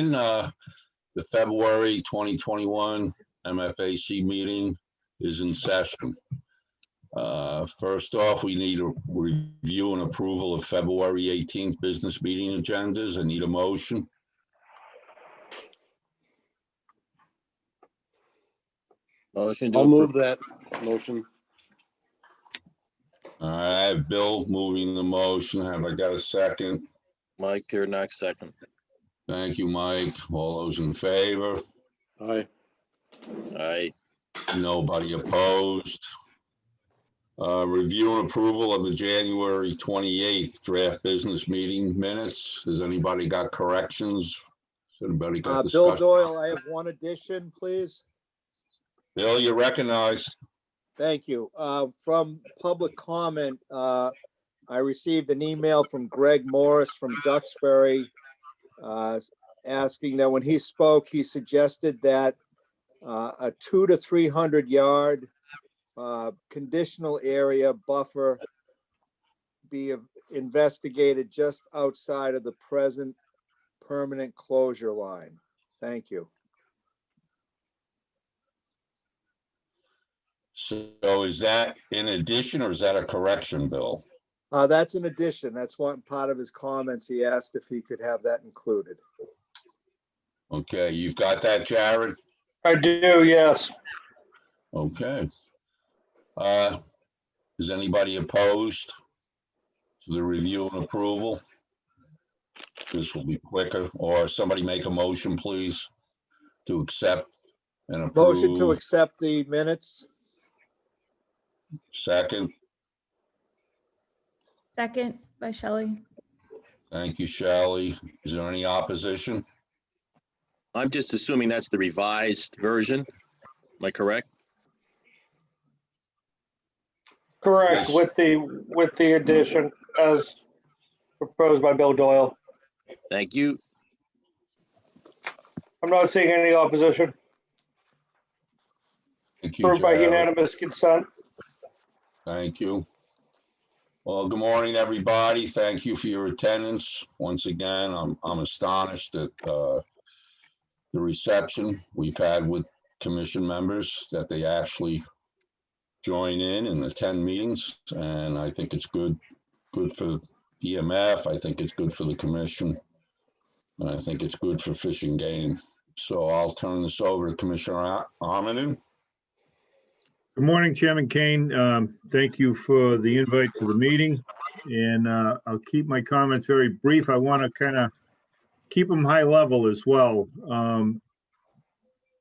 The February 2021 MFAC meeting is in session. First off, we need a review and approval of February 18th business meeting agendas. I need a motion. Motion to I'll move approve. that motion. All right, I have Bill moving the motion. Have I got a second? Mike Kiernack, second. Thank you, Mike. All those in favor? Aye. Aye. Nobody opposed. Review and approval of the January 28th draft business meeting minutes. Has anybody got corrections? Has anybody got Bill discussion? Doyle, I have one addition, please. Bill, you're recognized. Thank you. From public comment, I received an email from Greg Morris from Duxbury asking that when he spoke, he suggested that a 200 to 300 yard conditional area buffer be investigated just outside of the present permanent closure line. Thank you. So is that in addition or is that a correction, Bill? That's an addition. That's one part of his comments. He asked if he could have that included. Okay, you've got that, Jared? I do, yes. Okay. Is anybody opposed to the review and approval? This will be quicker. Or somebody make a motion, please, to accept and approve. Motion to accept the minutes. Second. Second by Shelley. Thank you, Shelley. Is there any opposition? I'm just assuming that's the revised version. Am I correct? Correct, Yes. with the addition as proposed by Bill Doyle. Thank you. I'm not seeing any opposition. Thank you, Approved by Jared. unanimous consent. Thank you. Well, good morning, everybody. Thank you for your attendance. Once again, I'm astonished at the reception we've had with commission members, that they actually join in and attend meetings. And I think it's good for DMF. I think it's good for the commission. And I think it's good for Fish and Game. So I'll turn this over to Commissioner Armanen. Good morning, Chairman Kane. Thank you for the invite to the meeting. And I'll keep my comments very brief. I want to kind of keep them high level as well.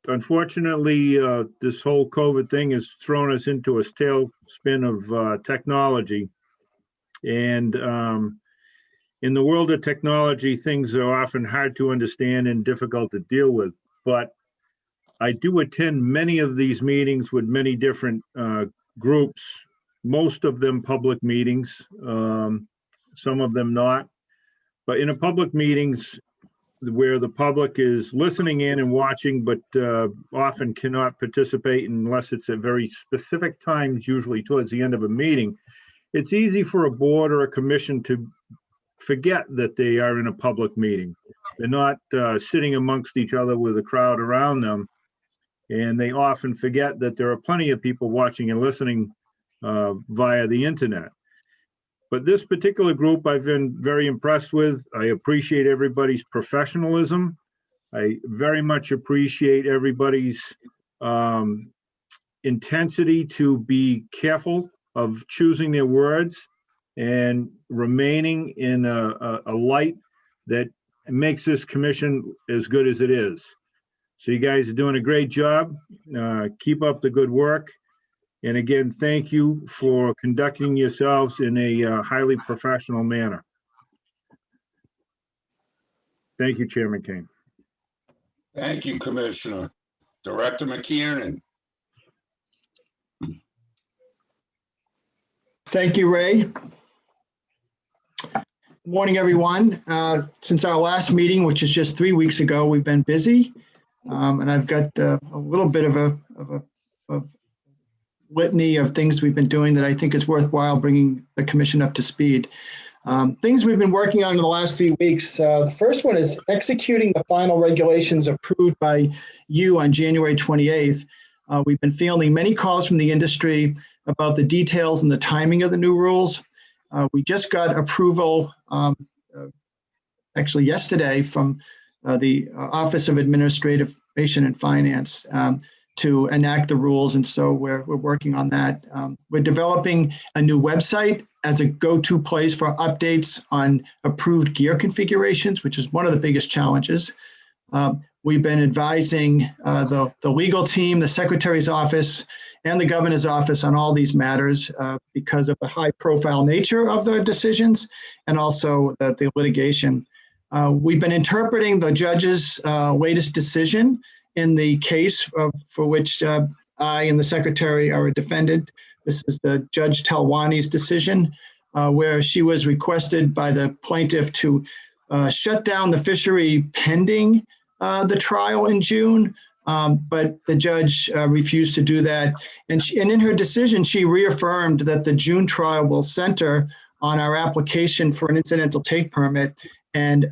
Unfortunately, this whole COVID thing has thrown us into a tailspin of technology. And in the world of technology, things are often hard to understand and difficult to deal with. But I do attend many of these meetings with many different groups, most of them public meetings, some of them not. But in a public meetings where the public is listening in and watching, but often cannot participate unless it's at very specific times, usually towards the end of a meeting, it's easy for a board or a commission to forget that they are in a public meeting. They're not sitting amongst each other with a crowd around them. And they often forget that there are plenty of people watching and listening via the internet. But this particular group I've been very impressed with. I appreciate everybody's professionalism. I very much appreciate everybody's intensity to be careful of choosing their words and remaining in a light that makes this commission as good as it is. So you guys are doing a great job. Keep up the good work. And again, thank you for conducting yourselves in a highly professional manner. Thank you, Chairman Kane. Thank you, Commissioner. Director McKiernan. Thank you, Ray. Good morning, everyone. Since our last meeting, which is just 3 weeks ago, we've been busy. And I've got a little bit of a litany of things we've been doing that I think is worthwhile bringing the commission up to speed. Things we've been working on in the last few weeks. The first one is executing the final regulations approved by you on January 28th. We've been fielding many calls from the industry about the details and the timing of the new rules. We just got approval actually yesterday from the Office of Administration and Finance to enact the rules, and so we're working on that. We're developing a new website as a go-to place for updates on approved gear configurations, which is one of the biggest challenges. We've been advising the legal team, the Secretary's office, and the Governor's office on all these matters because of the high-profile nature of the decisions and also the litigation. We've been interpreting the judge's latest decision in the case for which I and the Secretary are a defendant. This is the Judge Talwani's decision, where she was requested by the plaintiff to shut down the fishery pending the trial in June, but the judge refused to do that. And in her decision, she reaffirmed that the June trial will center on our application for an incidental take permit and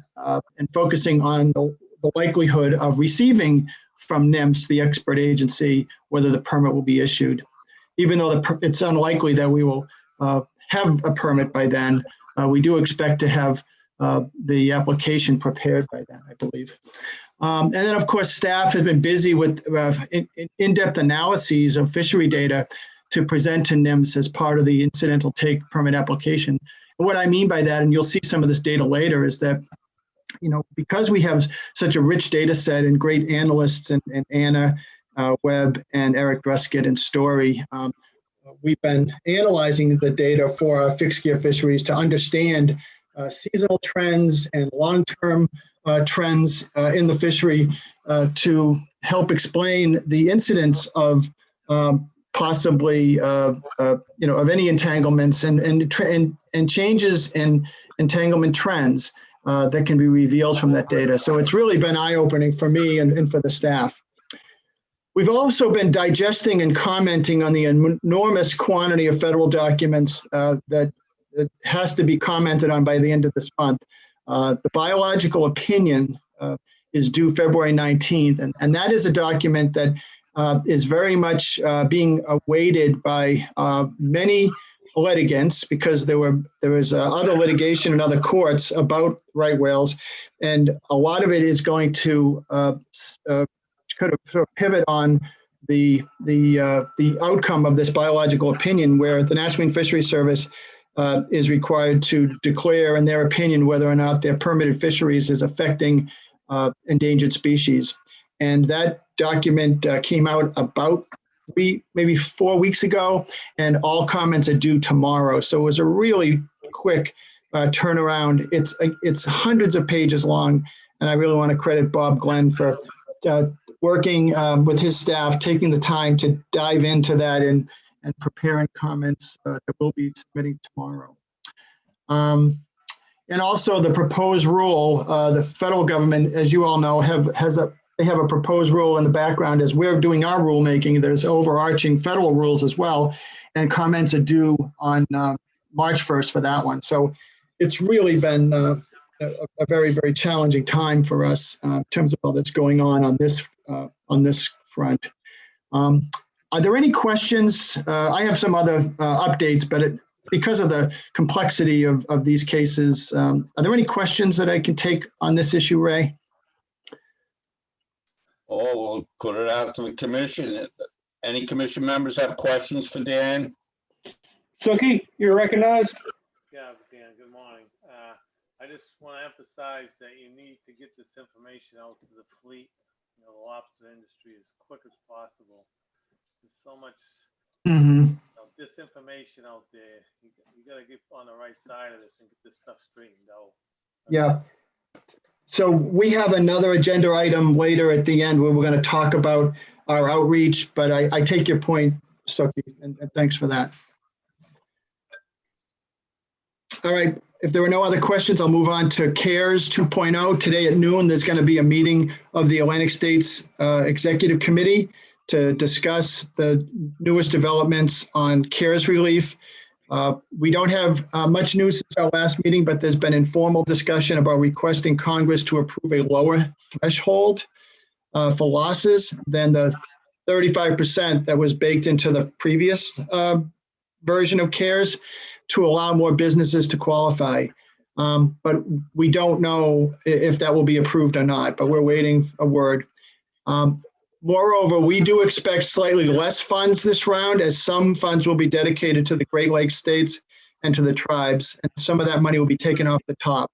focusing on the likelihood of receiving from NIMS, the expert agency, whether the permit will be issued. Even though it's unlikely that we will have a permit by then, we do expect to have the application prepared by then, I believe. And then, of course, staff has been busy with in-depth analyses of fishery data to present to NIMS as part of the incidental take permit application. And what I mean by that, and you'll see some of this data later, is that because we have such a rich data set and great analysts and Anna Webb and Eric Brusket and Story, we've been analyzing the data for our fixed gear fisheries to understand seasonal trends and long-term trends in the fishery to help explain the incidence of possibly of any entanglements and changes in entanglement trends that can be revealed from that data. So it's really been eye-opening for me and for the staff. We've also been digesting and commenting on the enormous quantity of federal documents that has to be commented on by the end of this month. The biological opinion is due February 19th, and that is a document that is very much being awaited by many litigants because there was other litigation in other courts about right whales, and a lot of it is going to kind of sort of pivot on the outcome of this biological opinion, where the National Marine Fisheries Service is required to declare, in their opinion, whether or not their permitted fisheries is affecting endangered species. And that document came out about maybe 4 weeks ago, and all comments are due tomorrow. So it was a really quick turnaround. It's hundreds of pages long, and I really want to credit Bob Glenn for working with his staff, taking the time to dive into that and preparing comments that we'll be submitting tomorrow. And also the proposed rule, the federal government, as you all know, they have a proposed rule in the background as we're doing our rulemaking. There's overarching federal rules as well, and comments are due on March 1st for that one. So it's really been a very, very challenging time for us in terms of all that's going on this front. Are there any questions? I have some other updates, but because of the complexity of these cases, are there any questions that I can take on this issue, Ray? Oh, we'll put it out to the commission. Any commission members have questions for Dan? Suki, you're recognized. Yeah, Dan, good morning. I just want to emphasize that you need to get this information out to the fleet, the lobster industry, as quick as possible. There's so much disinformation out there. You got to get on the right side of this and get this stuff straightened out. Yeah. So we have another agenda item later at the end where we're going to talk about our outreach, but I take your point, Suki, and thanks for that. All right, if there are no other questions, I'll move on to CARES 2.0. Today at noon, there's going to be a meeting of the Atlantic States Executive Committee to discuss the newest developments on CARES relief. We don't have much news since our last meeting, but there's been informal discussion about requesting Congress to approve a lower threshold for losses than the 35% that was baked into the previous version of CARES to allow more businesses to qualify. But we don't know if that will be approved or not, but we're waiting a word. Moreover, we do expect slightly less funds this round, as some funds will be dedicated to the Great Lakes states and to the tribes, and some of that money will be taken off the top.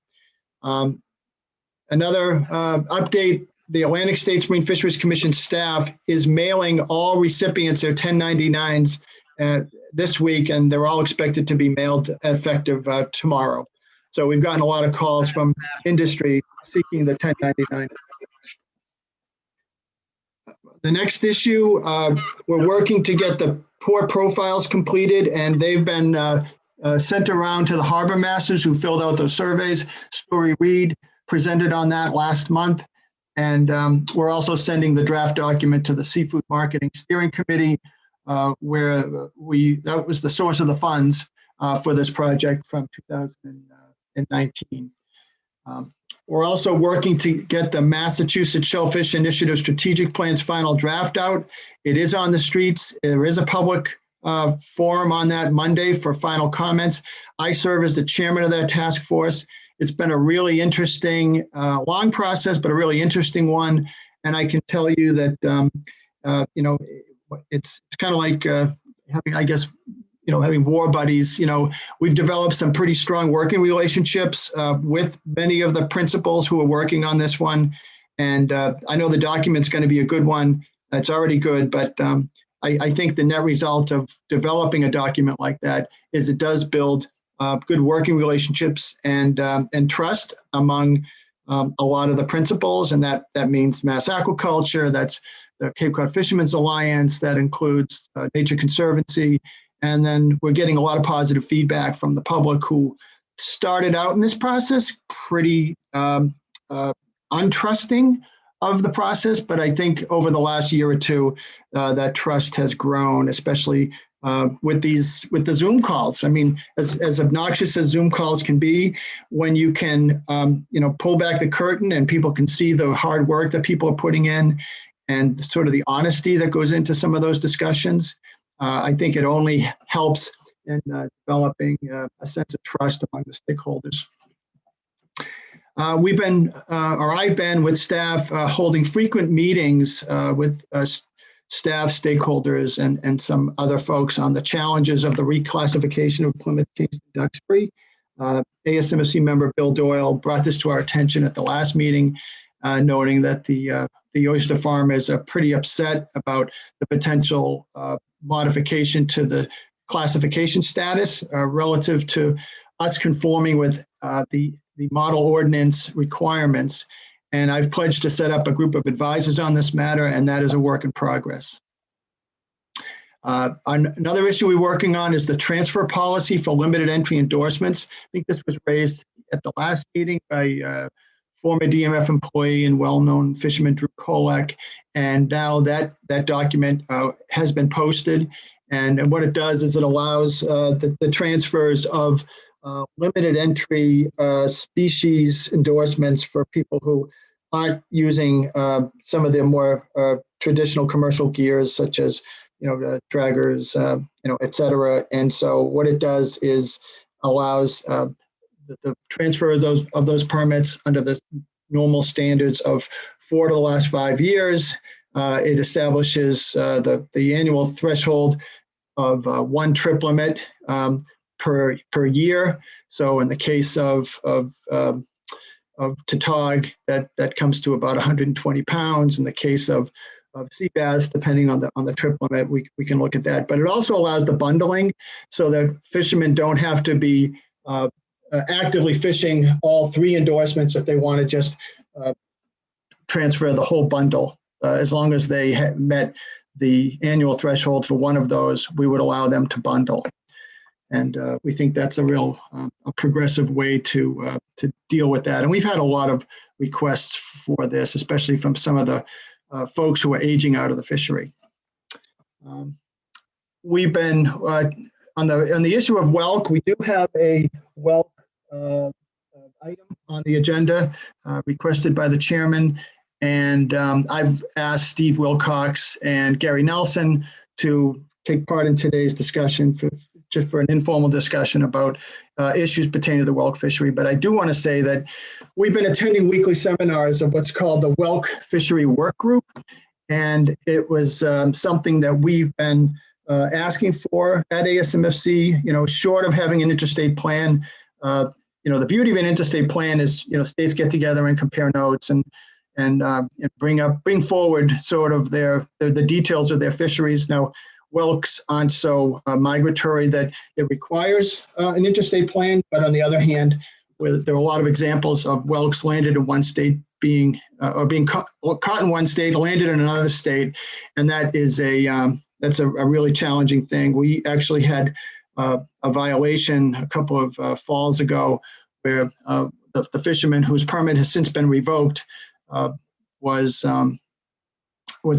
Another update, the Atlantic States Marine Fisheries Commission staff is mailing all recipients their 1099s this week, and they're all expected to be mailed effective tomorrow. So we've gotten a lot of calls from industry seeking the 1099. The next issue, we're working to get the port profiles completed, and they've been sent around to the harbor masters who filled out those surveys. Story Reed presented on that last month. And we're also sending the draft document to the Seafood Marketing Steering Committee, where that was the source of the funds for this project from 2019. We're also working to get the Massachusetts Shellfish Initiative Strategic Plan's final draft out. It is on the streets. There is a public forum on that Monday for final comments. I serve as the chairman of that task force. It's been a really interesting, long process, but a really interesting one. And I can tell you that, it's kind of like having, I guess, having war buddies. We've developed some pretty strong working relationships with many of the principals who are working on this one. And I know the document's going to be a good one. It's already good, but I think the net result of developing a document like that is it does build good working relationships and trust among a lot of the principals. And that means Mass Aquaculture, that's the Cape Cod Fishermen's Alliance, that includes Nature Conservancy. And then we're getting a lot of positive feedback from the public who started out in this process pretty untrusting of the process. But I think over the last year or two, that trust has grown, especially with the Zoom calls. I mean, as obnoxious as Zoom calls can be, when you can, pull back the curtain and people can see the hard work that people are putting in and sort of the honesty that goes into some of those discussions, I think it only helps in developing a sense of trust among the stakeholders. I've been with staff holding frequent meetings with staff, stakeholders, and some other folks on the challenges of the reclassification of Plymouth, Kingston, Duxbury. Asmc member Bill Doyle brought this to our attention at the last meeting, noting that the oyster farmers are pretty upset about the potential modification to the classification status relative to us conforming with the model ordinance requirements. And I've pledged to set up a group of advisors on this matter, and that is a work in progress. Another issue we're working on is the transfer policy for limited entry endorsements. I think this was raised at the last meeting by former DMF employee and well-known fisherman Drew Kolek. And now that document has been posted. And what it does is it allows the transfers of limited entry species endorsements for people who aren't using some of the more traditional commercial gears, such as draggers, et cetera. And so what it does is allows the transfer of those permits under the normal standards of 4 to the last 5 years. It establishes the annual threshold of 1 trip limit per year. So in the case of tautog, that comes to about 120 pounds. In the case of sea bass, depending on the trip limit, we can look at that. But it also allows the bundling so that fishermen don't have to be actively fishing all 3 endorsements if they want to just transfer the whole bundle. As long as they met the annual threshold for one of those, we would allow them to bundle. And we think that's a real a progressive way to deal with that. And we've had a lot of requests for this, especially from some of the folks who are aging out of the fishery. We've been on the issue of Welk, we do have a Welk item on the agenda requested by the chairman. And I've asked Steve Wilcox and Gary Nelson to take part in today's discussion just for an informal discussion about issues pertaining to the Welk fishery. But I do want to say that we've been attending weekly seminars of what's called the Welk Fishery Work Group. And it was something that we've been asking for at ASMFC, short of having an interstate plan. The beauty of an interstate plan is, states get together and compare notes and bring forward sort of the details of their fisheries. Now, Welks aren't so migratory that it requires an interstate plan, but on the other hand, there are a lot of examples of Welks landed in one state being caught in one state, landed in another state, and that is that's a really challenging thing. We actually had a violation a couple of falls ago where the fisherman whose permit has since been revoked was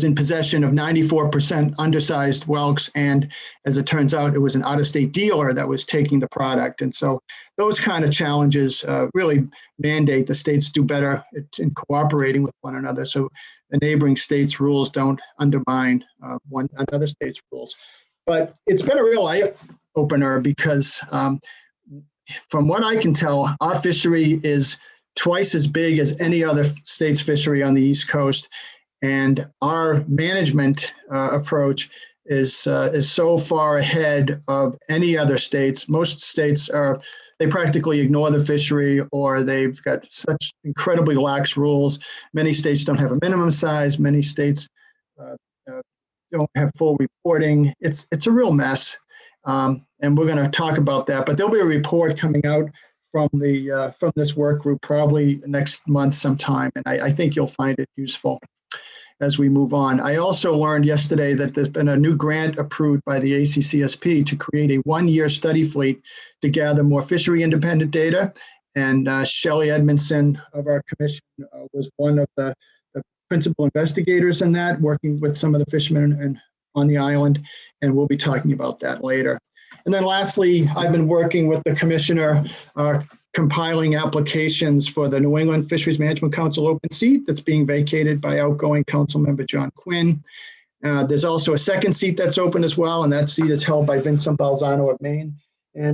in possession of 94% undersized whelks, and as it turns out, it was an out-of-state dealer that was taking the product. And so those kind of challenges really mandate the states do better in cooperating with one another, so the neighboring states' rules don't undermine another state's rules. But it's been a real eye-opener because from what I can tell, our fishery is twice as big as any other state's fishery on the East Coast. And our management approach is so far ahead of any other states. Most states they practically ignore the fishery, or they've got such incredibly lax rules. Many states don't have a minimum size. Many states don't have full reporting. It's a real mess, and we're going to talk about that. But there'll be a report coming out from this work group probably next month sometime, and I think you'll find it useful as we move on. I also learned yesterday that there's been a new grant approved by the ACCSP to create a one-year study fleet to gather more fishery independent data. And Shelley Edmondson of our commission was one of the principal investigators in that, working with some of the fishermen on the island. And we'll be talking about that later. And then lastly, I've been working with the commissioner compiling applications for the New England Fisheries Management Council open seat that's being vacated by outgoing council member John Quinn. There's also a second seat that's open as well, and that seat is held by Vincent Balzano of Maine. And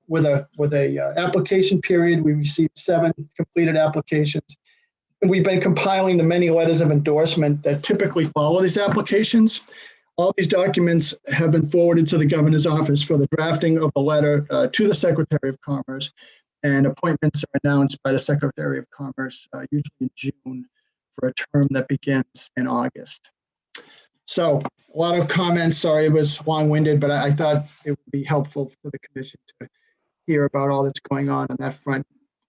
with a application period, we received 7 completed applications. And we've been compiling the many letters of endorsement that typically follow these applications. All these documents have been forwarded to the governor's office for the drafting of the letter to the Secretary of Commerce. And appointments are announced by the Secretary of Commerce, usually in June, for a term that begins in August. So a lot of comments. Sorry, it was long-winded, but I thought it would be helpful for the commission to hear about all that's going on that front,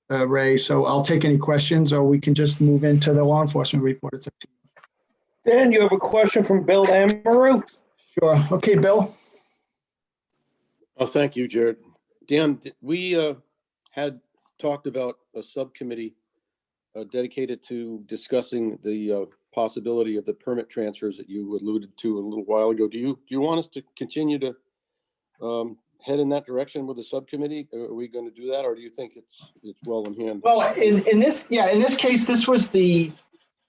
Ray. So I'll take any questions, or we can just move into the law enforcement report. It's up to you. Dan, you have a question from Bill Amaru? Sure. Okay, Bill. Oh, thank you, Jared. Dan, we had talked about a subcommittee dedicated to discussing the possibility of the permit transfers that you alluded to a little while ago. Do you want us to continue to head in that direction with the subcommittee? Are we going to do that, or do you think it's well in hand? Well, in this case, this was the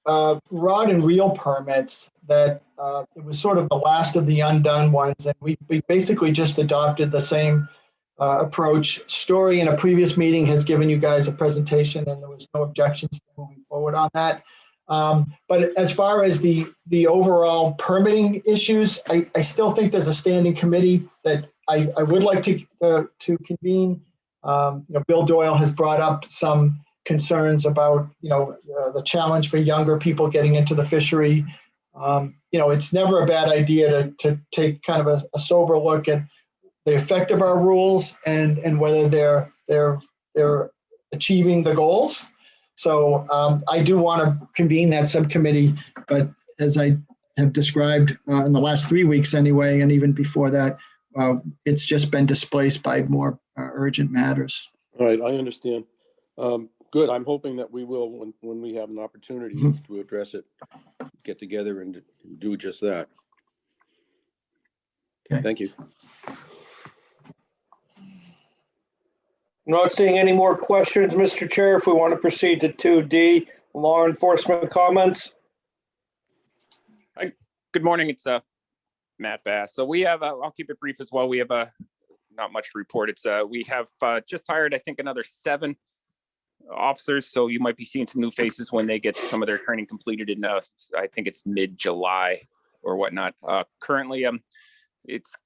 rod and reel permits that it was sort of the last of the undone ones, and we basically just adopted the same approach. Story in a previous meeting has given you guys a presentation, and there was no objections to moving forward on that. But as far as the overall permitting issues, I still think there's a standing committee that I would like to convene. Bill Doyle has brought up some concerns about the challenge for younger people getting into the fishery. It's never a bad idea to take kind of a sober look at the effect of our rules and whether they're achieving the goals. So I do want to convene that subcommittee, but as I have described in the last 3 weeks anyway, and even before that, it's just been displaced by more urgent matters. All right, I understand. Good. I'm hoping that we will, when we have an opportunity to address it, get together and do just that. Okay. Thank you. Not seeing any more questions, Mr. Chair. If we want to proceed to 2D, law enforcement comments. Good morning, it's Matt Bass. So we have, I'll keep it brief as well. We have not much to report. It's we have just hired, I think, another 7 officers. So you might be seeing some new faces when they get some of their training completed in, I think it's mid-July or whatnot. Currently, it's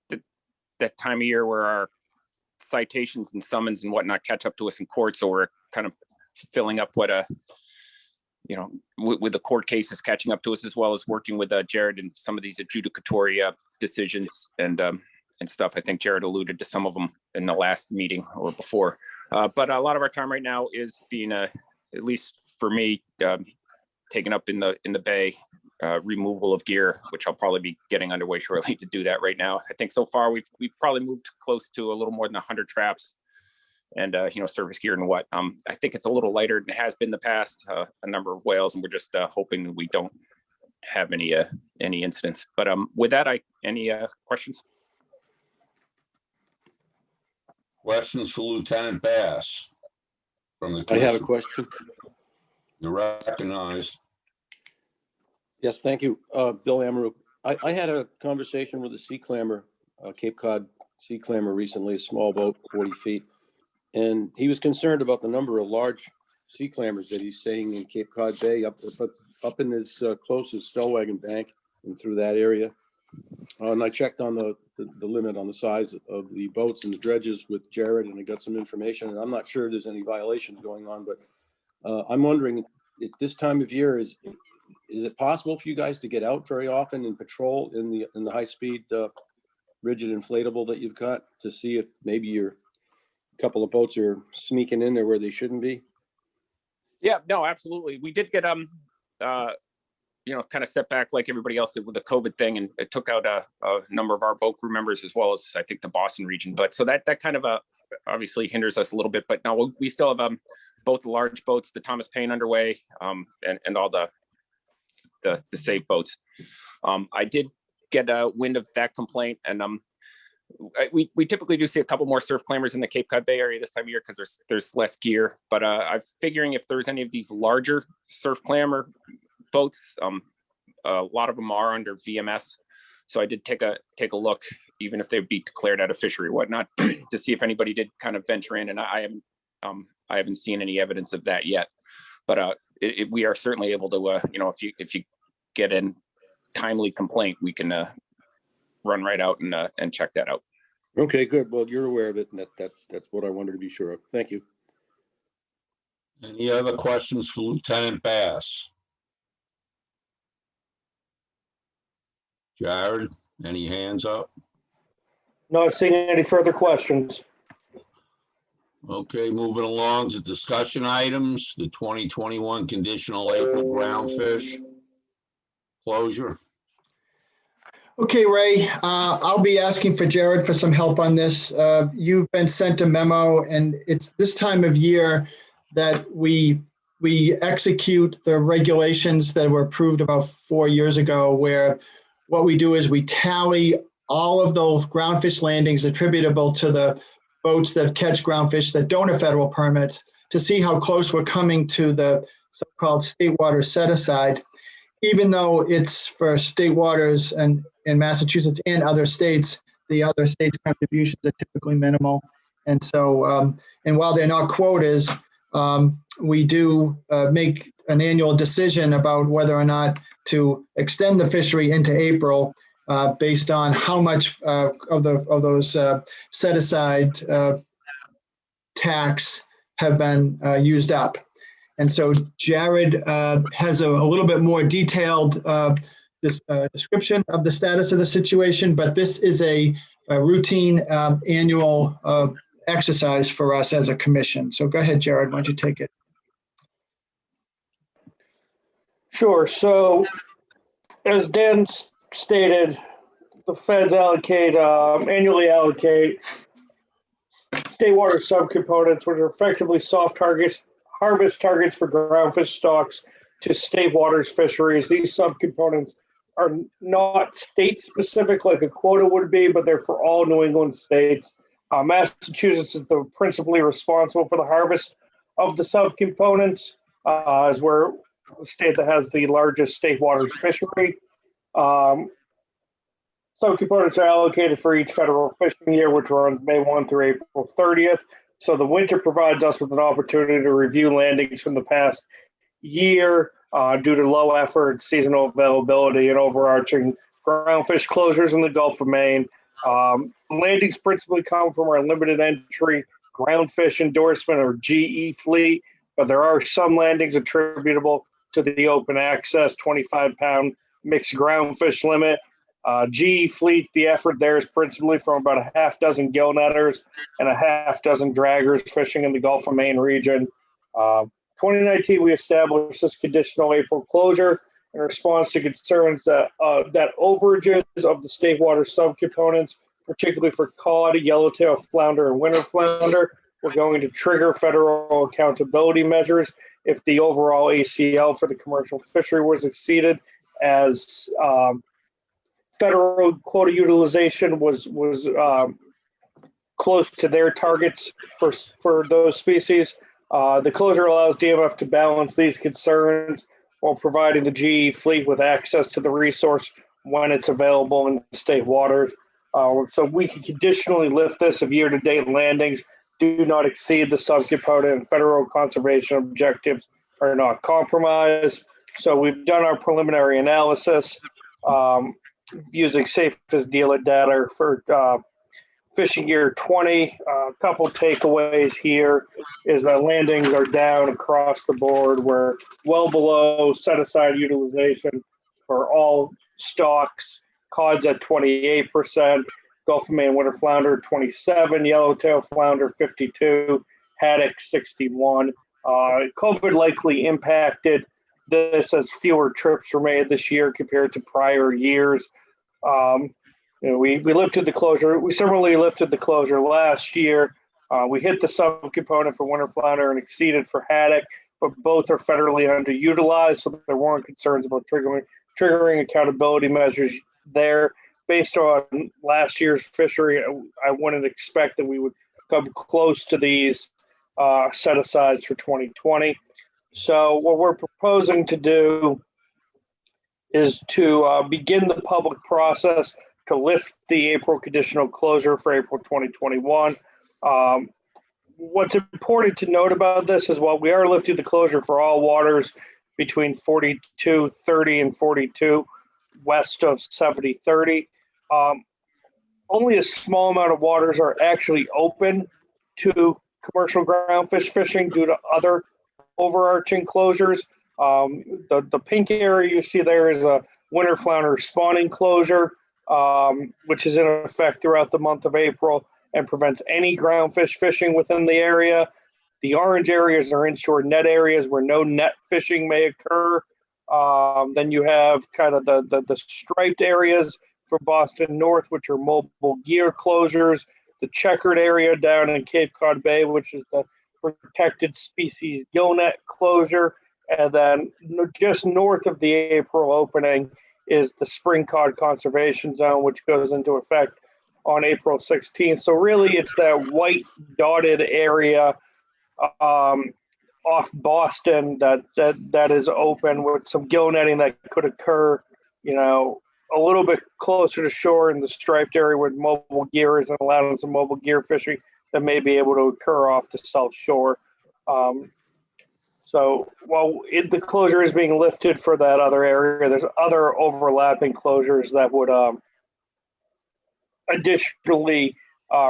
that time of year where our citations and summons and whatnot catch up to us in court. So we're kind of filling up what with the court cases catching up to us, as well as working with Jared and some of these adjudicatory decisions and stuff. I think Jared alluded to some of them in the last meeting or before. But a lot of our time right now is being, at least for me, taken up in the bay, removal of gear, which I'll probably be getting underway shortly to do that right now. I think so far we've probably moved close to a little more than 100 traps and service gear and what. I think it's a little lighter than it has been in the past, a number of whales, and we're just hoping we don't have any incidents. But with that, any questions? Questions for Lieutenant Bass from the I have a commission? question. You're recognized. Yes, thank you. Bill Amaru. I had a conversation with a sea clamor, Cape Cod sea clamor recently, a small boat, 40 feet. And he was concerned about the number of large sea clammers that he's seeing in Cape Cod Bay, up in his closest Stellwagen bank and through that area. And I checked on the limit on the size of the boats and the dredges with Jared, and I got some information. And I'm not sure there's any violations going on, but I'm wondering at this time of year, is it possible for you guys to get out very often and patrol in the high speed rigid inflatable that you've got to see if maybe your couple of boats are sneaking in there where they shouldn't be? Yeah, no, absolutely. We did get kind of set back like everybody else did with the COVID thing, and it took out a number of our boat crew members, as well as I think the Boston region. But so that kind of obviously hinders us a little bit. But no, we still have both the large boats, the Thomas Paine underway, and all the safe boats. I did get a wind of that complaint, and we typically do see a couple more surf clammers in the Cape Cod Bay area this time of year because there's less gear. But I'm figuring if there's any of these larger surf clammer boats, a lot of them are under VMS. So I did take a look, even if they'd be declared out of fishery or whatnot, to see if anybody did kind of venture in. And I haven't seen any evidence of that yet. But we are certainly able to, if you get in timely complaint, we can run right out and check that out. Okay, good. Well, you're aware of it, and that's what I wanted to be sure of. Thank you. Any other questions for Lieutenant Bass? Jared, any hands up? Not seeing any further questions. Okay, moving along to discussion items, the 2021 conditional April groundfish closure. Okay, Ray, I'll be asking for Jared for some help on this. You've been sent a memo, and it's this time of year that we execute the regulations that were approved about 4 years ago, where what we do is we tally all of those groundfish landings attributable to the boats that catch groundfish that don't have federal permits to see how close we're coming to the so-called state water set aside, even though it's for state waters and in Massachusetts and other states, the other states' contributions are typically minimal. And so, and while they're not quotas, we do make an annual decision about whether or not to extend the fishery into April based on how much of those set aside tax have been used up. And so Jared has a little bit more detailed description of the status of the situation, but this is a routine annual exercise for us as a commission. So go ahead, Jared, why don't you take it? Sure. So as Dan stated, the feds annually allocate state water subcomponents, which are effectively soft harvest targets for groundfish stocks, to state waters fisheries. These subcomponents are not state specific like a quota would be, but they're for all New England states. Massachusetts is the principally responsible for the harvest of the subcomponents, as we're the state that has the largest state waters fishery. Subcomponents are allocated for each federal fishing year, which runs May 1 through April 30th. So the winter provides us with an opportunity to review landings from the past year due to low effort, seasonal availability, and overarching groundfish closures in the Gulf of Maine. Landings principally come from our limited entry groundfish endorsement or GE fleet, but there are some landings attributable to the open access 25-pound mixed groundfish limit. GE fleet, the effort there is principally from about a half dozen gill netters and a half dozen draggers fishing in the Gulf of Maine region. 2019, we established this conditional April closure in response to concerns that overages of the state water subcomponents, particularly for cod, yellowtail flounder, and winter flounder, were going to trigger federal accountability measures if the overall ACL for the commercial fishery was exceeded, as federal quota utilization was close to their targets for those species. The closure allows DMF to balance these concerns while providing the GE fleet with access to the resource when it's available in state waters. So we can conditionally lift this if year-to-date landings do not exceed the subcomponent and federal conservation objectives are not compromised. So we've done our preliminary analysis using safest dealer data for fishing year 20. A couple takeaways here is that landings are down across the board. We're well below set aside utilization for all stocks. Cod's at 28%, Gulf of Maine winter flounder 27, yellowtail flounder 52, haddock 61. COVID likely impacted this as fewer trips were made this year compared to prior years. We lifted the closure. We similarly lifted the closure last year. We hit the subcomponent for winter flounder and exceeded for haddock, but both are federally underutilized, so there weren't concerns about triggering accountability measures there. Based on last year's fishery, I wouldn't expect that we would come close to these set-asides for 2020. So what we're proposing to do is to begin the public process to lift the April conditional closure for April 2021. What's important to note about this is while we are lifting the closure for all waters between 4230 and 42 west of 7030, only a small amount of waters are actually open to commercial groundfish fishing due to other overarching closures. The pink area you see there is a winter flounder spawning closure, which is in effect throughout the month of April and prevents any groundfish fishing within the area. The orange areas are inshore net areas where no net fishing may occur. Then you have kind of the striped areas for Boston North, which are mobile gear closures, the checkered area down in Cape Cod Bay, which is the protected species gillnet closure, and then just north of the April opening is the spring cod conservation zone, which goes into effect on April 16th. So really it's that white dotted area off Boston that is open with some gill netting that could occur, a little bit closer to shore in the striped area where mobile gear is and allowing some mobile gear fishing that may be able to occur off the South Shore. So while the closure is being lifted for that other area, there's other overlapping closures that would additionally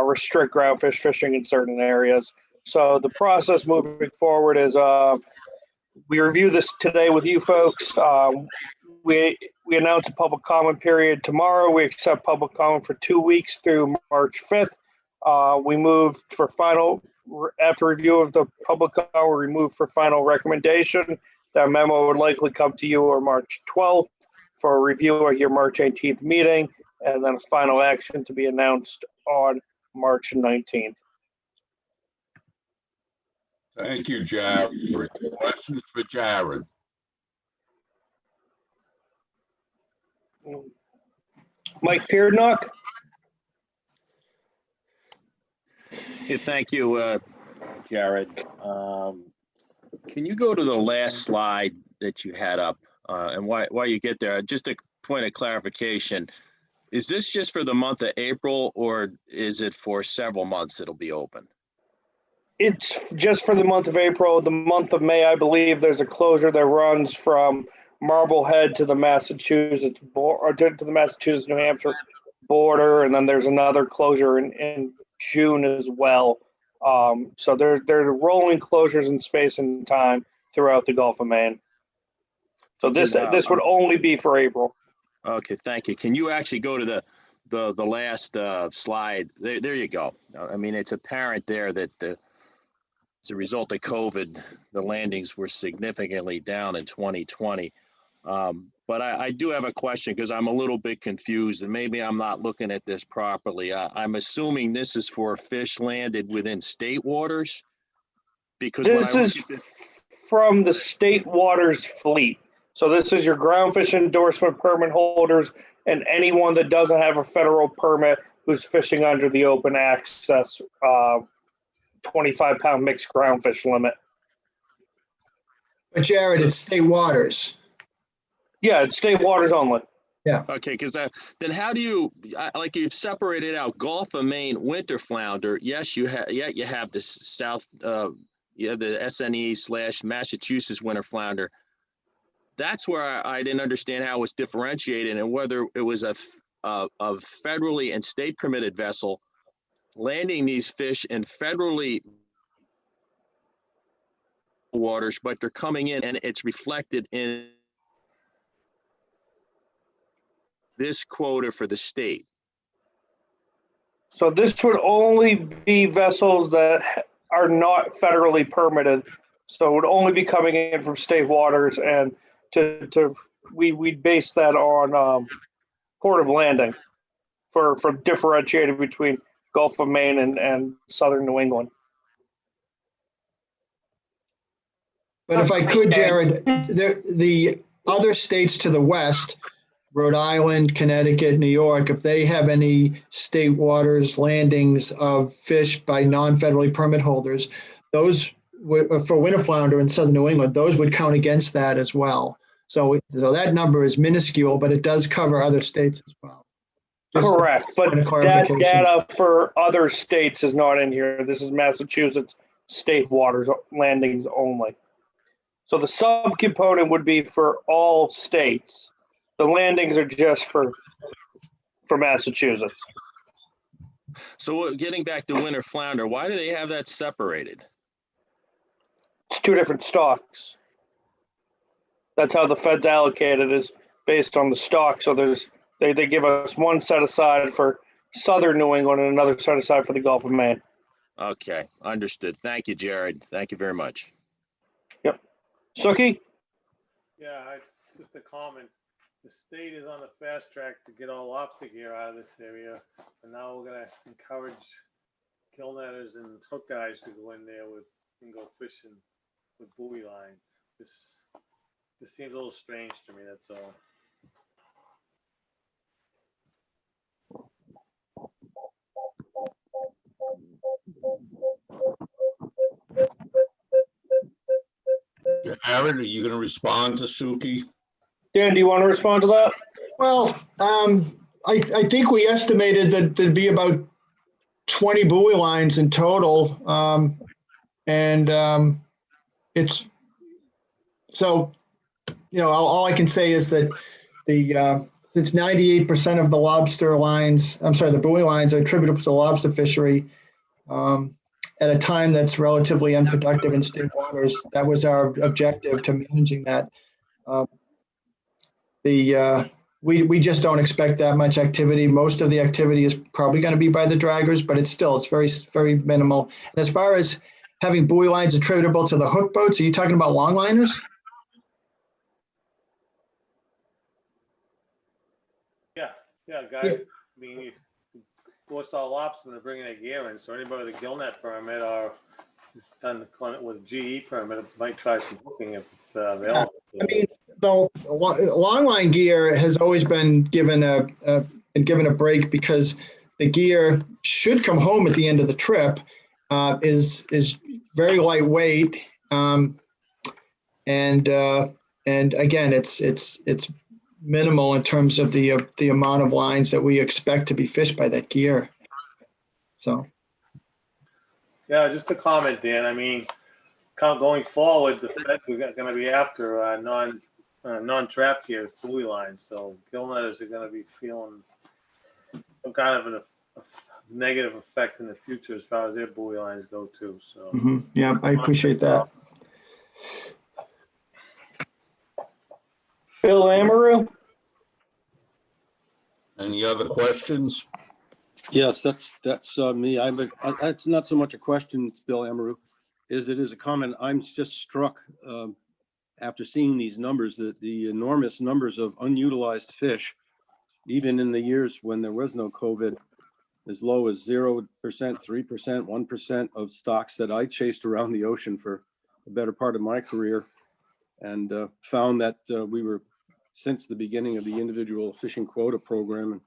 restrict groundfish fishing in certain areas. So the process moving forward is we review this today with you folks. We announce a public comment period tomorrow. We accept public comment for 2 weeks through March 5th. We moved for final, after review of the public comment, we moved for final recommendation. That memo would likely come to you on March 12th for a review at your March 18th meeting, and then final action to be announced on March 19th. Thank you, Jared. Questions for Jared? Mike Peardnock? Yeah, thank you, Jared. Can you go to the last slide that you had up? And while you get there, just a point of clarification. Is this just for the month of April, or is it for several months it'll be open? It's just for the month of April. The month of May, I believe there's a closure that runs from Marblehead to the Massachusetts or to the Massachusetts New Hampshire border, and then there's another closure in June as well. So they're rolling closures in space and time throughout the Gulf of Maine. So this would only be for April. Okay, thank you. Can you actually go to the last slide? There you go. I mean, it's apparent there that as a result of COVID, the landings were significantly down in 2020. But I do have a question because I'm a little bit confused, and maybe I'm not looking at this properly. I'm assuming this is for fish landed within state waters? Because when This I is look at this, from the state waters fleet. So this is your groundfish endorsement permit holders and anyone that doesn't have a federal permit who's fishing under the open access 25-pound mixed groundfish limit. But Jared, it's state waters. Yeah, it's state waters only. okay, because then how do you, like you've separated out Gulf of Maine winter flounder? Yes, you have this south, you have the SNE/Massachusetts winter flounder. That's where I didn't understand how it was differentiated and whether it was a federally and state permitted vessel landing these fish in federally waters, but they're coming in and it's reflected in this quota for the state. So this would only be vessels that are not federally permitted. So it would only be coming in from state waters, and we'd base that on port of landing for differentiating between Gulf of Maine and southern New England. But if I could, Jared, the other states to the west, Rhode Island, Connecticut, New York, if they have any state waters landings of fish by non-federally permit holders, those for winter flounder in southern New England, those would count against that as well. So that number is minuscule, but it does cover other states as well. Just correct, but that data for other states is not in here. This is Massachusetts state waters landings only. So the subcomponent would be for all states. The landings are just for Massachusetts. So getting back to winter flounder, why do they have that separated? It's two different stocks. That's how the feds allocate it, is based on the stock. So they give us one set aside for southern New England and another set aside for the Gulf of Maine. Okay, understood. Thank you, Jared. Thank you very much. Yep. Suki? Yeah, it's just a comment. The state is on the fast track to get all lobster gear out of this area. And now we're gonna encourage gill netters and hook guys to go in there and go fishing with buoy lines. This seems a little strange to me, that's all. Jared, are you going to respond to Suki? Dan, do you want to respond to that? Well, I think we estimated that there'd be about 20 buoy lines in total. It's so, all I can say is that since 98% of the lobster lines, the buoy lines are attributable to the lobster fishery, at a time that's relatively unproductive in state waters, that was our objective to managing that. We just don't expect that much activity. Most of the activity is probably going to be by the draggers, but it's very, very minimal. And as far as having buoy lines attributable to the hook boats, are you talking about longliners? Yeah, guys. I mean, you forced all lobstermen to bring their gear in, so anybody with a gill net permit or done with a GE permit might try some hooking if it's available. I mean, the longline gear has always been given a break because the gear should come home at the end of the trip, is very lightweight. And again, it's minimal in terms of the amount of lines that we expect to be fished by that gear. So. Yeah, just a comment, Dan. I mean, going forward, the feds are going to be after non-trap gear buoy lines. So gill netters are going to be feeling some kind of a negative effect in the future as far as their buoy lines go too. So Yeah, I appreciate that. Bill Amaru? Any other questions? Yes, that's me. It's not so much a question, it's Bill Amaru, it is a comment. I'm just struck after seeing these numbers, the enormous numbers of unutilized fish, even in the years when there was no COVID, as low as 0%, 3%, 1% of stocks that I chased around the ocean for the better part of my career, and found that we were, since the beginning of the individual fishing quota program,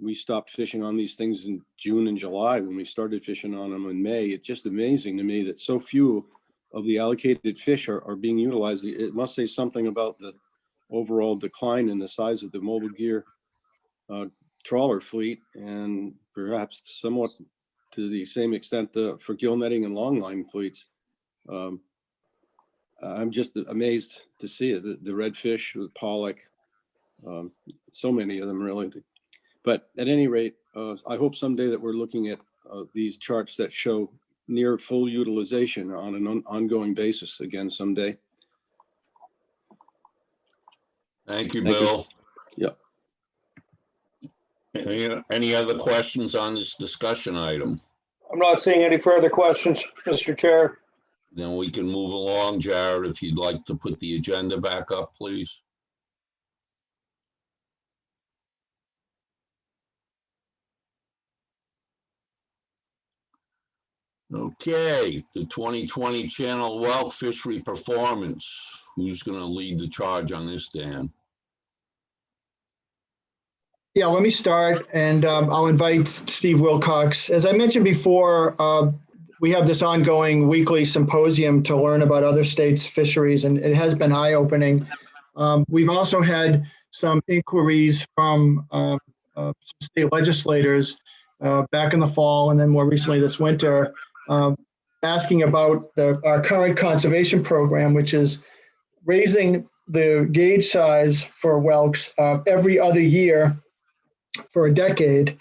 we stopped fishing on these things in June and July when we started fishing on them in May. It's just amazing to me that so few of the allocated fish are being utilized. It must say something about the overall decline in the size of the mobile gear trawler fleet, and perhaps somewhat to the same extent for gill netting and longline fleets. I'm just amazed to see it. The redfish, the pollock, so many of them really. But at any rate, I hope someday that we're looking at these charts that show near full utilization on an ongoing basis again someday. Thank you, Thank you. Bill. Yeah. Any other questions on this discussion item? I'm not seeing any further questions, Mr. Chair. Then we can move along. Jared, if you'd like to put the agenda back up, please. Okay, the 2020 Channel Welk Fishery Performance. Who's going to lead the charge on this, Dan? Yeah, let me start, and I'll invite Steve Wilcox. As I mentioned before, we have this ongoing weekly symposium to learn about other states' fisheries, and it has been eye-opening. We've also had some inquiries from state legislators back in the fall and then more recently this winter, asking about our current conservation program, which is raising the gauge size for whelks every other year for a decade.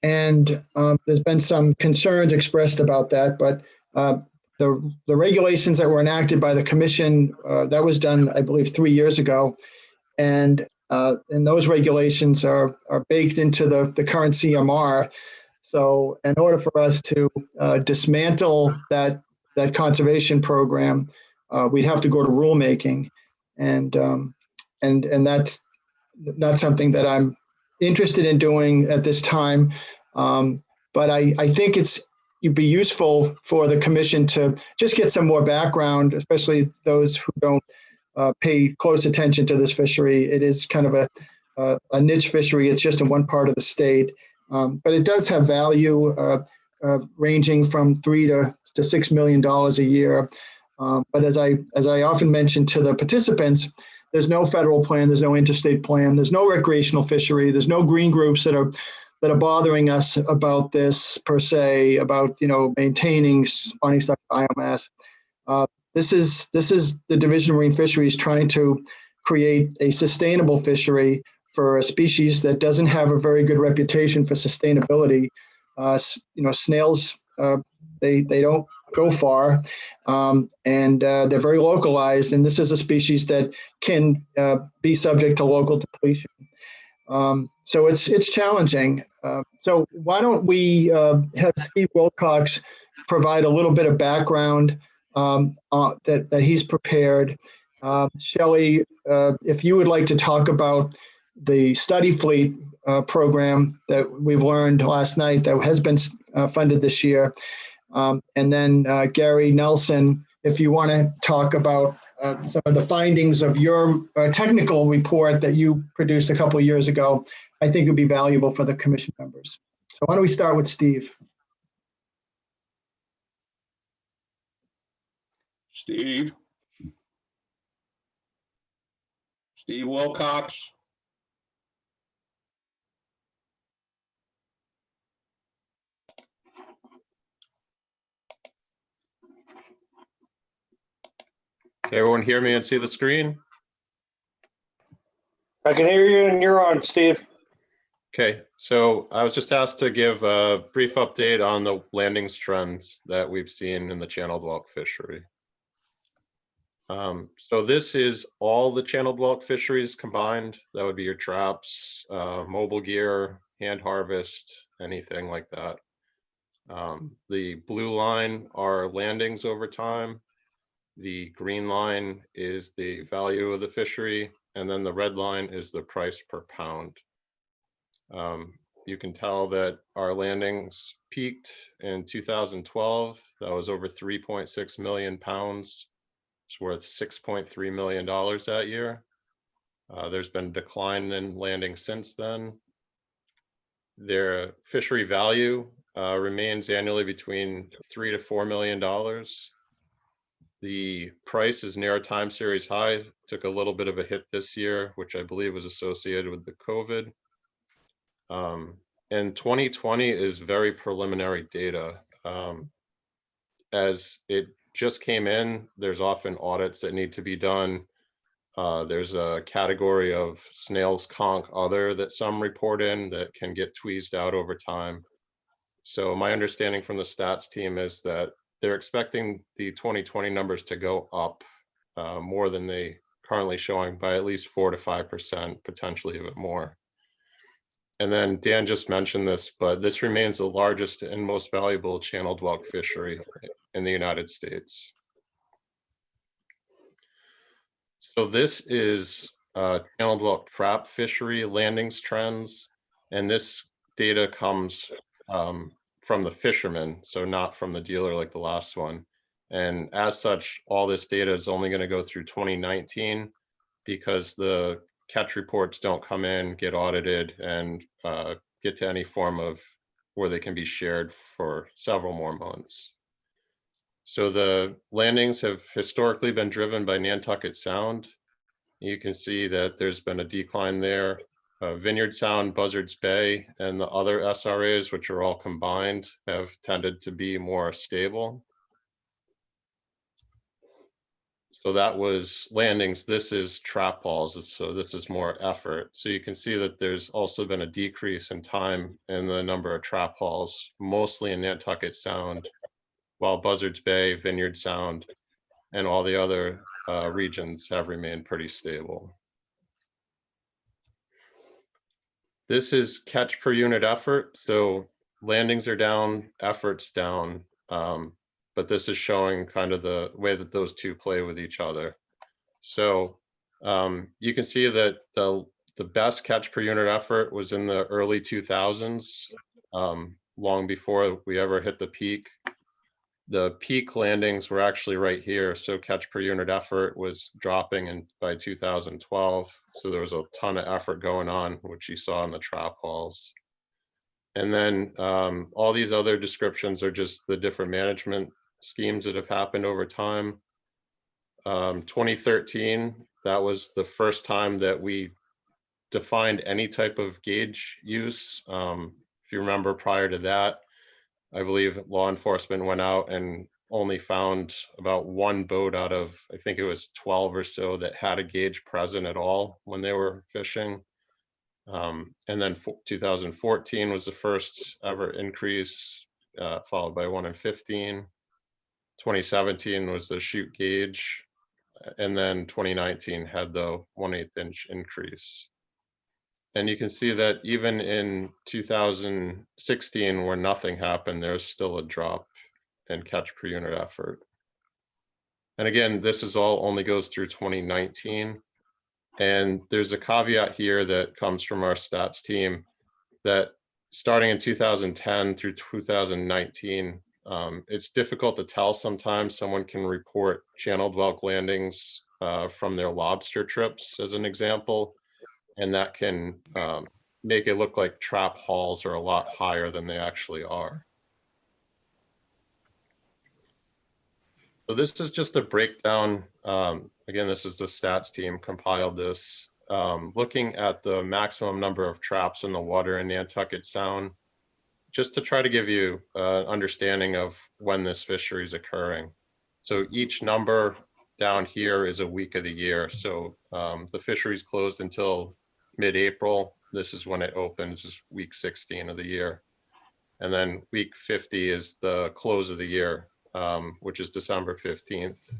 And there's been some concerns expressed about that, but the regulations that were enacted by the commission, that was done, I believe, 3 years ago. And those regulations are baked into the current CMR. So in order for us to dismantle that conservation program, we'd have to go to rulemaking, and that's not something that I'm interested in doing at this time. But I think it'd be useful for the commission to just get some more background, especially those who don't pay close attention to this fishery. It is kind of a niche fishery. It's just in one part of the state. But it does have value ranging from $3 to $6 million a year. But as I often mention to the participants, there's no federal plan, there's no interstate plan, there's no recreational fishery, there's no green groups that are bothering us about this per se, about maintaining spawning stock biomass. This is the Division of Marine Fisheries trying to create a sustainable fishery for a species that doesn't have a very good reputation for sustainability. Snails, they don't go far, and they're very localized, and this is a species that can be subject to local depletion. So it's challenging. So why don't we have Steve Wilcox provide a little bit of background that he's prepared. Shelley, if you would like to talk about the study fleet program that we've learned last night that has been funded this year. And then Gary Nelson, if you want to talk about some of the findings of your technical report that you produced a couple of years ago, I think it would be valuable for the commission members. So why don't we start with Steve? Steve? Steve Wilcox? Okay, everyone hear me and see the screen? I can hear you and you're on, Steve. Okay, so I was just asked to give a brief update on the landings trends that we've seen in the channeled whelk fishery. So this is all the channeled whelk fisheries combined. That would be your traps, mobile gear, hand harvest, anything like that. The blue line are landings over time. The green line is the value of the fishery, and then the red line is the price per pound. You can tell that our landings peaked in 2012. That was over 3.6 million pounds. It's worth $6.3 million that year. There's been a decline in landings since then. Their fishery value remains annually between $3 to $4 million. The price is near a time series high, took a little bit of a hit this year, which I believe was associated with the COVID. And 2020 is very preliminary data. As it just came in, there's often audits that need to be done. There's a category of snails conch other that some report in that can get tweezed out over time. So my understanding from the stats team is that they're expecting the 2020 numbers to go up more than they currently showing by at least 4 to 5%, potentially even more. And then Dan just mentioned this, but this remains the largest and most valuable channeled whelk fishery in the United States. So this is channeled whelk trap fishery landings trends, and this data comes from the fishermen, so not from the dealer like the last one. And as such, all this data is only going to go through 2019 because the catch reports don't come in, get audited, and get to any form of where they can be shared for several more months. So the landings have historically been driven by Nantucket Sound. You can see that there's been a decline there. Vineyard Sound, Buzzards Bay, and the other SRAs, which are all combined, have tended to be more stable. So that was landings. This is trap hauls, so this is more effort. So you can see that there's also been a decrease in time in the number of trap hauls, mostly in Nantucket Sound, while Buzzards Bay, Vineyard Sound, and all the other regions have remained pretty stable. This is catch per unit effort. So landings are down, efforts down, but this is showing kind of the way that those two play with each other. So you can see that the best catch per unit effort was in the early 2000s, long before we ever hit the peak. The peak landings were actually right here. So catch per unit effort was dropping by 2012. So there was a ton of effort going on, which you saw in the trap hauls. And then all these other descriptions are just the different management schemes that have happened over time. 2013, that was the first time that we defined any type of gauge use. If you remember, prior to that, I believe law enforcement went out and only found about one boat out of, I think it was 12 or so, that had a gauge present at all when they were fishing. And then 2014 was the first ever increase, followed by one in 15. 2017 was the shoot gauge. And then 2019 had the 1/8 inch increase. And you can see that even in 2016, where nothing happened, there's still a drop in catch per unit effort. And again, this is all only goes through 2019. And there's a caveat here that comes from our stats team that starting in 2010 through 2019, it's difficult to tell sometimes. Someone can report channeled whelk landings from their lobster trips, as an example, and that can make it look like trap hauls are a lot higher than they actually are. So this is just a breakdown. Again, this is the stats team compiled this, looking at the maximum number of traps in the water in Nantucket Sound, just to try to give you an understanding of when this fishery is occurring. So each number down here is a week of the year. So the fishery's closed until mid-April. This is when it opens, is week 16 of the year. And then week 50 is the close of the year, which is December 15th.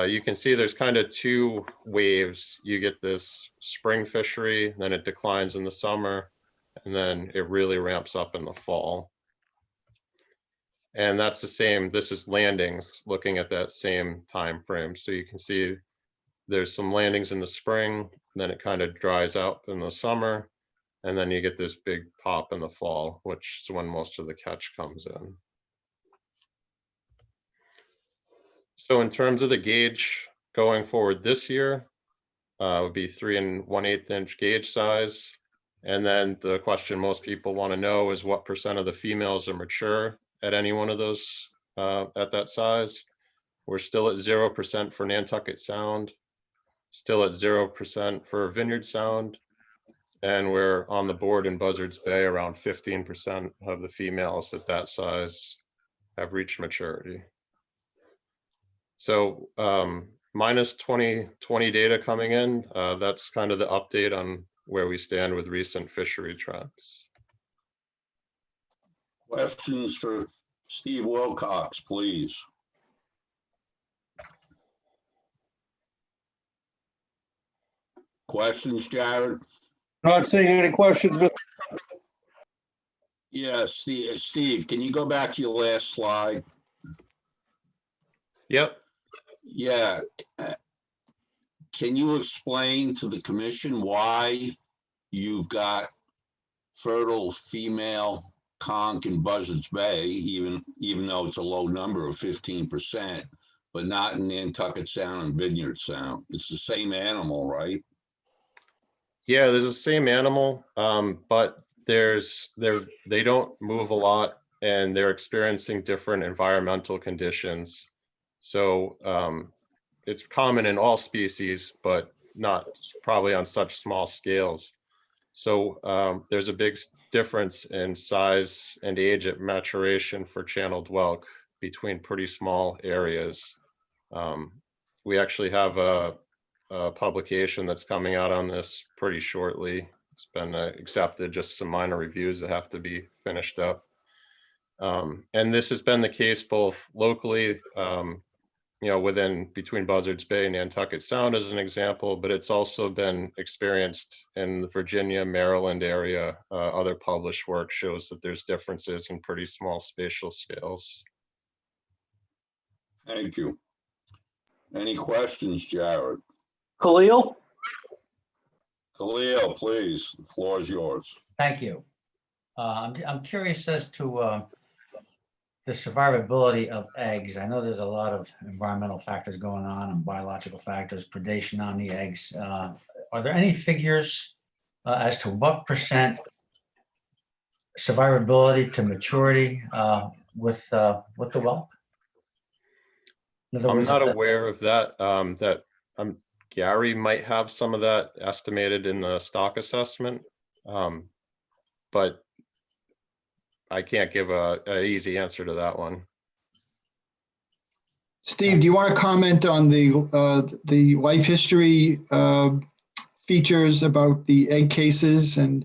You can see there's kind of two waves. You get this spring fishery, then it declines in the summer, and then it really ramps up in the fall. And that's the same, this is landings, looking at that same time frame. So you can see there's some landings in the spring, then it kind of dries out in the summer, and then you get this big pop in the fall, which is when most of the catch comes in. So in terms of the gauge going forward this year, would be 3 1/8 inch gauge size. And then the question most people want to know is what % of the females are mature at any one of those at that size. We're still at 0% for Nantucket Sound, still at 0% for Vineyard Sound, and we're on the board in Buzzards Bay. Around 15% of the females at that size have reached maturity. So minus 2020 data coming in, that's kind of the update on where we stand with recent fishery trends. Questions for Steve Wilcox, please. Questions, Jared? Not seeing any questions, Mr. Yes, Steve, can you go back to your last slide? Yep. Yeah. Can you explain to the commission why you've got fertile female conch in Buzzards Bay, even though it's a low number of 15%, but not in Nantucket Sound and Vineyard Sound? It's the same animal, right? Yeah, there's the same animal, but they don't move a lot, and they're experiencing different environmental conditions. So it's common in all species, but not probably on such small scales. So there's a big difference in size and age at maturation for channeled whelk between pretty small areas. We actually have a publication that's coming out on this pretty shortly. It's been accepted, just some minor reviews that have to be finished up. And this has been the case both locally, between Buzzards Bay and Nantucket Sound as an example, but it's also been experienced in the Virginia, Maryland area. Other published work shows that there's differences in pretty small spatial scales. Thank you. Any questions, Jared? Khalil? Khalil, please, the floor is yours. Thank you. I'm curious as to the survivability of eggs. I know there's a lot of environmental factors going on and biological factors, predation on the eggs. Are there any figures as to what % survivability to maturity with the whelk? I'm not aware of that. Gary might have some of that estimated in the stock assessment, but I can't give an easy answer to that one. Steve, do you want to comment on the life history features about the egg cases and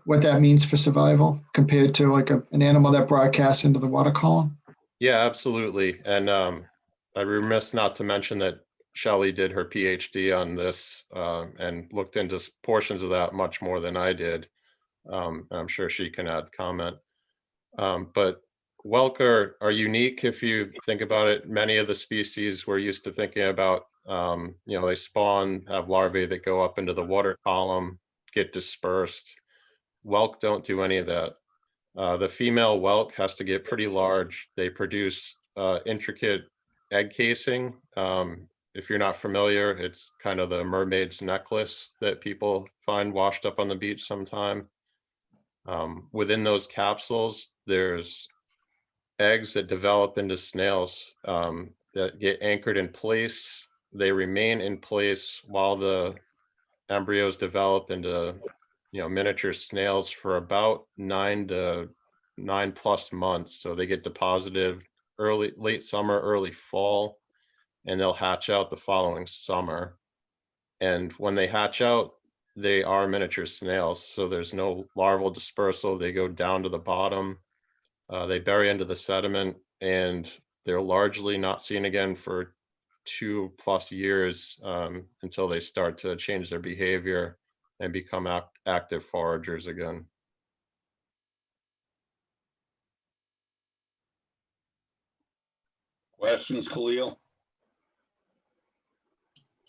what that means for survival compared to like an animal that broadcasts into the water column? Yeah, absolutely. And I'm remiss not to mention that Shelley did her PhD on this and looked into portions of that much more than I did. I'm sure she can add comment. But whelk are unique if you think about it. Many of the species we're used to thinking about, they spawn, have larvae that go up into the water column, get dispersed. Whelk don't do any of that. The female whelk has to get pretty large. They produce intricate egg casing. If you're not familiar, it's kind of the mermaid's necklace that people find washed up on the beach sometime. Within those capsules, there's eggs that develop into snails that get anchored in place. They remain in place while the embryos develop into, miniature snails for about 9+ months. So they get deposited late summer, early fall, and they'll hatch out the following summer. And when they hatch out, they are miniature snails. So there's no larval dispersal. They go down to the bottom. They bury into the sediment, and they're largely not seen again for 2+ years until they start to change their behavior and become active foragers again. Questions, Khalil?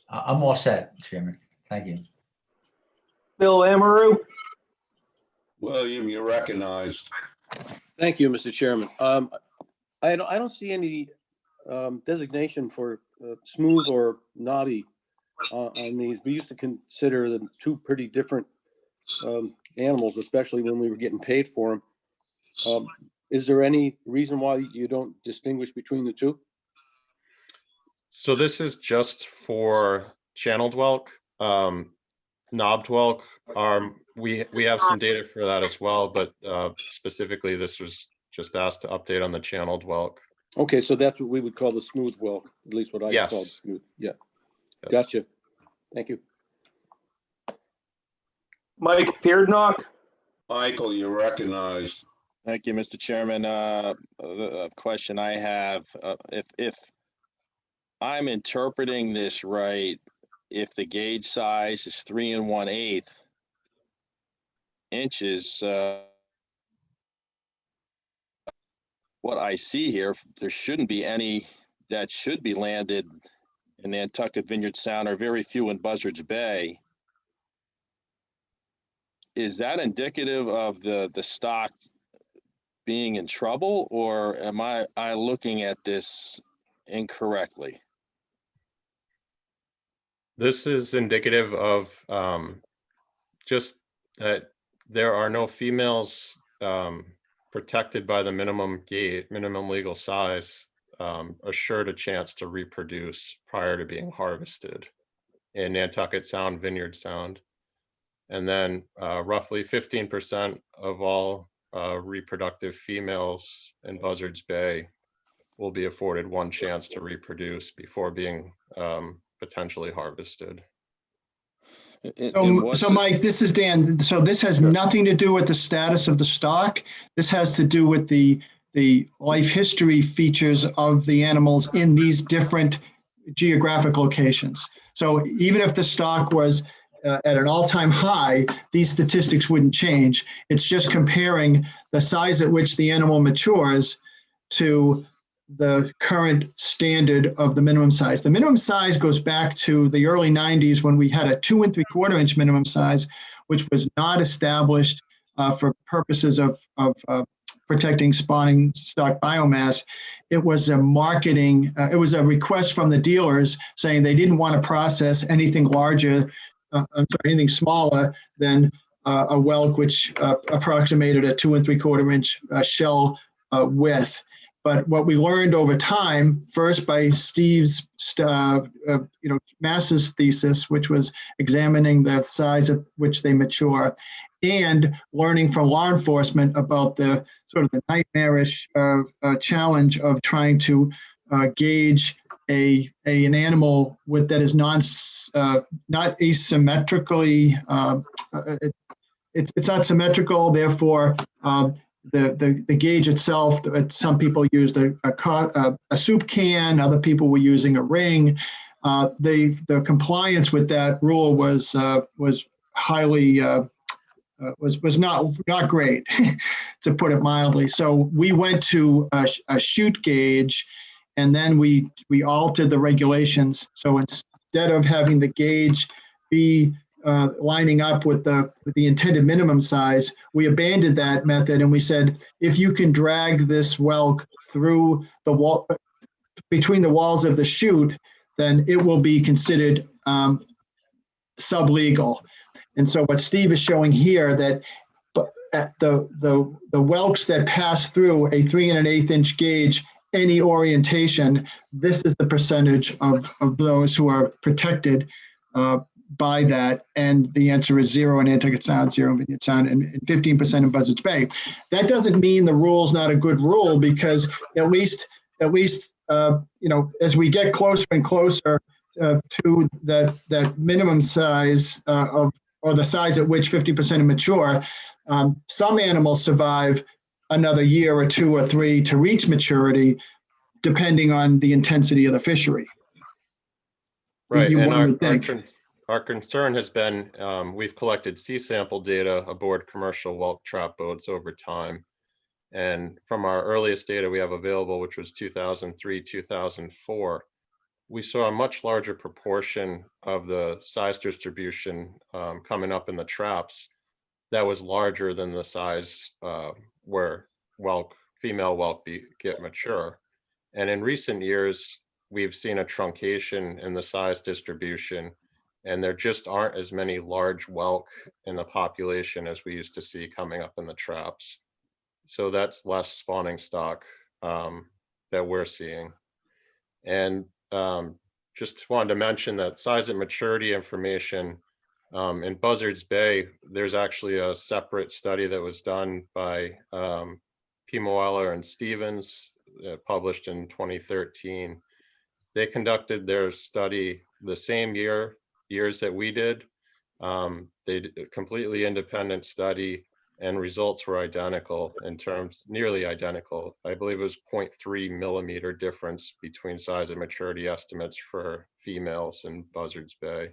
I'm all set, Chairman. Thank you. Bill Amaru. William, you're recognized. Thank you, Mr. Chairman. I don't see any designation for smooth or knotty on these. We used to consider them two pretty different animals, especially when we were getting paid for them. Is there any reason why you don't distinguish between the two? So this is just for channeled whelk. Knobbed whelk we have some data for that as well, but specifically this was just asked to update on the channeled whelk. Okay, so that's what we would call the smooth whelk, at least what I Yes. call smooth. Yeah, Yes. gotcha. Thank you. Mike Peardnock. Michael, you're recognized. Thank you, Mr. Chairman. A question I have, if I'm interpreting this right, if the gauge size is 3 1/8 inches, what I see here, there shouldn't be any that should be landed in Nantucket Vineyard Sound, or very few in Buzzards Bay. Is that indicative of the stock being in trouble, or am I looking at this incorrectly? This is indicative of just that there are no females protected by the minimum legal size, assured a chance to reproduce prior to being harvested in Nantucket Sound, Vineyard Sound. And then roughly 15% of all reproductive females in Buzzards Bay will be afforded one chance to reproduce before being potentially harvested. So Mike, this is Dan. So this has nothing to do with the status of the stock. This has to do with the life history features of the animals in these different geographic locations. So even if the stock was at an all-time high, these statistics wouldn't change. It's just comparing the size at which the animal matures to the current standard of the minimum size. The minimum size goes back to the early 90s when we had a 2 3/4 inch minimum size, which was not established for purposes of protecting spawning stock biomass. It was a marketing, it was a request from the dealers saying they didn't want to process anything larger, anything smaller than a whelk, which approximated a 2 3/4 inch shell width. But what we learned over time, first by Steve's master's thesis, which was examining the size at which they mature, and learning from law enforcement about the sort of the nightmarish challenge of trying to gauge an animal that is not asymmetrically, it's not symmetrical, therefore the gauge itself, some people used a soup can, other people were using a ring. The compliance with that rule was highly was not great, to put it mildly. So we went to a chute gauge, and then we altered the regulations. So instead of having the gauge be lining up with the intended minimum size, we abandoned that method, and we said, if you can drag this whelk through the wall, between the walls of the chute, then it will be considered sublegal. And so what Steve is showing here, that but at the whelks that pass through a 3 1/8 inch gauge, any orientation, this is the percentage of those who are protected by that. And the answer is 0 in Nantucket Sound, 0 in Vineyard Sound, and 15% in Buzzards Bay. That doesn't mean the rule's not a good rule, because at least as we get closer and closer to that minimum size or the size at which 50% are mature, some animals survive another year or 2 or 3 to reach maturity, depending on the intensity of the fishery. Right, You and one would think. our concern has been, we've collected sea sample data aboard commercial whelk trap boats over time. And from our earliest data we have available, which was 2003, 2004, we saw a much larger proportion of the size distribution coming up in the traps that was larger than the size where female whelk get mature. And in recent years, we've seen a truncation in the size distribution, and there just aren't as many large whelk in the population as we used to see coming up in the traps. So that's less spawning stock that we're seeing. And just wanted to mention that size and maturity information in Buzzards Bay, there's actually a separate study that was done by P. Moeller and Stevens, published in 2013. They conducted their study the same years that we did. They did a completely independent study, and results were identical in terms, nearly identical. I believe it was 0.3 millimeter difference between size and maturity estimates for females in Buzzards Bay.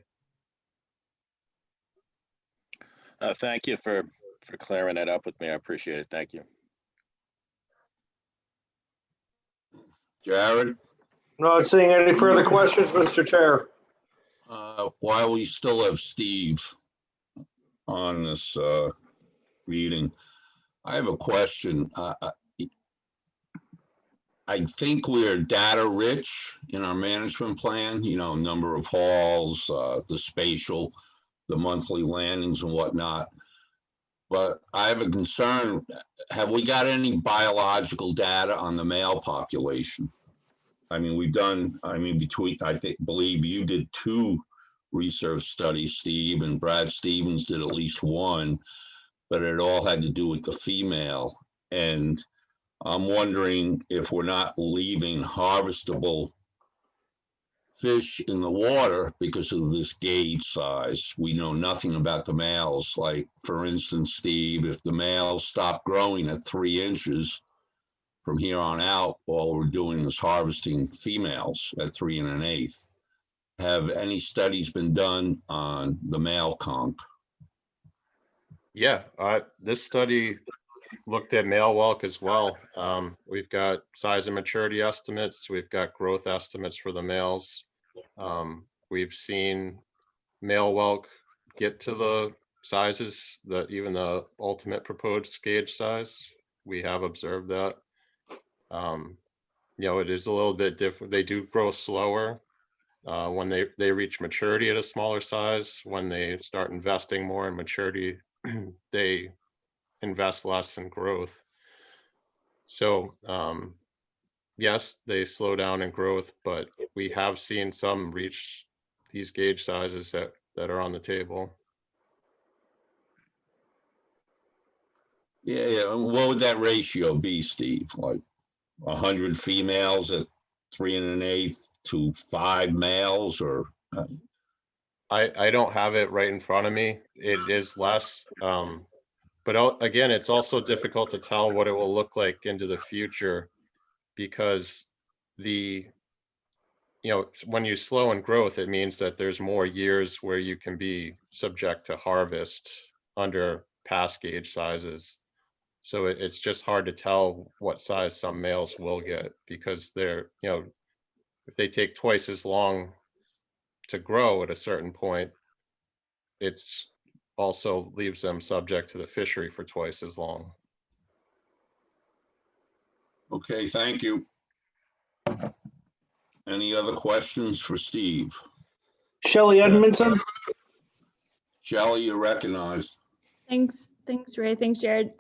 Thank you for clearing that up with me. I appreciate it. Thank you. Jared, Not seeing any further questions, Mr. Chair. while we still have Steve on this meeting, I have a question. I think we're data rich in our management plan, number of hauls, the spatial, the monthly landings and whatnot. But I have a concern. Have we got any biological data on the male population? I mean, believe you did 2 research studies, Steve, and Brad Stevens did at least 1, but it all had to do with the female. And I'm wondering if we're not leaving harvestable fish in the water because of this gauge size. We know nothing about the males. Like, for instance, Steve, if the males stop growing at 3 inches, from here on out, all we're doing is harvesting females at 3 1/8. Have any studies been done on the male conch? Yeah, this study looked at male whelk as well. We've got size and maturity estimates. We've got growth estimates for the males. We've seen male whelk get to the sizes that even the ultimate proposed gauge size. We have observed that. It is a little bit different. They do grow slower when they reach maturity at a smaller size. When they start investing more in maturity, they invest less in growth. So yes, they slow down in growth, but we have seen some reach these gauge sizes that are on the table. Yeah. What would that ratio be, Steve? Like 100 females at 3 1/8 to 5 males, or? I don't have it right in front of me. It is less, but again, it's also difficult to tell what it will look like into the future, because when you slow in growth, it means that there's more years where you can be subject to harvest under past gauge sizes. So it's just hard to tell what size some males will get, because they're, if they take twice as long to grow at a certain point, it's also leaves them subject to the fishery for twice as long. Okay, thank you. Any other questions for Steve? Shelley Edmondson. Shelley, you're recognized. Thanks, Ray. Thanks, Jared.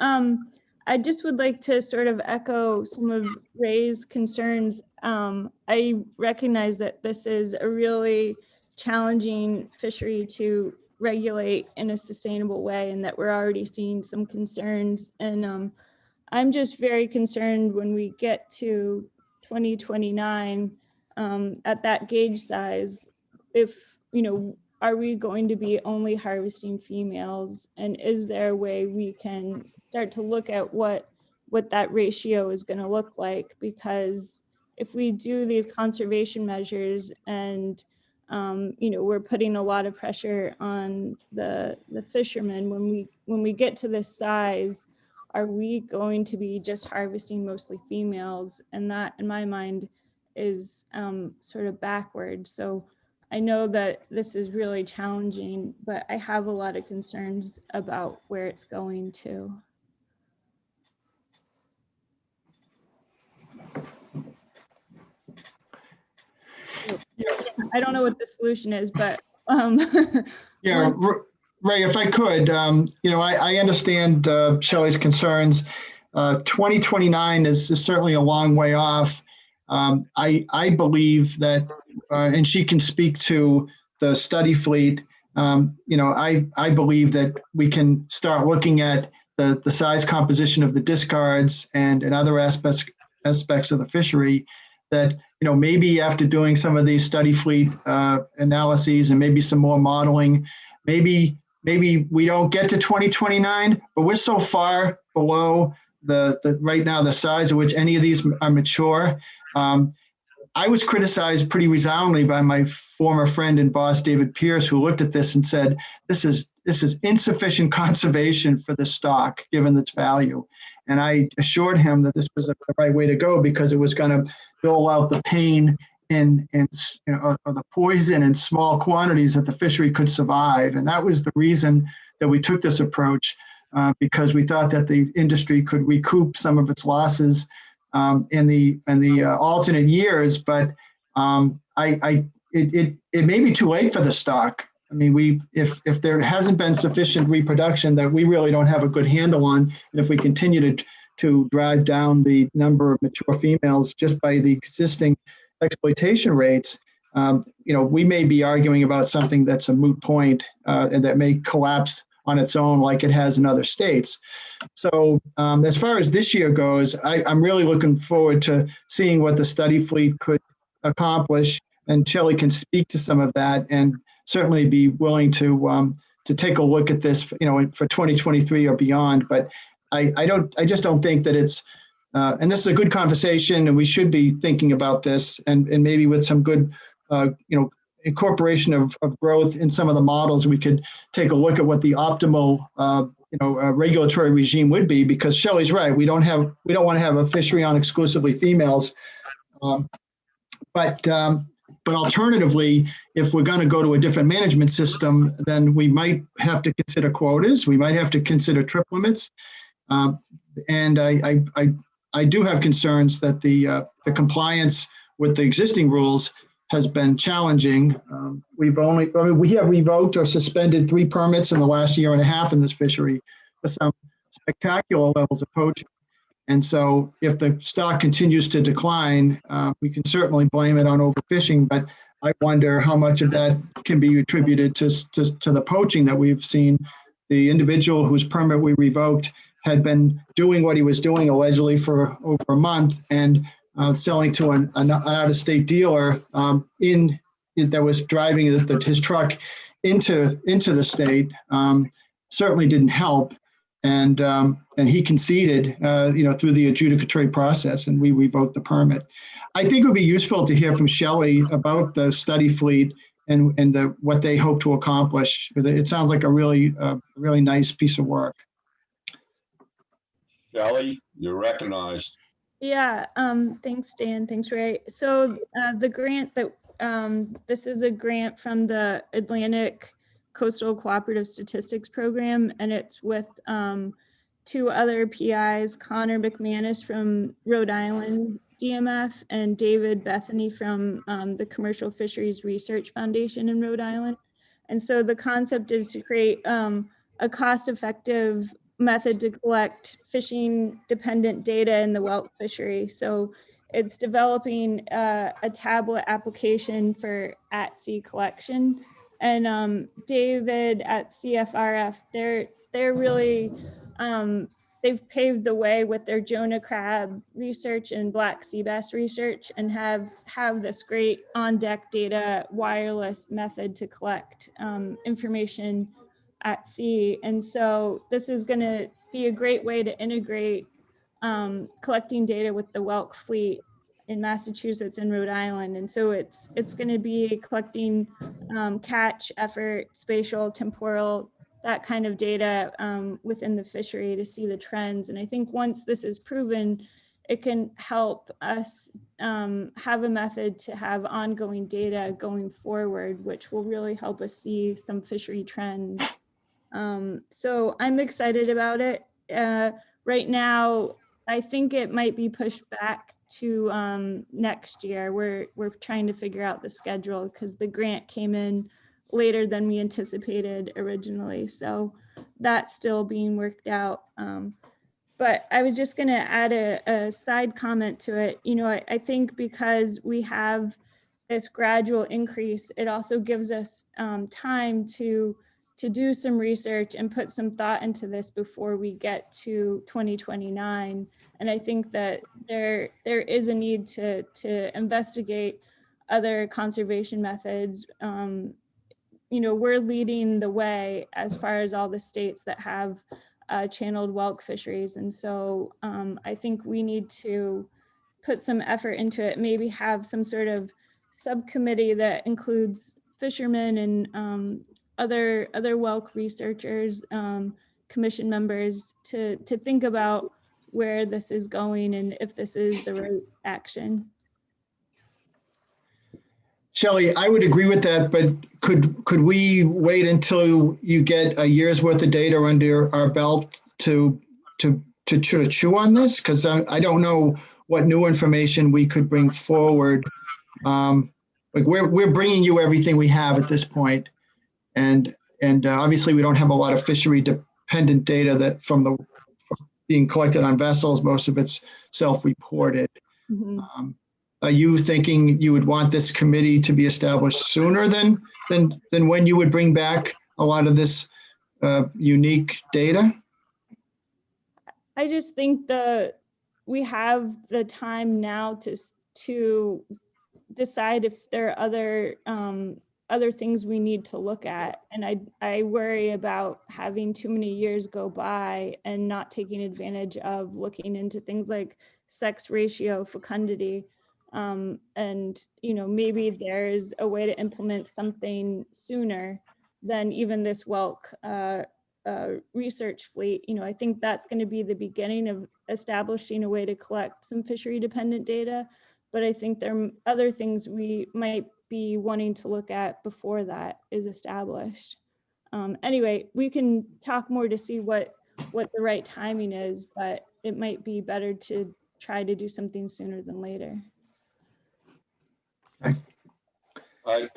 I just would like to sort of echo some of Ray's concerns. I recognize that this is a really challenging fishery to regulate in a sustainable way, and that we're already seeing some concerns. And I'm just very concerned when we get to 2029 at that gauge size, if, you know, are we going to be only harvesting females? And is there a way we can start to look at what that ratio is going to look like? Because if we do these conservation measures and you know, we're putting a lot of pressure on the fishermen, when we get to this size, are we going to be just harvesting mostly females? And that, in my mind, is sort of backwards. So I know that this is really challenging, but I have a lot of concerns about where it's going to. I don't know what the solution is, but Yeah, Ray, if I could, you know, I understand Shelley's concerns. 2029 is certainly a long way off. I believe that, and she can speak to the study fleet. You know, I believe that we can start looking at the size composition of the discards and other aspects of the fishery that, you know, maybe after doing some of these study fleet analyses and maybe some more modeling, maybe we don't get to 2029, but we're so far below the right now, the size at which any of these are mature. I was criticized pretty resoundingly by my former friend and boss, David Pierce, who looked at this and said, this is insufficient conservation for the stock, given its value. And I assured him that this was the right way to go because it was going to dole out the pain and you know, or the poison in small quantities that the fishery could survive. And that was the reason that we took this approach, because we thought that the industry could recoup some of its losses in the alternate years. But it may be too late for the stock. I mean, if there hasn't been sufficient reproduction that we really don't have a good handle on, and if we continue to drive down the number of mature females just by the existing exploitation rates, you know, we may be arguing about something that's a moot point and that may collapse on its own like it has in other states. So as far as this year goes, I'm really looking forward to seeing what the study fleet could accomplish, and Shelley can speak to some of that and certainly be willing to take a look at this, you know, for 2023 or beyond. But I just don't think that it's, and this is a good conversation, and we should be thinking about this, and maybe with some good, you know, incorporation of growth in some of the models, we could take a look at what the optimal, you know, regulatory regime would be. Because Shelley's right, we don't want to have a fishery on exclusively females, but alternatively, if we're going to go to a different management system, then we might have to consider quotas. We might have to consider trip limits. And I do have concerns that the compliance with the existing rules has been challenging. We have revoked or suspended 3 permits in the last year and a half in this fishery with some spectacular levels of poaching. And so if the stock continues to decline, we can certainly blame it on overfishing, but I wonder how much of that can be attributed to the poaching that we've seen. The individual whose permit we revoked had been doing what he was doing allegedly for over a month and selling to an out-of-state dealer that was driving his truck into the state. Certainly didn't help. And he conceded, you know, through the adjudicatory process, and we revoked the permit. I think it would be useful to hear from Shelley about the study fleet and what they hope to accomplish, because it sounds like a really nice piece of work. Shelley, you're recognized. Yeah, thanks, Dan. Thanks, Ray. So the grant that, this is a grant from the Atlantic Coastal Cooperative Statistics Program, and it's with 2 other PIs, Connor McManus from Rhode Island DMF and David Bethany from the Commercial Fisheries Research Foundation in Rhode Island. And so the concept is to create a a cost-effective method to collect fishing-dependent data in the Welk fishery. So it's developing a tablet application for at-sea collection. And David at CFRF, they're really, they've paved the way with their Jonah crab research and black sea bass research, and have this great on-deck data wireless method to collect information at sea. And so this is going to be a great way to integrate collecting data with the Welk fleet in Massachusetts and Rhode Island. And so it's going to be collecting catch, effort, spatial, temporal, that kind of data within the fishery to see the trends. And I think once this is proven, it can help us have a method to have ongoing data going forward, which will really help us see some fishery trends. So I'm excited about it. Right now, I think it might be pushed back to next year. We're trying to figure out the schedule because the grant came in later than we anticipated originally. So that's still being worked out. But I was just going to add a side comment to it. You know, I think because we have this gradual increase, it also gives us time to do some research and put some thought into this before we get to 2029. And I think that there is a need to investigate other conservation methods. You know, we're leading the way as far as all the states that have channeled Welk fisheries. And so I think we need to put some effort into it, maybe have some sort of subcommittee that includes fishermen and other Welk researchers, commission members to think about where this is going and if this is the right action. Shelley, I would agree with that, but could we wait until you get a year's worth of data under our belt to chew on this? Because I don't know what new information we could bring forward. Like we're bringing you everything we have at this point, and obviously we don't have a lot of fishery dependent data that from being collected on vessels. Most of it's self-reported. Mm-hmm. Are you thinking you would want this committee to be established sooner than when you would bring back a lot of this unique data? I just think we have the time now to decide if there are other things we need to look at. And I worry about having too many years go by and not taking advantage of looking into things like sex ratio, fecundity. And, you know, maybe there's a way to implement something sooner than even this Welk research fleet. You know, I think that's going to be the beginning of establishing a way to collect some fishery dependent data. But I think there are other things we might be wanting to look at before that is established. Anyway, we can talk more to see what the right timing is, but it might be better to try to do something sooner than later. I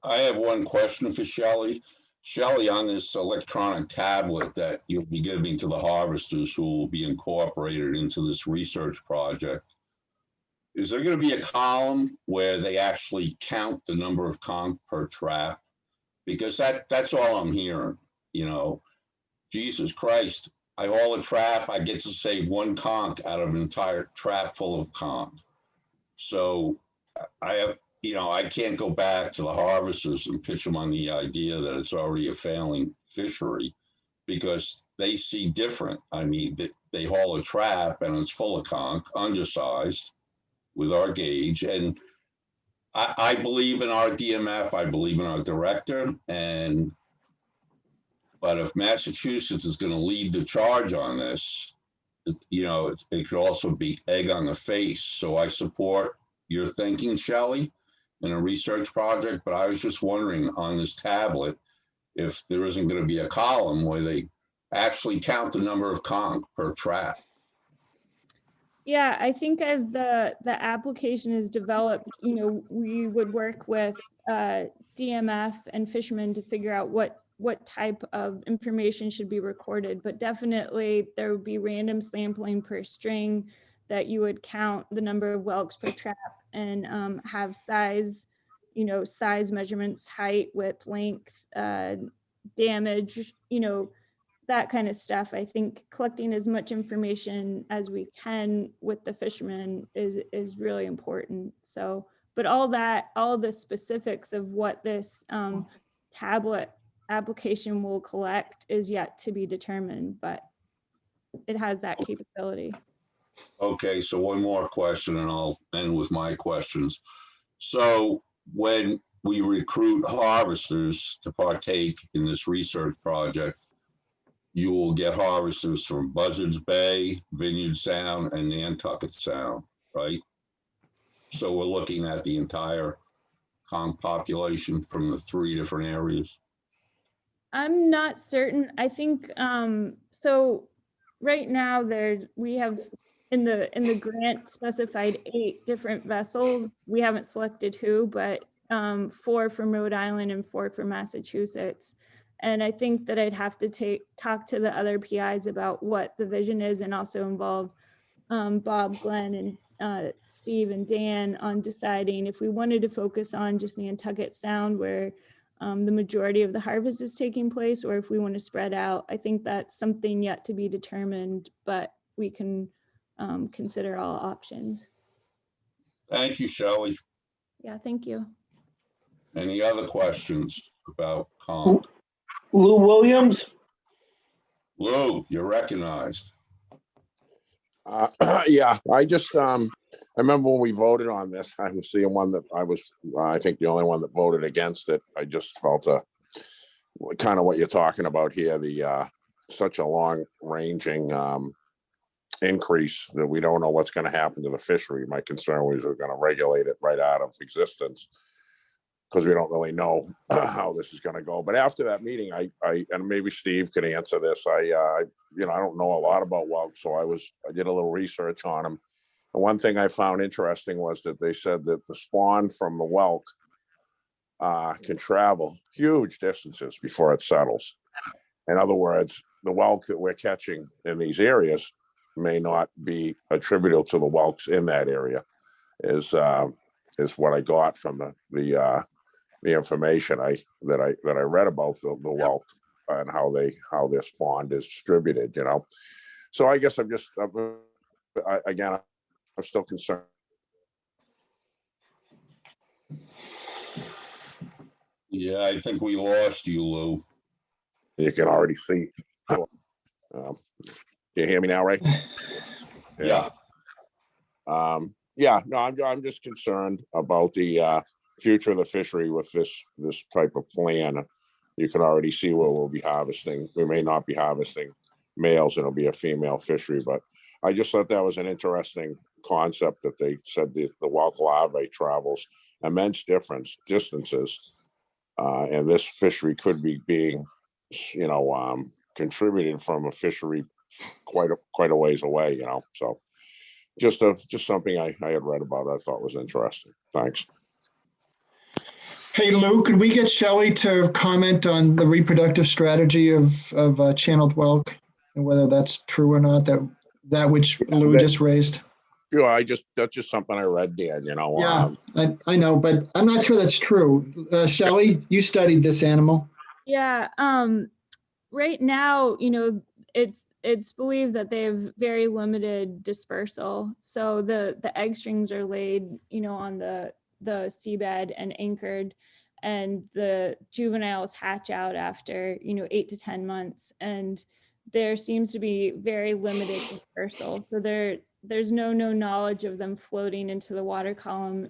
have one question for Shelley. Shelley, on this electronic tablet that you'll be giving to the harvesters who will be incorporated into this research project, is there going to be a column where they actually count the number of conch per trap? Because that's all I'm hearing, you know. Jesus Christ, I haul a trap, I get to save one conch out of an entire trap full of conch. So I have, you know, I can't go back to the harvesters and pitch them on the idea that it's already a failing fishery because they see different. I mean, they haul a trap and it's full of conch, undersized with our gauge. And I believe in our DMF, I believe in our director. But if Massachusetts is going to lead the charge on this, you know, it could also be egg on the face. So I support your thinking, Shelley, in a research project, but I was just wondering on this tablet if there isn't going to be a column where they actually count the number of conch per trap. Yeah, I think as the application is developed, you know, we would work with DMF and fishermen to figure out what what type of information should be recorded, but definitely there would be random sampling per string, that you would count the number of whelks per trap and have size, size measurements, height, width, length, damage, that kind of stuff. I think collecting as much information as we can with the fishermen is really important. So, but all the specifics of what this tablet application will collect is yet to be determined, but it has that capability. Okay, so one more question and I'll end with my questions. So when we recruit harvesters to partake in this research project, you will get harvesters from Buzzards Bay, Vineyard Sound, and Nantucket Sound, right? So we're looking at the entire conch population from the 3 different areas. I'm not certain. I think so right now we have in the grant specified 8 different vessels. We haven't selected who, but 4 from Rhode Island and 4 from Massachusetts. And I think that I'd have to talk to the other PIs about what the vision is, and also involve Bob, Glenn, and Steve and Dan on deciding if we wanted to focus on just Nantucket Sound, where the majority of the harvest is taking place, or if we want to spread out. I think that's something yet to be determined, but we can consider all options. Thank you, Shelley. Yeah, thank you. Any other questions about conch? Lou Williams? Lou, you're recognized. Yeah, I remember when we voted on this, I was the one that I think the only one that voted against it. I just felt kind of what you're talking about here, the such a long ranging increase that we don't know what's going to happen to the fishery. My concern was we're going to regulate it right out of existence, because we don't really know how this is going to go. But after that meeting, I and maybe Steve can answer this. I don't know a lot about Welk, so I did a little research on them. And one thing I found interesting was that they said that the spawn from the Welk can travel huge distances before it settles. In other words, the Welk that we're catching in these areas may not be attributable to the Welks in that area. Is what I got from the information that I read about the Welk and how their spawn is distributed. So I guess I'm still concerned. Yeah, I think we lost you, Lou. You can already see. Can you hear me now, Ray? Yeah. No, I'm just concerned about the future of the fishery with this type of plan. You can already see where we'll be harvesting. We may not be harvesting males, it'll be a female fishery, but I just thought that was an interesting concept that they said the Welk larvae travels immense distances, and this fishery could be being, contributed from a fishery quite a ways away, so just something I had read about I thought was interesting. Thanks. Hey, Lou, could we get Shelley to comment on the reproductive strategy of channeled Welk and whether that's true or not, that which Lou just raised? Sure, that's just something I read, Dan, Yeah, I know, but I'm not sure that's true. Shelley, you studied this animal. Yeah, right now, it's believed that they have very limited dispersal. So the egg strings are laid, on the seabed and anchored, and the juveniles hatch out after 8 to 10 months, and there seems to be very limited dispersal. So there's no knowledge of them floating into the water column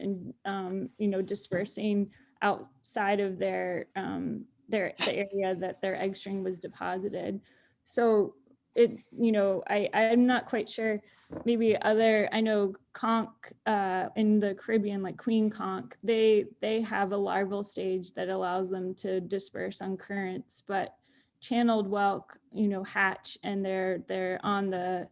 and dispersing outside of the area that their egg string was deposited. So I'm not quite sure. Maybe I know conch in the Caribbean, like queen conch, they have a larval stage that allows them to disperse on currents, but channeled Welk, hatch, and they're on the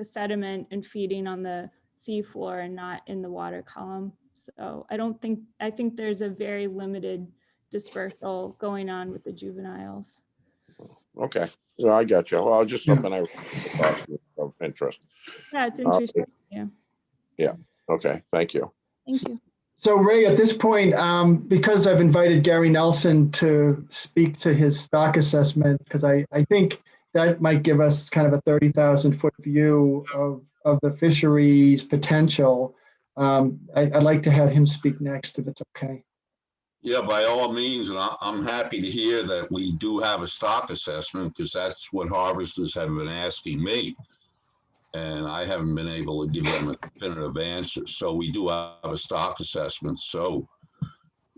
sediment and feeding on the seafloor and not in the water column. So I think there's a very limited dispersal going on with the juveniles. Okay, yeah, I got you. Well, just something I thought was of interest. Yeah, it's All right. interesting. Yeah, Okay, thank you. thank you. So Ray, at this point, because I've invited Gary Nelson to speak to his stock assessment, because I think that might give us kind of a 30,000-foot view of the fisheries potential. I'd like to have him speak next, if it's okay. Yeah, by all means, and I'm happy to hear that we do have a stock assessment, because that's what harvesters have been asking me. And I haven't been able to give them a definitive answer. So we do have a stock assessment. So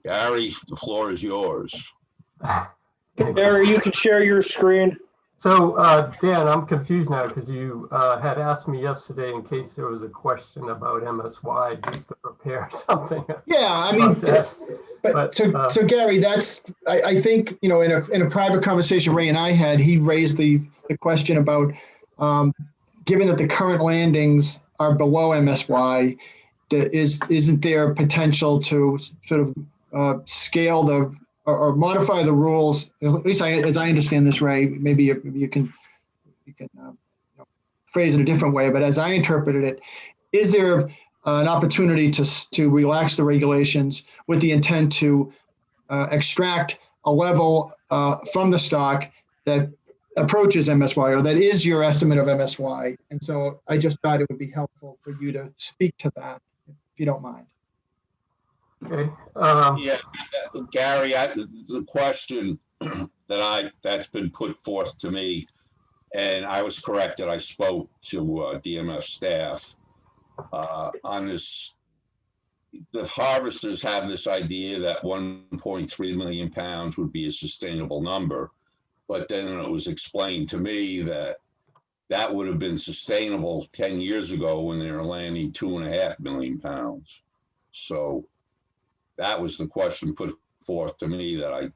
Gary, the floor is yours. Gary, you can share your screen. So Dan, I'm confused now because you had asked me yesterday in case there was a question about MSY just to prepare something. Yeah, I mean, so Gary, that's I think, you know, in a private conversation Ray and I had, he raised the question about given that the current landings are below MSY, isn't there potential to sort of scale or modify the rules? At least as I understand this, Ray, maybe you can phrase it a different way. But as I interpreted it, is there an opportunity to relax the regulations with the intent to extract a level from the stock that approaches MSY, or that is your estimate of MSY? And so I just thought it would be helpful for you to speak to that, if you don't mind. Okay. Yeah, Gary, the question that's been put forth to me, and I was corrected. I spoke to DMF staff on this. The harvesters have this idea that 1.3 million pounds would be a sustainable number. But then it was explained to me that that would have been sustainable 10 years ago when they were landing 2.5 million pounds. So that was the question put forth to me that I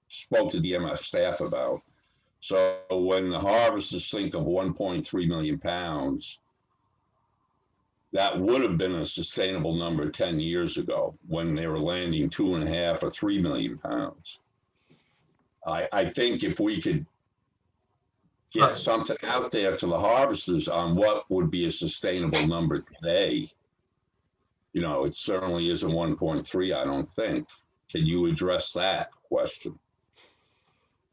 spoke to DMF staff about. So when the harvesters think of 1.3 million pounds, that would have been a sustainable number 10 years ago when they were landing 2.5 or 3 million pounds. I think if we could get something out there to the harvesters on what would be a sustainable number today, you know, it certainly isn't 1.3, I don't think. Can you address that question?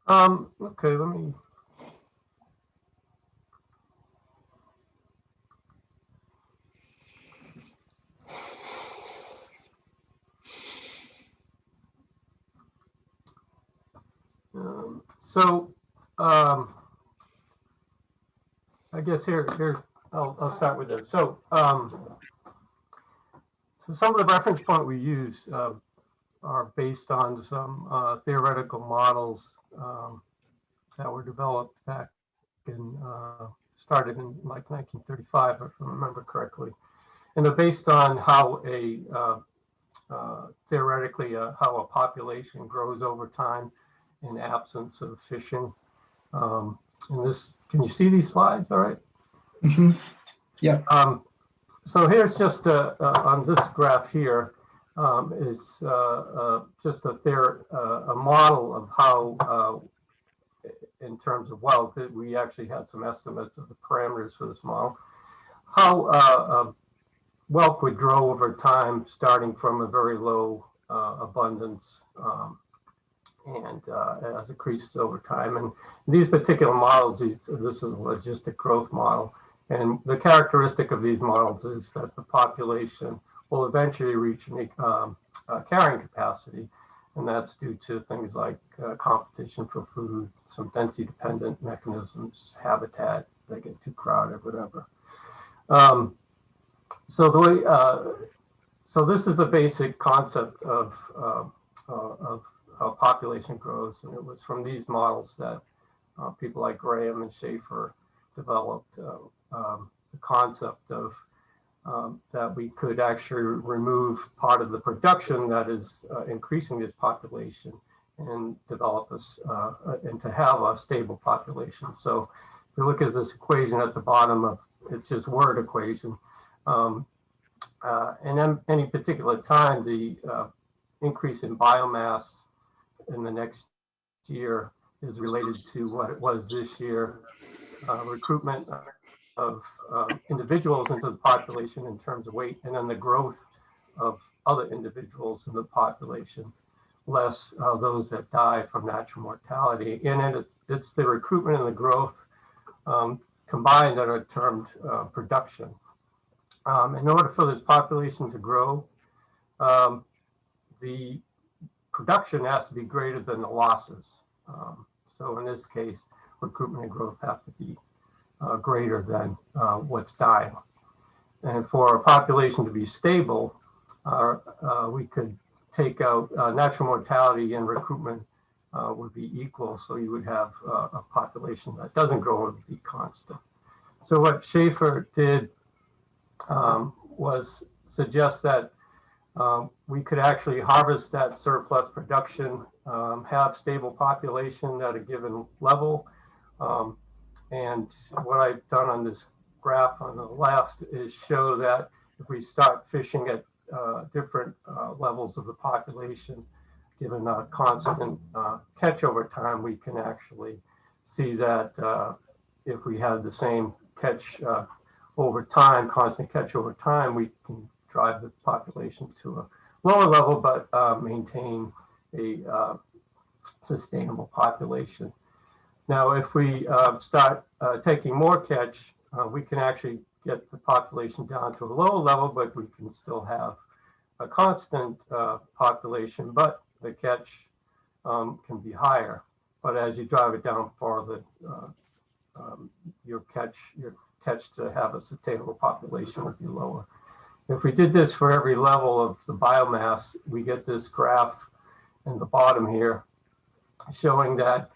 Okay, let me. I guess here's I'll start with this. So some of the reference point we use are based on some theoretical models that were developed back in started in like 1935, if I remember correctly, and they're based on how theoretically how a population grows over time in absence of fishing. And this, can you see these slides? All right. Mm-hmm. Yeah. So here's just on this graph here is just a model of how, in terms of Welk, that we actually had some estimates of the parameters for this model, how Welk would grow over time, starting from a very low abundance and as it increases over time. And these particular models, this is a logistic growth model. And the characteristic of these models is that the population will eventually reach carrying capacity. And that's due to things like competition for food, some density-dependent mechanisms, habitat, they get too crowded, whatever. So the way, so this is the basic concept of how population grows, and it was from these models that people like Graham and Schaefer developed the concept of that we could actually remove part of the production that is increasing this population and develop this and to have a stable population. So if you look at this equation at the bottom of, it's just word equation. And in any particular time, the increase in biomass in the next year is related to what it was this year. Recruitment of individuals into the population in terms of weight, and then the growth of other individuals in the population, less those that die from natural mortality. And it's the recruitment and the growth combined that are termed production. In order for this population to grow, the production has to be greater than the losses. So in this case, recruitment and growth have to be greater than what's dying. And for a population to be stable, we could take out natural mortality and recruitment would be equal. So you would have a population that doesn't grow and be constant. So what Schaefer did was suggest that we could actually harvest that surplus production, have stable population at a given level. And what I've done on this graph on the left is show that if we start fishing at different levels of the population, given a constant catch over time, we can actually see that if we have the same catch over time, constant catch over time, we can drive the population to a lower level, but maintain a sustainable population. Now, if we start taking more catch, we can actually get the population down to a lower level, but we can still have a constant population, but the catch can be higher. But as you drive it down farther, your catch to have a sustainable population would be lower. If we did this for every level of the biomass, we get this graph in the bottom here showing that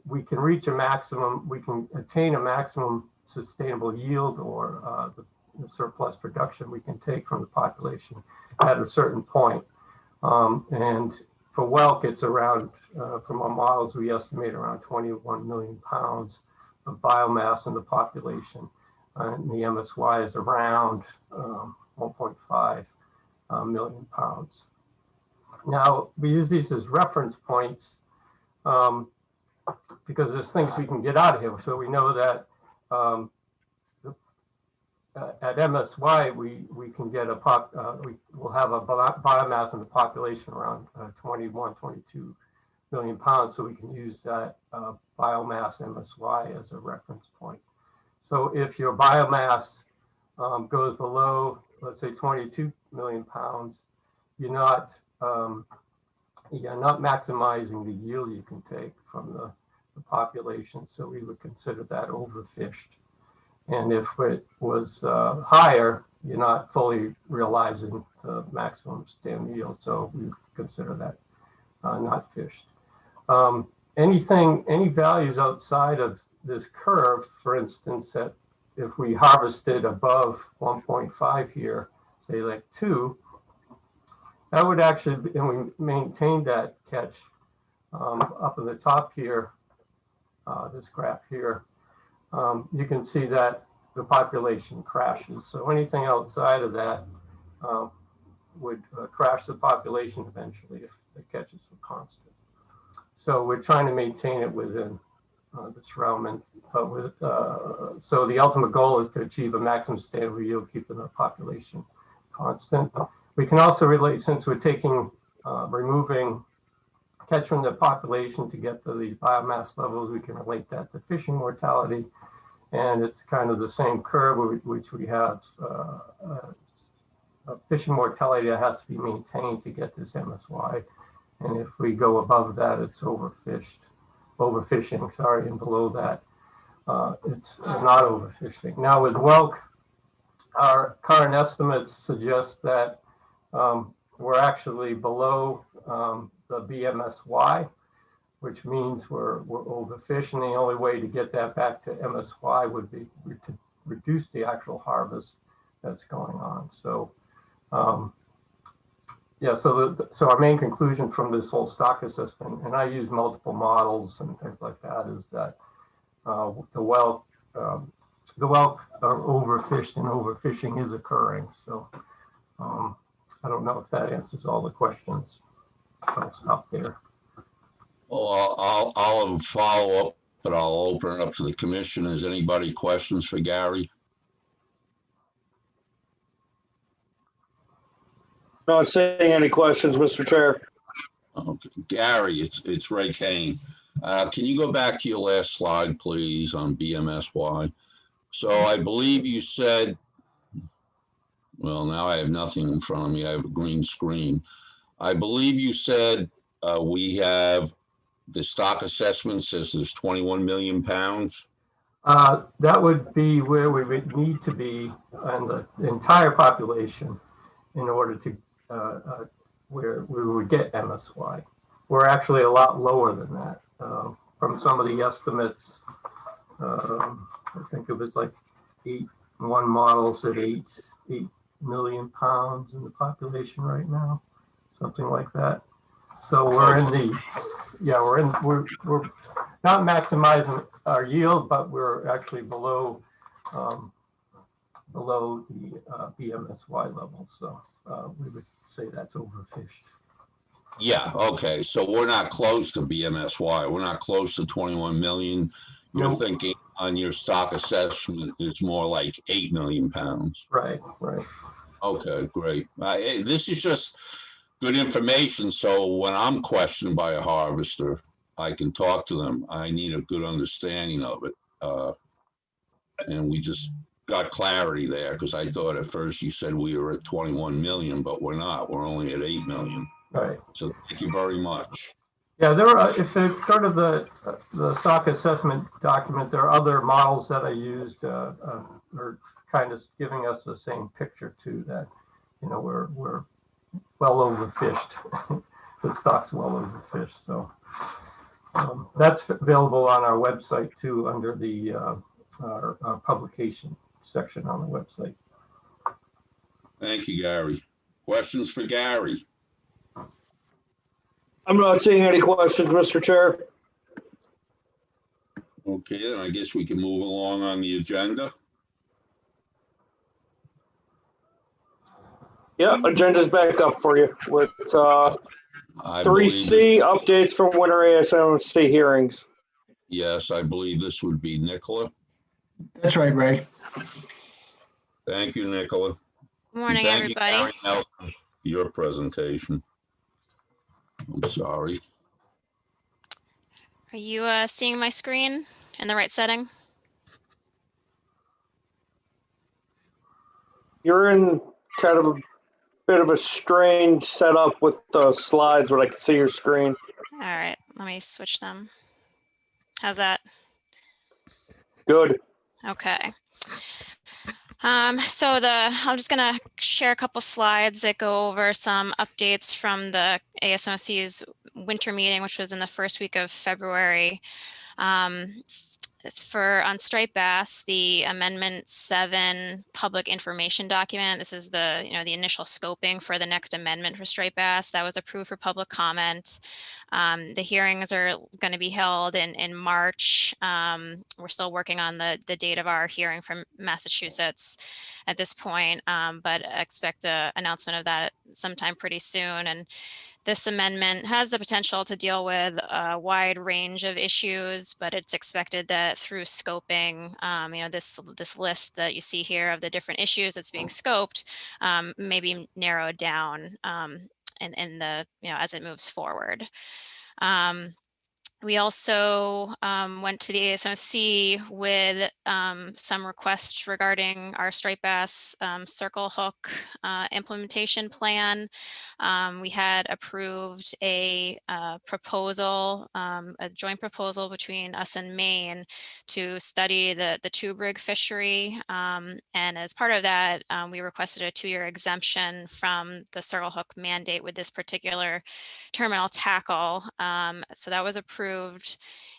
we can reach a maximum, we can attain a maximum sustainable yield or the surplus production we can take from the population at a certain point. And for Welk, it's around, from our models, we estimate around 21 million pounds of biomass in the population. And the MSY is around 1.5 million pounds. Now, we use these as reference points because there's things we can get out of here. So we know that at MSY, we can get we will have a biomass in the population around 21, 22 million pounds. So we can use that biomass MSY as a reference point. So if your biomass goes below, let's say 22 million pounds, you're not maximizing the yield you can take from the population. So we would consider that overfished. And if it was higher, you're not fully realizing the maximum standard yield. So we consider that not fished. Any values outside of this curve, for instance, that if we harvested above 1.5 here, say like 2, that would actually be, and we maintained that catch up in the top here, this graph here, you can see that the population crashes. So anything outside of that would crash the population eventually if the catches were constant. So we're trying to maintain it within this realm, and so the ultimate goal is to achieve a maximum sustainable yield, keeping the population constant. We can also relate, since we're taking removing catch from the population to get to these biomass levels, we can relate that to fishing mortality, and it's kind of the same curve which we have fishing mortality that has to be maintained to get this MSY. And if we go above that, it's overfishing, sorry, and below that, it's not overfishing. Now with Welk, our current estimates suggest that we're actually below the BMSY, which means we're overfishing. The only way to get that back to MSY would be to reduce the actual harvest that's going on. So yeah, so our main conclusion from this whole stock assessment, and I use multiple models and things like that, is that the Welk are overfished and overfishing is occurring. So I don't know if that answers all the questions. I'll stop there. Well, I'll follow up, but I'll open it up to the commission. Is anybody questions for Gary? Not seeing any questions, Mr. Chair. Okay. Gary, it's Ray Kane. Can you go back to your last slide, please, on BMSY? So I believe you said, well, now I have nothing in front of me. I have a green screen. I believe you said we have the stock assessment says there's 21 million pounds. That would be where we would need to be on the entire population in order to where we would get MSY. We're actually a lot lower than that. From some of the estimates, I think it was like one model said 8 million pounds in the population right now, something like that. So we're in the, yeah, we're not maximizing our yield, but we're actually below below the BMSY level. So we would say that's overfished. Yeah, okay. So we're not close to BMSY. We're not close to 21 million. You're Nope. thinking on your stock assessment, it's more like 8 million pounds. Right, right. Okay, great. This is just good information. So when I'm questioned by a harvester, I can talk to them. I need a good understanding of it. And we just got clarity there because I thought at first you said we were at 21 million, but we're not. We're only at 8 million. Right. So thank you very much. Yeah, there are, if it's sort of the stock assessment document, there are other models that I used are kind of giving us the same picture too, that, you know, we're well overfished. The stock's well overfished. So that's available on our website too, under the our publication section on the website. Thank you, Gary. Questions for Gary? I'm not seeing any questions, Mr. Chair. Okay, then I guess we can move along on the agenda. Yeah, agenda's back up for you with I 3C updates from winter Asmc hearings. Yes, I believe this would be Nicola. That's right, Ray. Thank you, Nicola. Good morning, Thank everybody. you, Gary Nelson, for your presentation. I'm sorry. Are you seeing my screen in the right setting? You're in kind of a bit of a strange setup with the slides where I can see your screen. All right, let me switch them. How's that? Good. Okay. So I'm just gonna share a couple slides that go over some updates from the ASMC's winter meeting, which was in the first week of February. On striped bass, the Amendment 7 public information document. This is the the initial scoping for the next amendment for striped bass that was approved for public comment. The hearings are going to be held in March. We're still working on the date of our hearing from Massachusetts at this point, but expect an announcement of that sometime pretty soon. And this amendment has the potential to deal with a wide range of issues, but it's expected that through scoping, this list that you see here of the different issues that's being scoped may be narrowed down in the as it moves forward. We also went to the ASMC with some requests regarding our striped bass circle hook implementation plan. We had approved a proposal, a joint proposal between us and Maine to study the tube rig fishery. And as part of that, we requested a 2-year exemption from the circle hook mandate with this particular terminal tackle. So that was approved.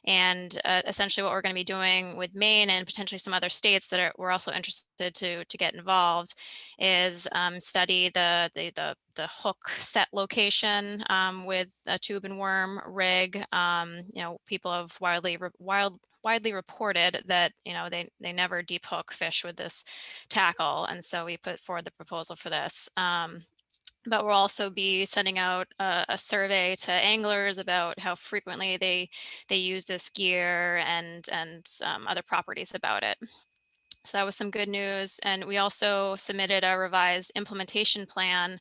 And essentially what we're going to be doing with Maine and potentially some other states that we're also interested to get involved is study the hook set location with a tube and worm rig. People have widely reported that they never deep hook fish with this tackle, and so we put forward the proposal for this. but we'll also be sending out a survey to anglers about how frequently they use this gear and other properties about it. So that was some good news. And we also submitted a revised implementation plan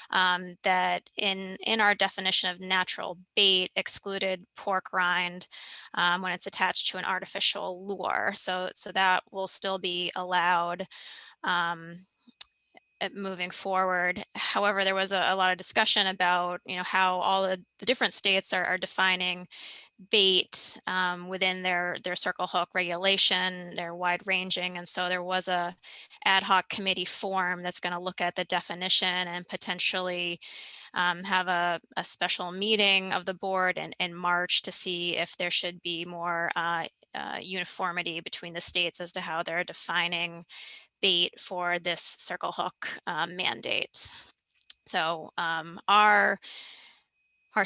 that in our definition of natural bait excluded pork rind when it's attached to an artificial lure. So that will still be allowed moving forward. However, there was a lot of discussion about, how all the different states are defining bait within their circle hook regulation. They're wide ranging. And so there was a ad hoc committee form that's going to look at the definition and potentially have a special meeting of the board in March to see if there should be more uniformity between the states as to how they're defining bait for this circle hook mandate. So our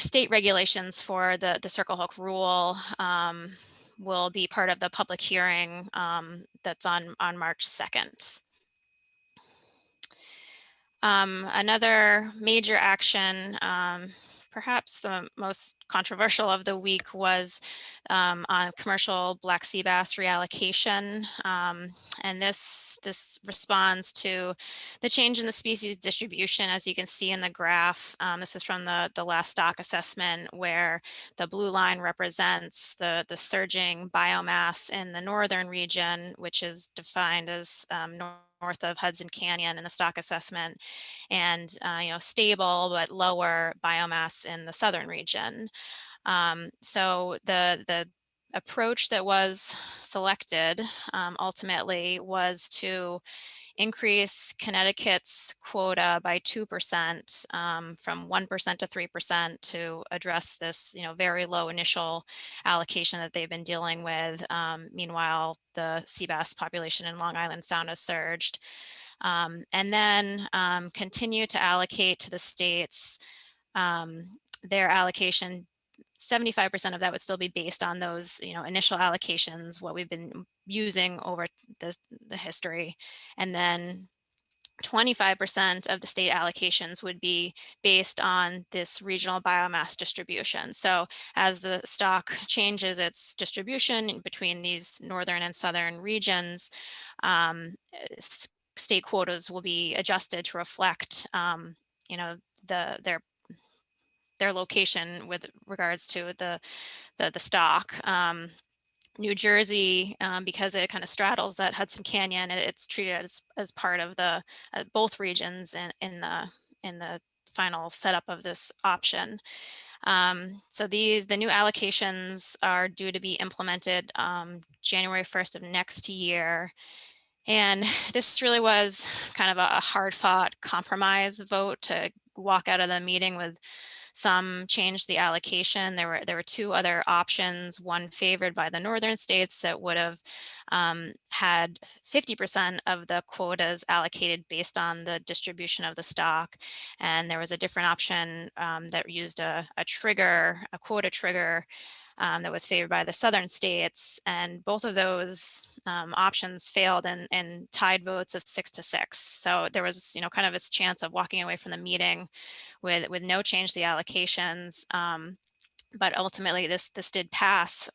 state regulations for the circle hook rule will be part of the public hearing that's on March 2nd. Another major action, perhaps the most controversial of the week, was on commercial black sea bass reallocation. And this responds to the change in the species distribution, as you can see in the graph. This is from the last stock assessment, where the blue line represents the surging biomass in the northern region, which is defined as north of Hudson Canyon in the stock assessment, and stable but lower biomass in the southern region. So the approach that was selected ultimately was to increase Connecticut's quota by 2%, from 1% to 3%, to address this, very low initial allocation that they've been dealing with. Meanwhile, the sea bass population in Long Island Sound has surged. And then continue to allocate to the states their allocation. 75% of that would still be based on those, initial allocations, what we've been using over the history. And then 25% of the state allocations would be based on this regional biomass distribution. So as the stock changes its distribution between these northern and southern regions, state quotas will be adjusted to reflect, their location with regards to the stock. New Jersey, because it kind of straddles that Hudson Canyon, it's treated as part of the both regions in the final setup of this option. So the new allocations are due to be implemented January 1st of next year. And this really was kind of a hard-fought compromise vote to walk out of the meeting with some change the allocation. There were two other options, one favored by the northern states that would have had 50% of the quotas allocated based on the distribution of the stock. And there was a different option that used a quota trigger, that was favored by the southern states, and both of those options failed in tied votes of 6-6. So there was, kind of this chance of walking away from the meeting with no change to the allocations, but ultimately this did pass.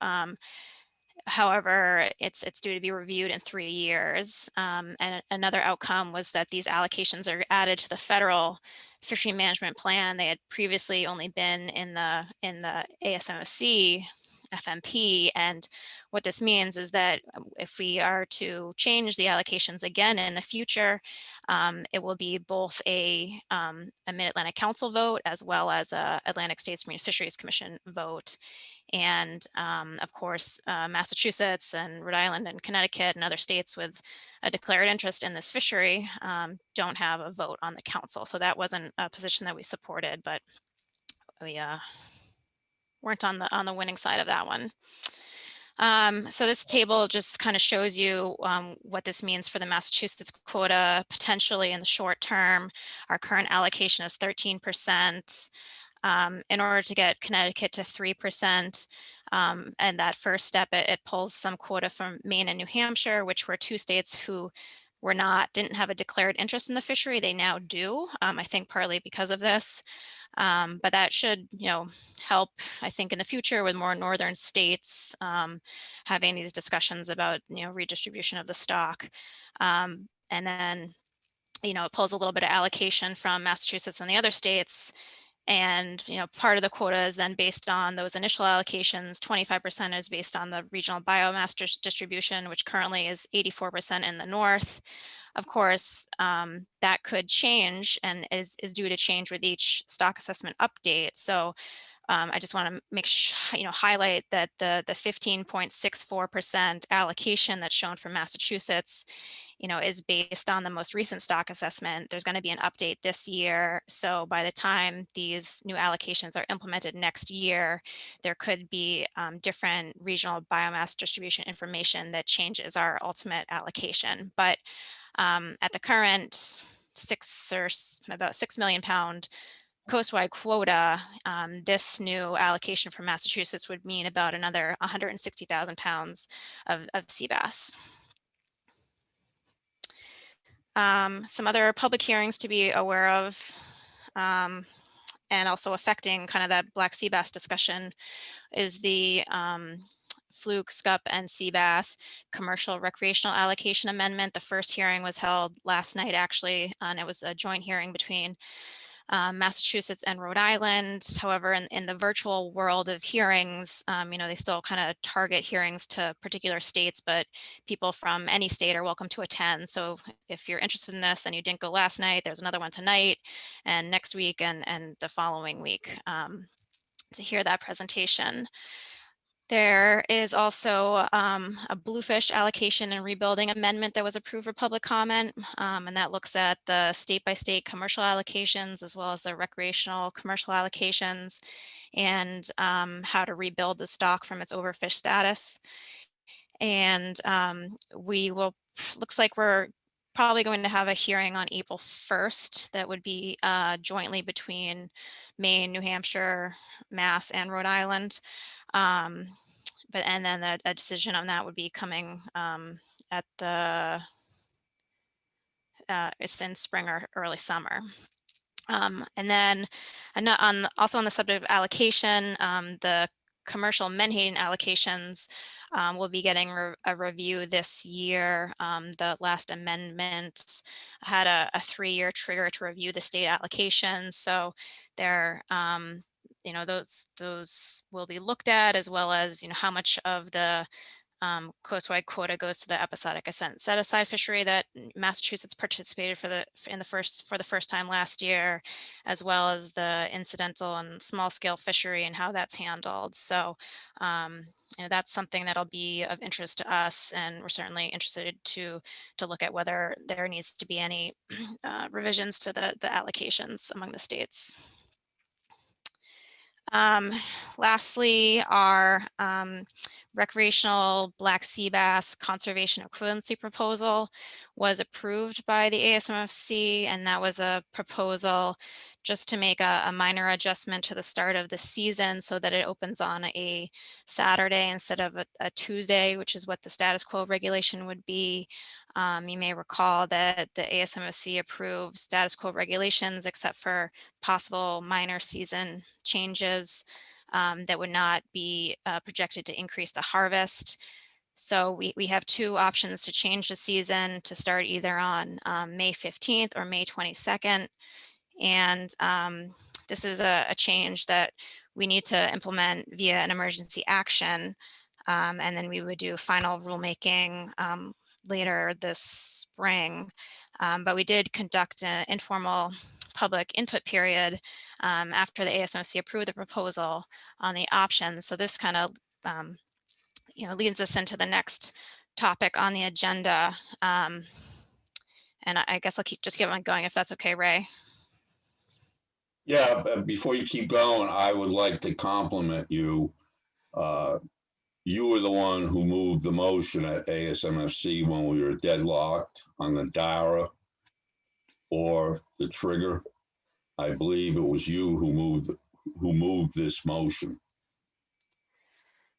However, it's due to be reviewed in 3 years. And another outcome was that these allocations are added to the federal fishery management plan. They had previously only been in the Asmc FMP. And what this means is that if we are to change the allocations again in the future, it will be both a Mid-Atlantic Council vote as well as a Atlantic States Marine Fisheries Commission vote. And of course, Massachusetts and Rhode Island and Connecticut and other states with a declared interest in this fishery don't have a vote on the council. So that wasn't a position that we supported, but we weren't on the winning side of that one. So this table just kind of shows you what this means for the Massachusetts quota potentially in the short term. Our current allocation is 13%. In order to get Connecticut to 3%, and that first step, it pulls some quota from Maine and New Hampshire, which were two states who didn't have a declared interest in the fishery. They now do, I think partly because of this. But that should, help, I think, in the future with more northern states having these discussions about, redistribution of the stock. And then, it pulls a little bit of allocation from Massachusetts and the other states. And, part of the quota is then based on those initial allocations. 25% is based on the regional biomass distribution, which currently is 84% in the north. Of course, that could change and is due to change with each stock assessment update. So I just want to make highlight that the 15.64% allocation that's shown for Massachusetts, is based on the most recent stock assessment. There's going to be an update this year. So by the time these new allocations are implemented next year, there could be different regional biomass distribution information that changes our ultimate allocation. But at the current about 6 million pound coastwide quota, this new allocation for Massachusetts would mean about another 160,000 pounds of sea bass. Some other public hearings to be aware of, and also affecting kind of that black sea bass discussion, is the fluke, scup, and sea bass commercial recreational allocation amendment. The first hearing was held last night, actually, and it was a joint hearing between Massachusetts and Rhode Island. However, in the virtual world of hearings, they still kind of target hearings to particular states, but people from any state are welcome to attend. So if you're interested in this and you didn't go last night, there's another one tonight and next week and the following week to hear that presentation. There is also a Bluefish allocation and rebuilding amendment that was approved for public comment, and that looks at the state-by-state commercial allocations as well as the recreational commercial allocations and how to rebuild the stock from its overfish status. And looks like we're probably going to have a hearing on April 1st that would be jointly between Maine, New Hampshire, Mass, and Rhode Island. And then a decision on that would be coming at it's in spring or early summer. And then also on the subject of allocation, the commercial Menhaden allocations will be getting a review this year. The last amendment had a 3-year trigger to review the state allocations. So they're those will be looked at, as well as how much of the coastwide quota goes to the episodic ascent set-aside fishery that Massachusetts participated for the first time last year, as well as the incidental and small-scale fishery and how that's handled. So that's something that'll be of interest to us, and we're certainly interested to look at whether there needs to be any revisions to the allocations among the states. Lastly, our recreational black sea bass conservation equivalency proposal was approved by the Asmfc, and that was a proposal just to make a minor adjustment to the start of the season so that it opens on a Saturday instead of a Tuesday, which is what the status quo regulation would be. You may recall that the Asmfc approved status quo regulations except for possible minor season changes that would not be projected to increase the harvest. So we have 2 options to change the season to start either on May 15th or May 22nd. And this is a change that we need to implement via an emergency action. And then we would do final rulemaking later this spring. But we did conduct an informal public input period after the Asmc approved the proposal on the options. So this kind of leads us into the next topic on the agenda. And I guess I'll just keep on going if that's okay, Ray. Yeah, but before you keep going, I would like to compliment you. You were the one who moved the motion at ASMFC when we were deadlocked on the DARA or the trigger. I believe it was you who moved this motion.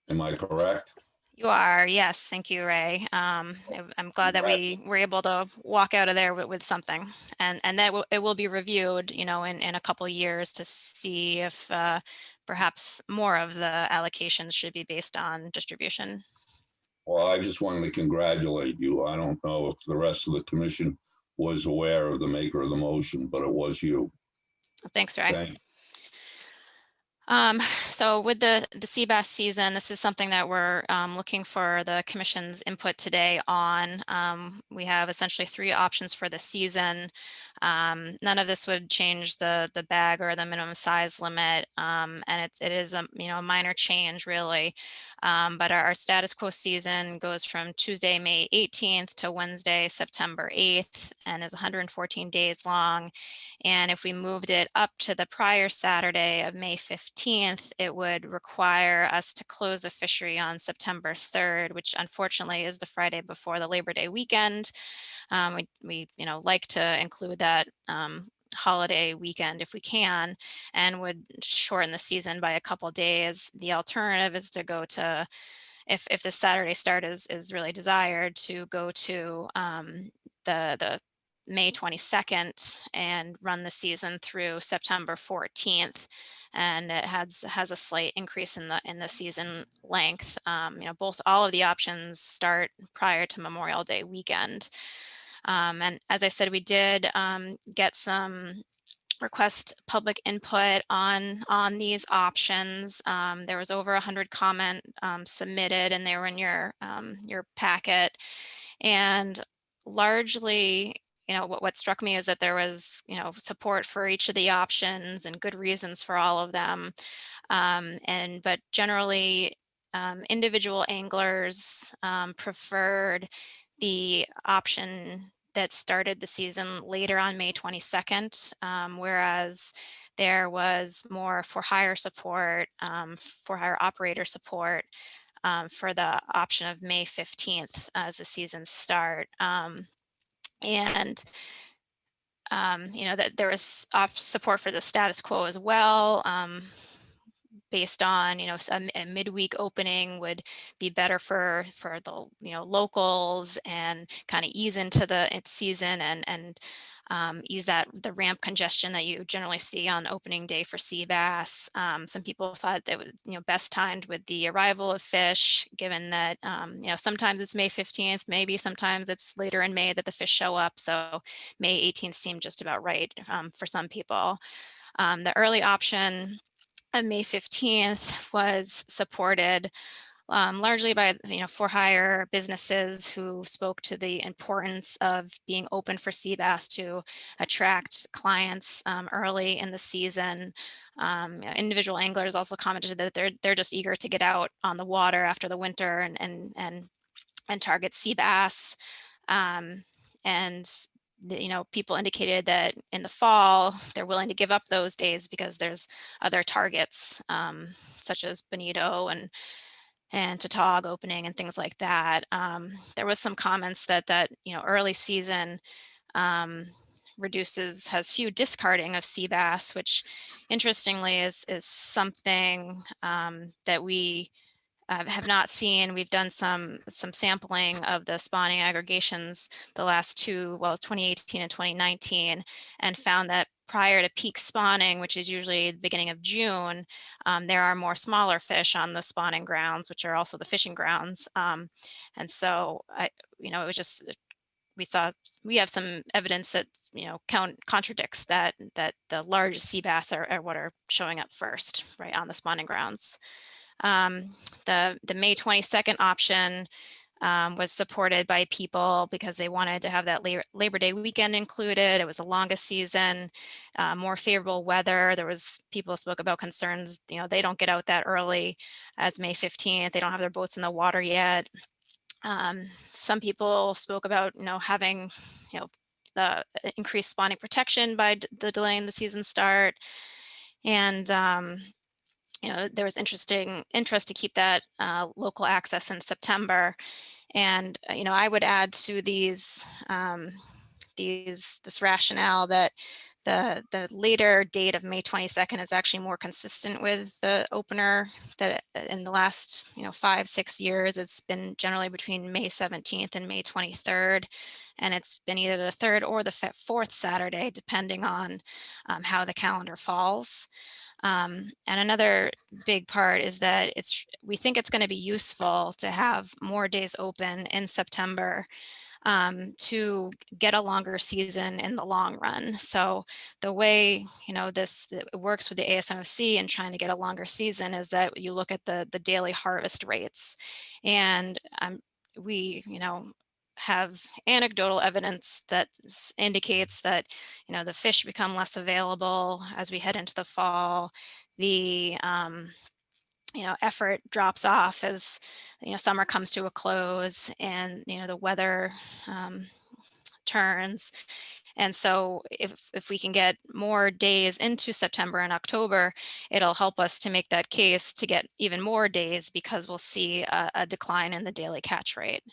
Am I correct? You are, yes. Thank you, Ray. I'm glad that we were able to walk out of there with something, and that it will be reviewed, you know, in a couple years to see if perhaps more of the allocations should be based on distribution. Well, I just wanted to congratulate you. I don't know if the rest of the commission was aware of the maker of the motion, but it was you. Thanks, Ray. Thank you. So with the sea bass season, this is something that we're looking for the commission's input today on. We have essentially 3 options for the season. None of this would change the bag or the minimum size limit, and it is a a minor change really. But our status quo season goes from Tuesday, May 18th to Wednesday, September 8th, and is 114 days long. And if we moved it up to the prior Saturday of May 15th, it would require us to close the fishery on September 3rd, which unfortunately is the Friday before the Labor Day weekend. We like to include that holiday weekend if we can, and would shorten the season by a couple days. The alternative is to go to, if the Saturday start is really desired, to go to the May 22nd and run the season through September 14th, and it has a slight increase in the season length. All of the options start prior to Memorial Day weekend. And as I said, we did get some request public input on these options. There was over 100 comment submitted, and they were in your packet. And largely, what struck me is that there was, support for each of the options and good reasons for all of them. But generally, individual anglers preferred the option that started the season later on May 22nd, whereas there was more for hire support, for hire operator support for the option of May 15th as the season start. That there was support for the status quo as well, based on a midweek opening would be better for the locals and kind of ease into its season and ease the ramp congestion that you generally see on opening day for sea bass. Some people thought that was best timed with the arrival of fish, given that sometimes it's May 15th, maybe sometimes it's later in May that the fish show up. So May 18th seemed just about right for some people. The early option on May 15th was supported largely by for hire businesses who spoke to the importance of being open for sea bass to attract clients early in the season. Individual anglers also commented that they're just eager to get out on the water after the winter and target sea bass. People indicated that in the fall, they're willing to give up those days because there's other targets, such as bonito and tautog opening and things like that. There was some comments that early season has few discarding of sea bass, which interestingly is something that we have not seen. We've done some sampling of the spawning aggregations the last 2018 and 2019, and found that prior to peak spawning, which is usually the beginning of June, there are more smaller fish on the spawning grounds, which are also the fishing grounds. And so it was just, we have some evidence that contradicts that the largest sea bass are what are showing up first, right on the spawning grounds. The May 22nd option was supported by people because they wanted to have that Labor Day weekend included. It was the longest season, more favorable weather. There was people spoke about concerns, they don't get out that early as May 15th. They don't have their boats in the water yet. Some people spoke about, having, the increased spawning protection by the delay in the season start. And, there was interest to keep that local access in September. And, I would add to this rationale that The later date of May 22nd is actually more consistent with the opener that in the last 5-6 years. It's been generally between May 17th and May 23rd, and it's been either the third or the fourth Saturday, depending on how the calendar falls. And another big part is that we think it's going to be useful to have more days open in September to get a longer season in the long run. So the way this works with the Asmc and trying to get a longer season is that you look at the daily harvest rates, and we have anecdotal evidence that indicates that the fish become less available as we head into the fall. The effort drops off as summer comes to a close and the weather turns. And so if we can get more days into September and October, it'll help us to make that case to get even more days, because we'll see a decline in the daily catch rate.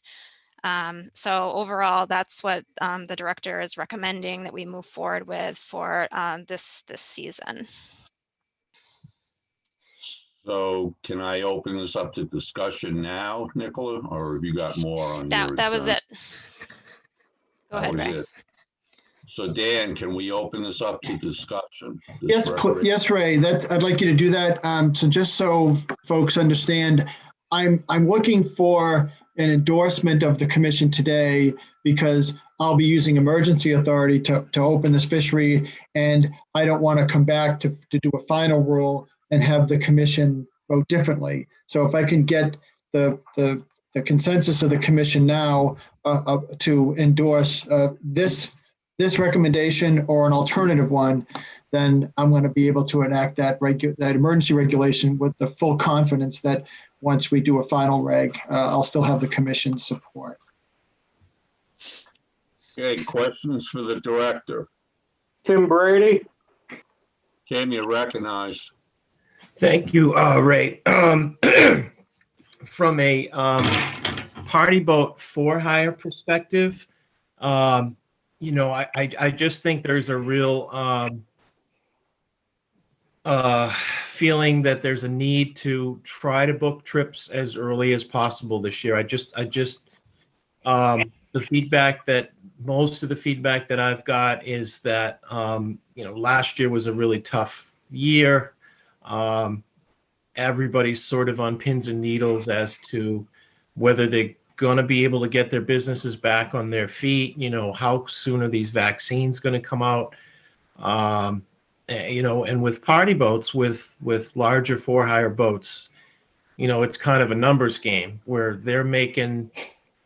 So overall, that's what the director is recommending that we move forward with for this season. So can I open this up to discussion now, Nicola, or have you got more on your? That was it. Go ahead, Ray. It. So Dan, can we open this up to discussion? Yes, Ray. I'd like you to do that. So just so folks understand, I'm looking for an endorsement of the commission today, because I'll be using emergency authority to open this fishery, and I don't want to come back to do a final rule and have the commission vote differently. So if I can get the consensus of the commission now to endorse this recommendation or an alternative one, then I'm going to be able to enact that emergency regulation with the full confidence that once we do a final reg, I'll still have the commission's support. Okay, questions for the director? Tim Brady. Tim, you're recognized. Thank you, Ray. From a party boat for hire perspective, I just think there's a real feeling that there's a need to try to book trips as early as possible this year. Most of the feedback that I've got is that last year was a really tough year. Everybody's sort of on pins and needles as to whether they're going to be able to get their businesses back on their feet. How soon are these vaccines going to come out? And with party boats, with larger for hire boats, it's kind of a numbers game where they're making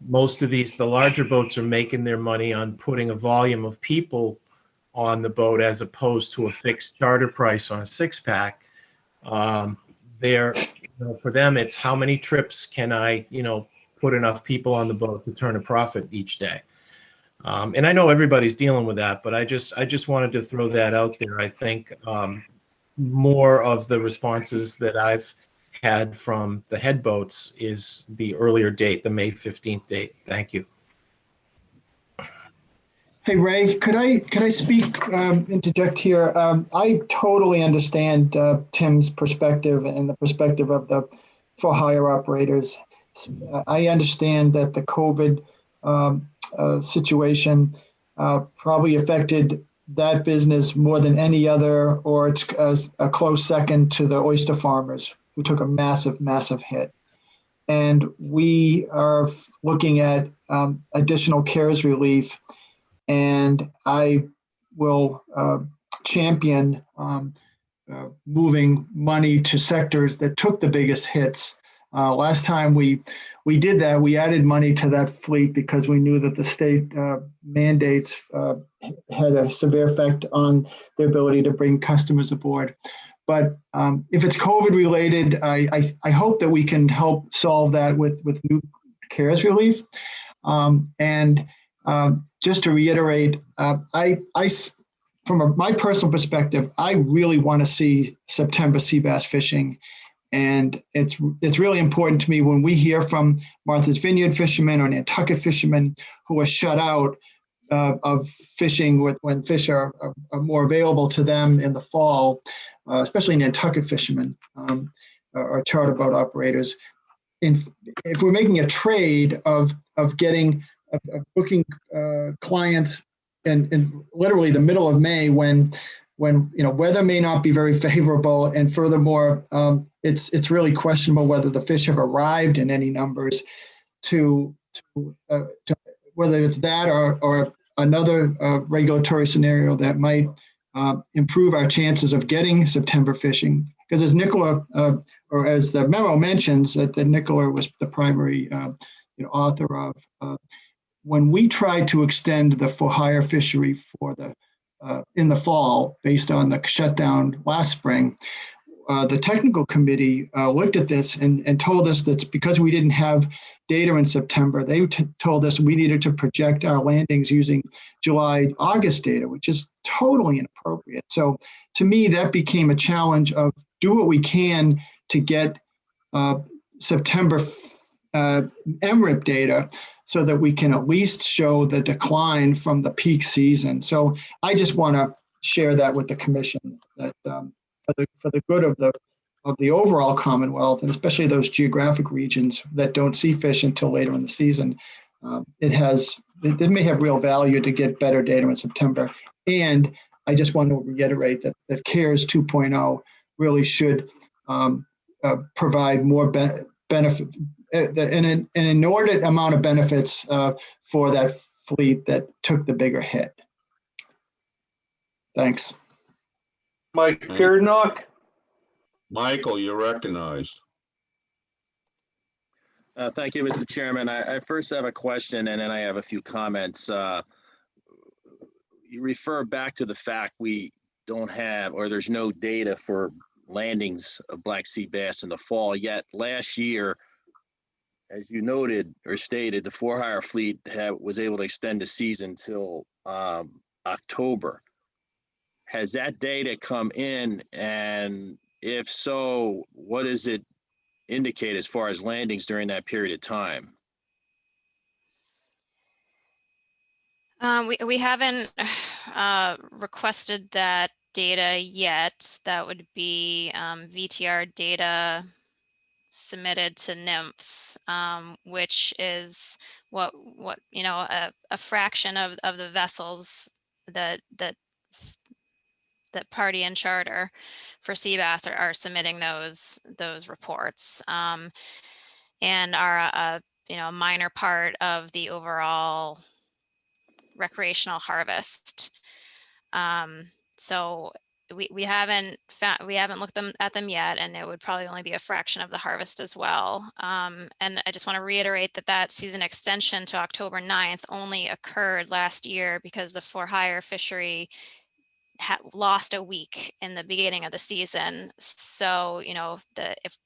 the larger boats are making their money on putting a volume of people on the boat as opposed to a fixed charter price on a 6-pack. For them, it's how many trips can I, put enough people on the boat to turn a profit each day. And I know everybody's dealing with that, but I just wanted to throw that out there. I think more of the responses that I've had from the head boats is the earlier date, the May 15th date. Thank you. Hey, Ray, could I speak, interject here? I totally understand Tim's perspective and the perspective of the for hire operators. I understand that the COVID situation probably affected that business more than any other, or it's a close second to the oyster farmers, who took a massive, massive hit. And we are looking at additional CARES relief, and I will champion moving money to sectors that took the biggest hits. Last time we did that, we added money to that fleet because we knew that the state mandates had a severe effect on their ability to bring customers aboard. But if it's COVID related, I hope that we can help solve that with new CARES relief. And just to reiterate, from my personal perspective, I really want to see September sea bass fishing. And it's really important to me when we hear from Martha's Vineyard fishermen or Nantucket fishermen who are shut out of fishing when fish are more available to them in the fall, especially Nantucket fishermen or charter boat operators. If we're making a trade of getting booking clients in literally the middle of May when weather may not be very favorable, and furthermore, it's really questionable whether the fish have arrived in any numbers to whether it's that or another regulatory scenario that might improve our chances of getting September fishing. Because as Nicola, or as the memo mentions, that Nicola was the primary author of, when we tried to extend the for-hire fishery for in the fall based on the shutdown last spring, the technical committee looked at this and told us that because we didn't have data in September, they told us we needed to project our landings using July, August data, which is totally inappropriate. So to me, that became a challenge of do what we can to get September MRIP data so that we can at least show the decline from the peak season. So I just want to share that with the commission that for the good of the overall Commonwealth, and especially those geographic regions that don't see fish until later in the season, it may have real value to get better data in September. And I just want to reiterate that CARES 2.0 really should provide more benefit, an inordinate amount of benefits for that fleet that took the bigger hit. Thanks. Mike Pearnock. Michael, you're recognized. Thank you, Mr. Chairman. I first have a question and then I have a few comments. You refer back to the fact we don't have, or there's no data for landings of black sea bass in the fall, yet last year, as you noted or stated, the for-hire fleet was able to extend the season till October. Has that data come in, and if so, what does it indicate as far as landings during that period of time? We haven't requested that data yet. That would be VTR data submitted to NIMS, which is what a fraction of the vessels that party and charter for sea bass are submitting those reports, and are a minor part of the overall recreational harvest. So we haven't looked at them yet, and it would probably only be a fraction of the harvest as well. And I just want to reiterate that season extension to October 9th only occurred last year because the for-hire fishery lost a week in the beginning of the season. So, if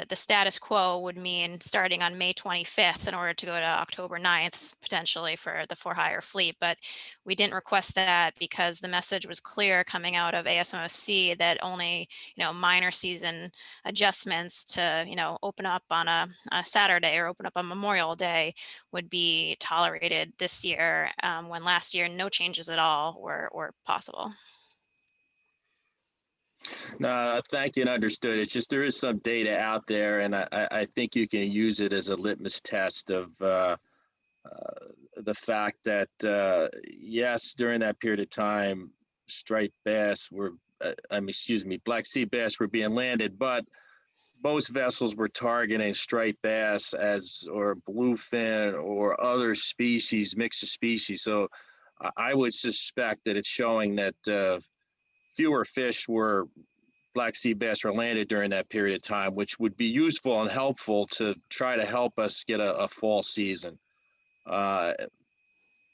the status quo would mean starting on May 25th in order to go to October 9th, potentially for the for-hire fleet. But we didn't request that because the message was clear coming out of Asmc that only, minor season adjustments to, open up on a Saturday or open up on Memorial Day would be tolerated this year, when last year no changes at all were possible. No, thank you and understood. It's just there is some data out there, and I think you can use it as a litmus test of the fact that, yes, during that period of time, striped bass were, black sea bass were being landed, but most vessels were targeting striped bass or bluefin or other species, mix of species. So I would suspect that it's showing that fewer fish black sea bass were landed during that period of time, which would be useful and helpful to try to help us get a fall season.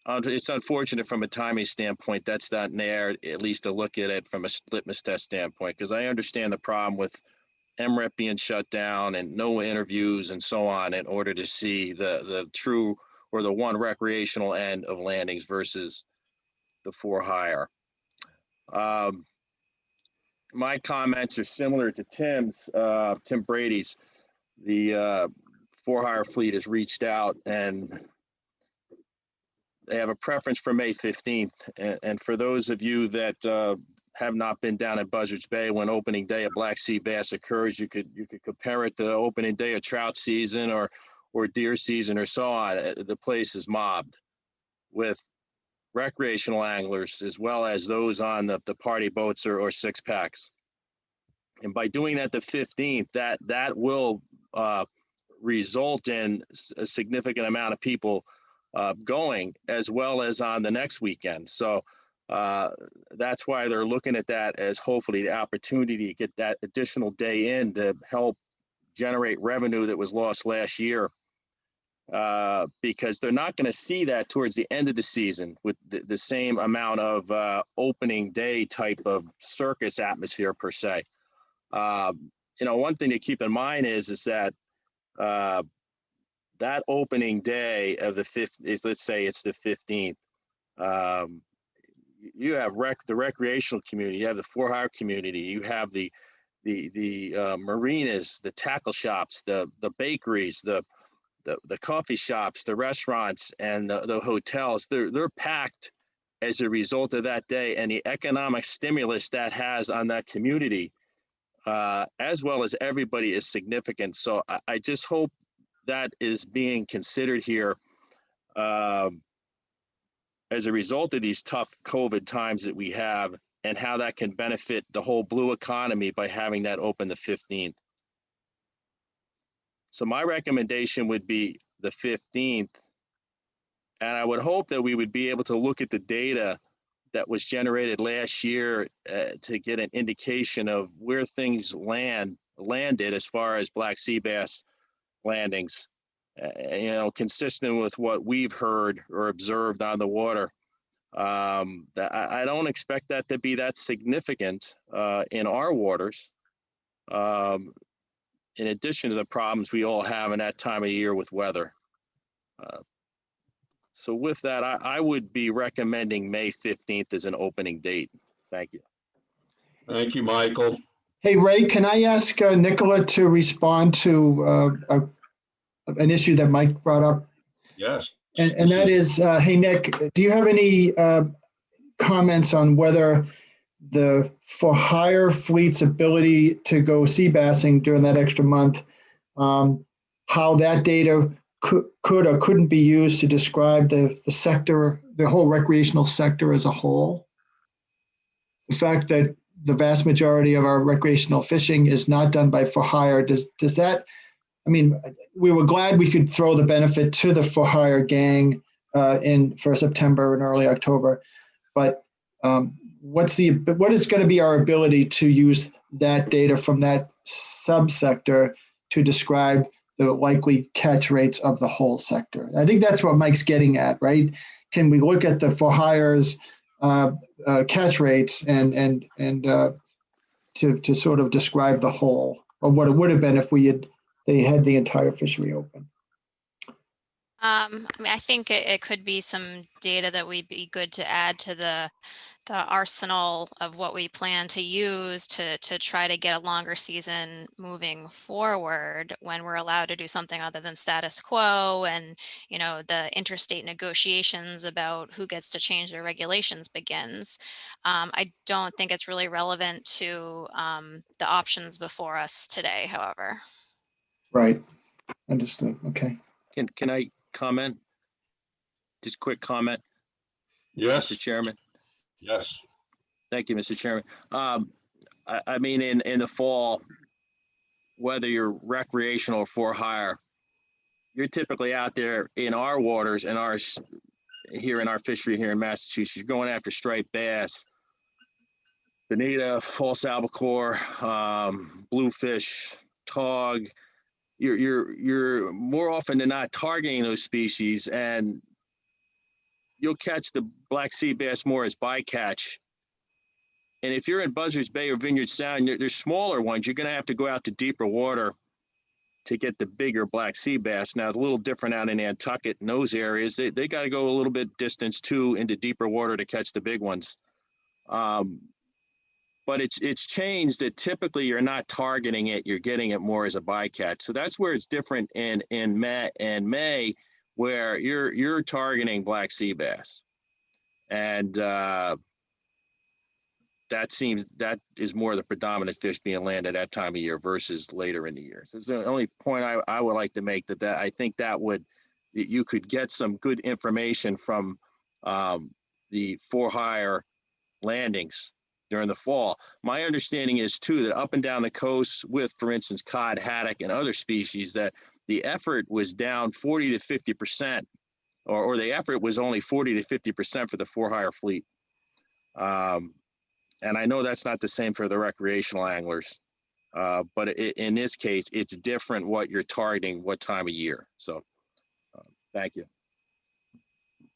It's unfortunate from a timing standpoint that's not there, at least to look at it from a litmus test standpoint, because I understand the problem with MREP being shut down and no interviews and so on in order to see the true or the one recreational end of landings versus the for-hire. My comments are similar to Tim Brady's. The for-hire fleet has reached out and they have a preference for May 15th. And for those of you that have not been down at Buzzards Bay when opening day of Black Sea bass occurs, you could compare it to opening day of trout season or deer season or so on. The place is mobbed with recreational anglers as well as those on the party boats or six packs. And by doing that the 15th, that will result in a significant amount of people going, as well as on the next weekend. So that's why they're looking at that as hopefully the opportunity to get that additional day in to help generate revenue that was lost last year. Because they're not going to see that towards the end of the season with the same amount of opening day type of circus atmosphere per se. One thing to keep in mind is that that opening day of the 5th, let's say it's the 15th, you have the recreational community, you have the for-hire community, you have the marinas, the tackle shops, the bakeries, the coffee shops, the restaurants, and the hotels. They're packed as a result of that day and the economic stimulus that has on that community, as well as everybody, is significant. So I just hope that is being considered here as a result of these tough COVID times that we have, and how that can benefit the whole blue economy by having that open the 15th. So my recommendation would be the 15th, and I would hope that we would be able to look at the data that was generated last year to get an indication of where things landed as far as Black sea bass landings, consistent with what we've heard or observed on the water. I don't expect that to be that significant in our waters. In addition to the problems we all have in that time of year with weather. So with that, I would be recommending May 15th as an opening date. Thank you. Thank you, Michael. Hey, Ray, can I ask Nicola to respond to an issue that Mike brought up? Yes. And that is, hey, Nick, do you have any comments on whether the for-hire fleet's ability to go sea bassing during that extra month, how that data could or couldn't be used to describe the sector, the whole recreational sector as a whole? The fact that the vast majority of our recreational fishing is not done by for-hire, does that, I mean, we were glad we could throw the benefit to the for-hire gang for September and early October, but what is going to be our ability to use that data from that subsector to describe the likely catch rates of the whole sector? I think that's what Mike's getting at, right? Can we look at the for-hires catch rates and to sort of describe the whole, or what it would have been if they had the entire fishery open? I mean, I think it could be some data that would be good to add to the arsenal of what we plan to use to try to get a longer season moving forward, when we're allowed to do something other than status quo, and the interstate negotiations about who gets to change their regulations begins. I don't think it's really relevant to the options before us today, however. Right. Understood. Okay. Can I comment? Just quick comment. Yes. Mr. Chairman. Yes. Thank you, Mr. Chairman. I mean, in the fall, whether you're recreational or for hire, you're typically out there in our waters and here in our fishery here in Massachusetts. You're going after striped bass, bonita, false albacore, bluefish, tog. You're more often than not targeting those species, and you'll catch the Black sea bass more as bycatch. And if you're in Buzzards Bay or Vineyard Sound, there's smaller ones. You're going to have to go out to deeper water to get the bigger Black sea bass. Now, it's a little different out in Nantucket and those areas. They got to go a little bit distance too into deeper water to catch the big ones. But it's changed that typically you're not targeting it. You're getting it more as a bycatch. So that's where it's different in May where you're targeting black sea bass. And that is more the predominant fish being landed at that time of year versus later in the year. So it's the only point I would like to make, that I think that you could get some good information from the for-hire landings during the fall. My understanding is too, that up and down the coast with, for instance, cod, haddock, and other species, that the effort was down 40 to 50%, or the effort was only 40 to 50% for the for-hire fleet. And I know that's not the same for the recreational anglers, but in this case, it's different what you're targeting, what time of year. So thank you.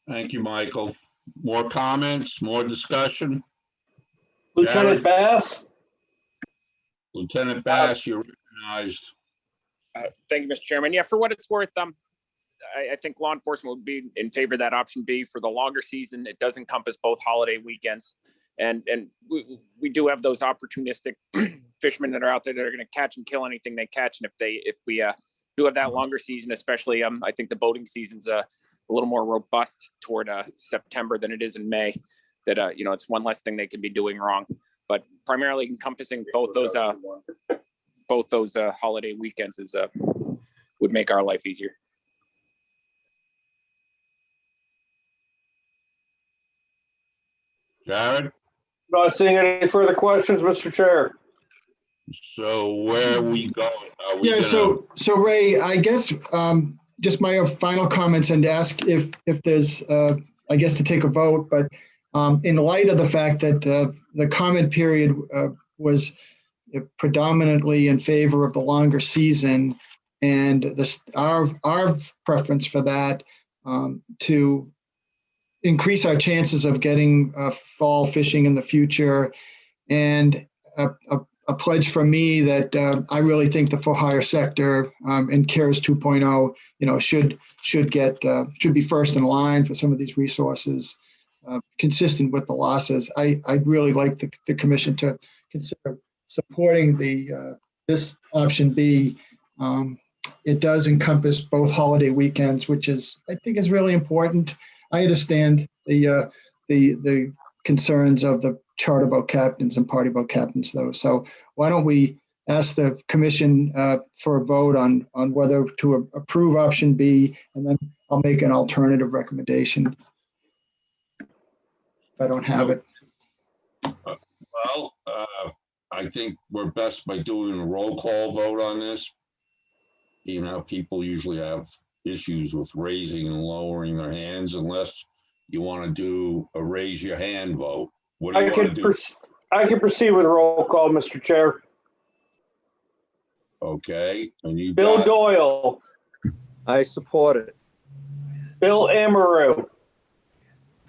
Thank you, Michael. More comments, more discussion? Lieutenant Bass? Lieutenant Bass, you're recognized. Thank you, Mr. Chairman. Yeah, for what it's worth, I think law enforcement would be in favor of that option B for the longer season. It does encompass both holiday weekends, and we do have those opportunistic fishermen that are out there that are going to catch and kill anything they catch. And if we do have that longer season, especially I think the boating season's a little more robust toward September than it is in May. That it's one less thing they could be doing wrong. But primarily encompassing both those holiday weekends would make our life easier. Jared? Not seeing any further questions, Mr. Chair. So where are we going? Yeah, so Ray, I guess just my final comments, and ask if there's, I guess, to take a vote, but in light of the fact that the comment period was predominantly in favor of the longer season, and our preference for that to increase our chances of getting fall fishing in the future, and a pledge from me that I really think the for-hire sector and CARES 2.0, should be first in line for some of these resources, consistent with the losses. I'd really like the commission to consider supporting this option B. It does encompass both holiday weekends, which I think is really important. I understand the concerns of the charter boat captains and party boat captains, though. So why don't we ask the commission for a vote on whether to approve option B, and then I'll make an alternative recommendation if I don't have it. Well, I think we're best by doing a roll call vote on this. You know, people usually have issues with raising and lowering their hands, unless you want to do a raise your hand vote. What do you want to do? I can proceed with roll call, Mr. Chair. Okay, and you Bill Doyle. I support it. Bill Amaru.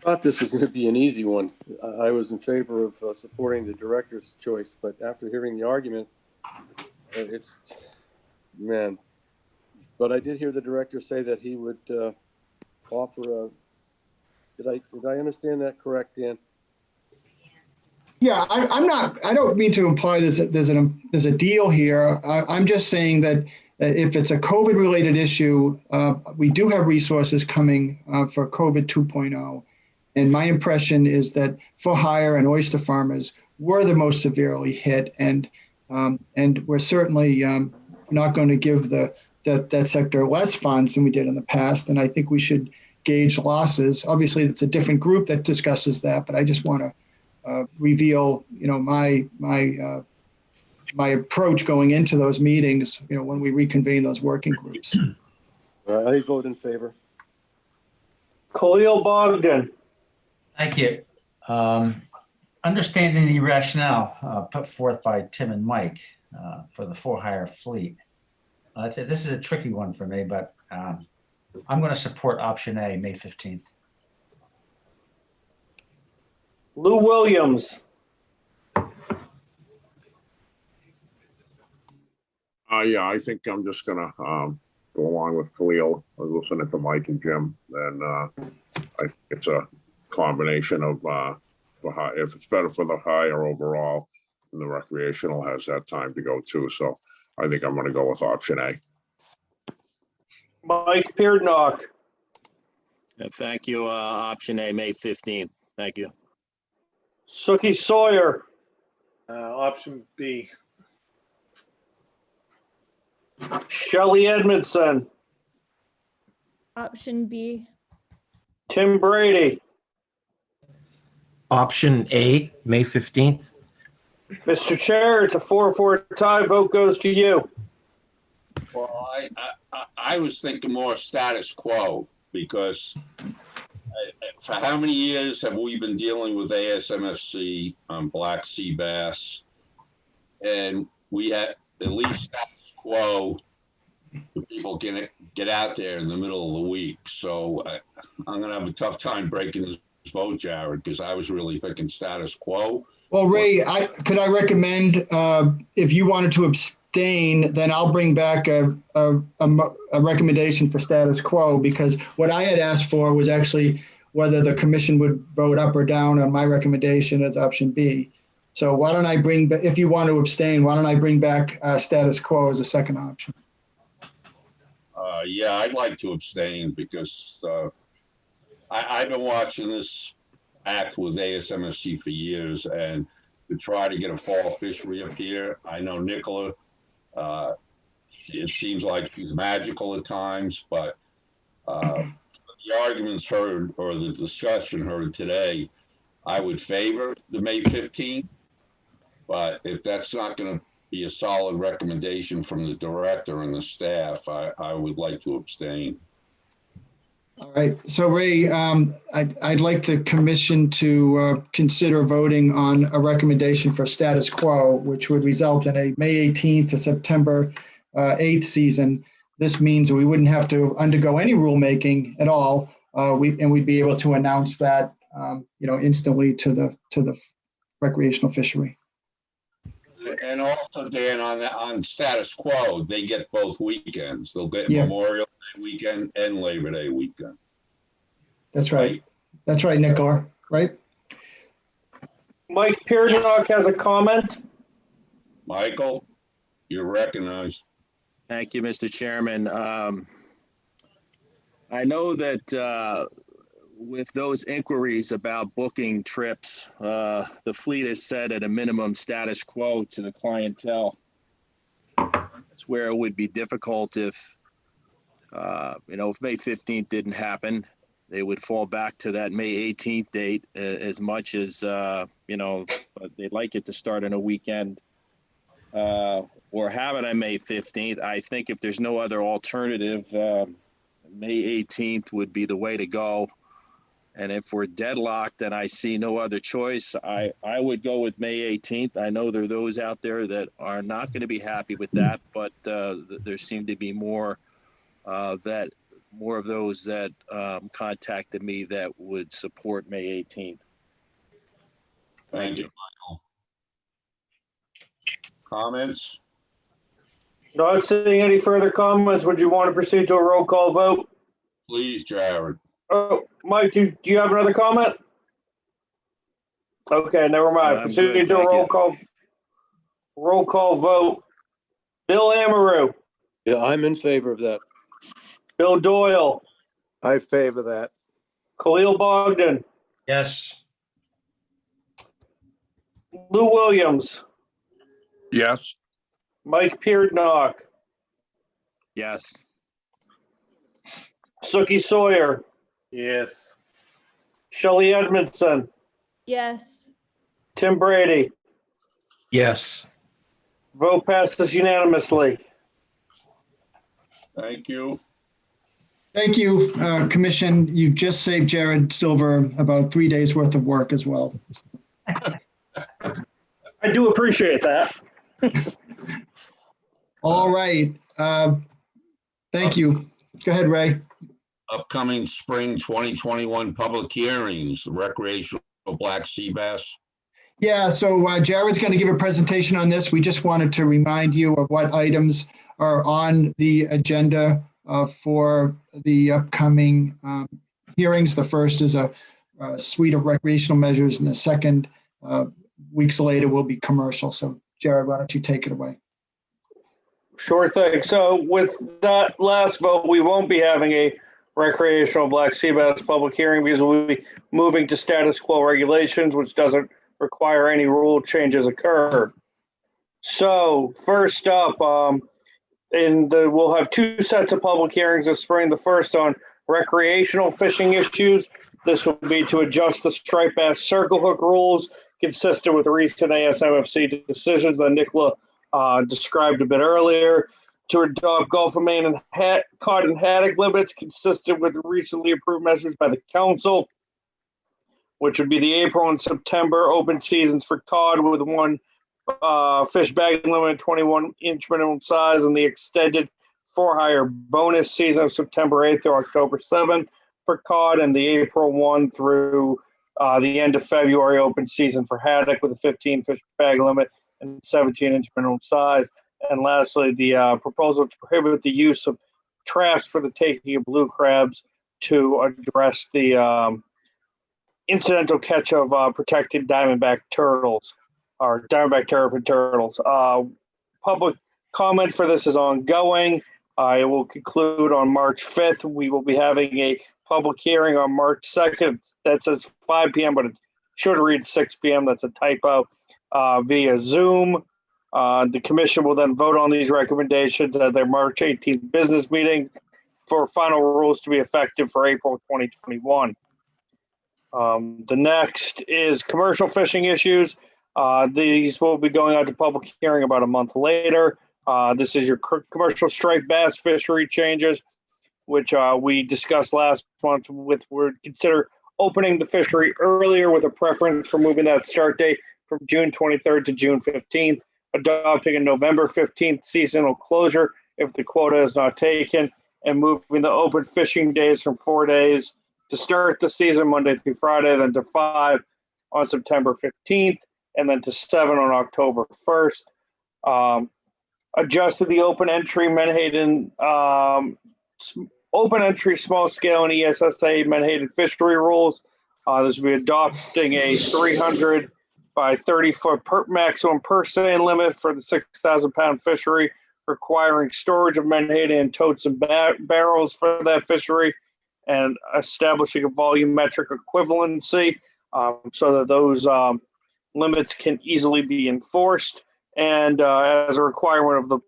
Thought this was going to be an easy one. I was in favor of supporting the director's choice, but after hearing the argument, it's, man. But I did hear the director say that he would offer a, did I understand that correct, Dan? Yeah, I don't mean to imply there's a deal here. I'm just saying that if it's a COVID related issue, we do have resources coming for COVID 2.0. And my impression is that for hire and oyster farmers were the most severely hit, and we're certainly not going to give that sector less funds than we did in the past. And I think we should gauge losses. Obviously, it's a different group that discusses that, but I just want to reveal, my approach going into those meetings, when we reconvene those working groups. I vote in favor. Khalil Bogdan. Thank you. Understanding the rationale put forth by Tim and Mike for the for-hire fleet, this is a tricky one for me, but I'm going to support option A, May 15th. Lou Williams. Yeah, I think I'm just gonna go along with Khalil. I was listening to Mike and Jim, and I think it's a combination of if it's better for the hire overall, and the recreational has that time to go too. So I think I'm gonna go with option A. Mike Peardnock. Thank you. Option A, May 15th. Thank you. Sookie Sawyer, Option B. Shelley Edmondson, Option B. Tim Brady, Option A, May 15th. Mr. Chair, it's a 4-4 tie. Vote goes to you. Well, I was thinking more status quo because for how many years have we been dealing with Asmfc on black sea bass? And we had at least status quo. The people can get out there in the middle of the week. So I'm going to have a tough time breaking this vote, Jared, because I was really thinking status quo. Well, Ray, could I recommend, if you wanted to abstain, then I'll bring back a recommendation for status quo, because what I had asked for was actually whether the commission would vote up or down on my recommendation as option B. So why don't I if you want to abstain, why don't I bring back status quo as a second option? Yeah, I'd like to abstain because I've been watching this act with Asmfc for years, and to try to get a fall fishery up here. I know Nicola, it seems like she's magical at times, but the arguments heard or the discussion heard today, I would favor the May 15th. But if that's not going to be a solid recommendation from the director and the staff, I would like to abstain. All right. So Ray, I'd like the commission to consider voting on a recommendation for status quo, which would result in a May 18th to September 8th season. This means we wouldn't have to undergo any rulemaking at all. We'd be able to announce that, instantly to the recreational fishery. And also, Dan, on status quo, they get both weekends. They'll get Memorial Day weekend and Labor Day weekend. That's right. That's right, Nicola, right? Mike Piernock has a comment. Michael, you're recognized. Thank you, Mr. Chairman. I know that with those inquiries about booking trips, the fleet is set at a minimum status quo to the clientele. That's where it would be difficult if May 15th didn't happen, they would fall back to that May 18th date as much as, they'd like it to start on a weekend or have it on May 15th. I think if there's no other alternative, May 18th would be the way to go. And if we're deadlocked and I see no other choice, I would go with May 18th. I know there are those out there that are not going to be happy with that, but there seem to be more of those that contacted me that would support May 18th. Thank you, Michael. Comments? Not seeing any further comments. Would you want to proceed to a roll call vote? Please, Jared. Oh, Mike, do you have another comment? Okay, never mind. Proceed to a roll call vote. Bill Amaru. Yeah, I'm in favor of that. Bill Doyle. I favor that. Khalil Bogdan. Yes. Lou Williams. Yes. Mike Piernock. Yes. Sookie Sawyer. Yes. Shelley Edmondson. Yes. Tim Brady. Yes. Vote passes unanimously. Thank you. Thank you, Commission. You've just saved Jared Silver about 3 days worth of work as well. I do appreciate that. All right. Thank you. Go ahead, Ray. Upcoming spring 2021 public hearings, recreational black sea bass. Yeah, so Jared's going to give a presentation on this. We just wanted to remind you of what items are on the agenda for the upcoming hearings. The first is a suite of recreational measures, and the second, weeks later, will be commercial. So Jared, why don't you take it away? Sure thing. So with that last vote, we won't be having a recreational black sea bass public hearing because we'll be moving to status quo regulations, which doesn't require any rule changes occur. So first up, we'll have two sets of public hearings this spring. The first on recreational fishing issues. This will be to adjust the striped bass circle hook rules consistent with recent Asmfc decisions that Nicola described a bit earlier, to adopt Gulf of Maine and cod and haddock limits consistent with recently approved measures by the council, which would be the April and September open seasons for cod with one fish bag limit, 21-inch minimum size, and the extended for-hire bonus season of September 8th through October 7th for cod, and the April 1 through the end of February open season for haddock with a 15 fish bag limit and 17-inch minimum size. And lastly, the proposal to prohibit the use of traps for the taking of blue crabs to address the incidental catch of protected diamondback turtles, or diamondback terrapin turtles. Public comment for this is ongoing. It will conclude on March 5th. We will be having a public hearing on March 2nd. That says 5 p.m., but it should read 6 p.m. That's a typo, via Zoom. The commission will then vote on these recommendations at their March 18th business meeting for final rules to be effective for April 2021. The next is commercial fishing issues. These will be going out to public hearing about a month later. This is your commercial striped bass fishery changes, which we discussed last month. We'd consider opening the fishery earlier with a preference for moving that start date from June 23rd to June 15th, adopting a November 15th seasonal closure if the quota is not taken, and moving the open fishing days from 4 days to start the season Monday through Friday, then to 5 on September 15th, and then to 7 on October 1st. Adjusted the open entry Menhaden, open entry small scale and ESSA Menhaden fishery rules. This will be adopting a 300 by 30 foot maximum purse seine limit for the 6,000 pound fishery, requiring storage of Menhaden in totes and barrels for that fishery, and establishing a volumetric equivalency so that those limits can easily be enforced. And as a requirement of the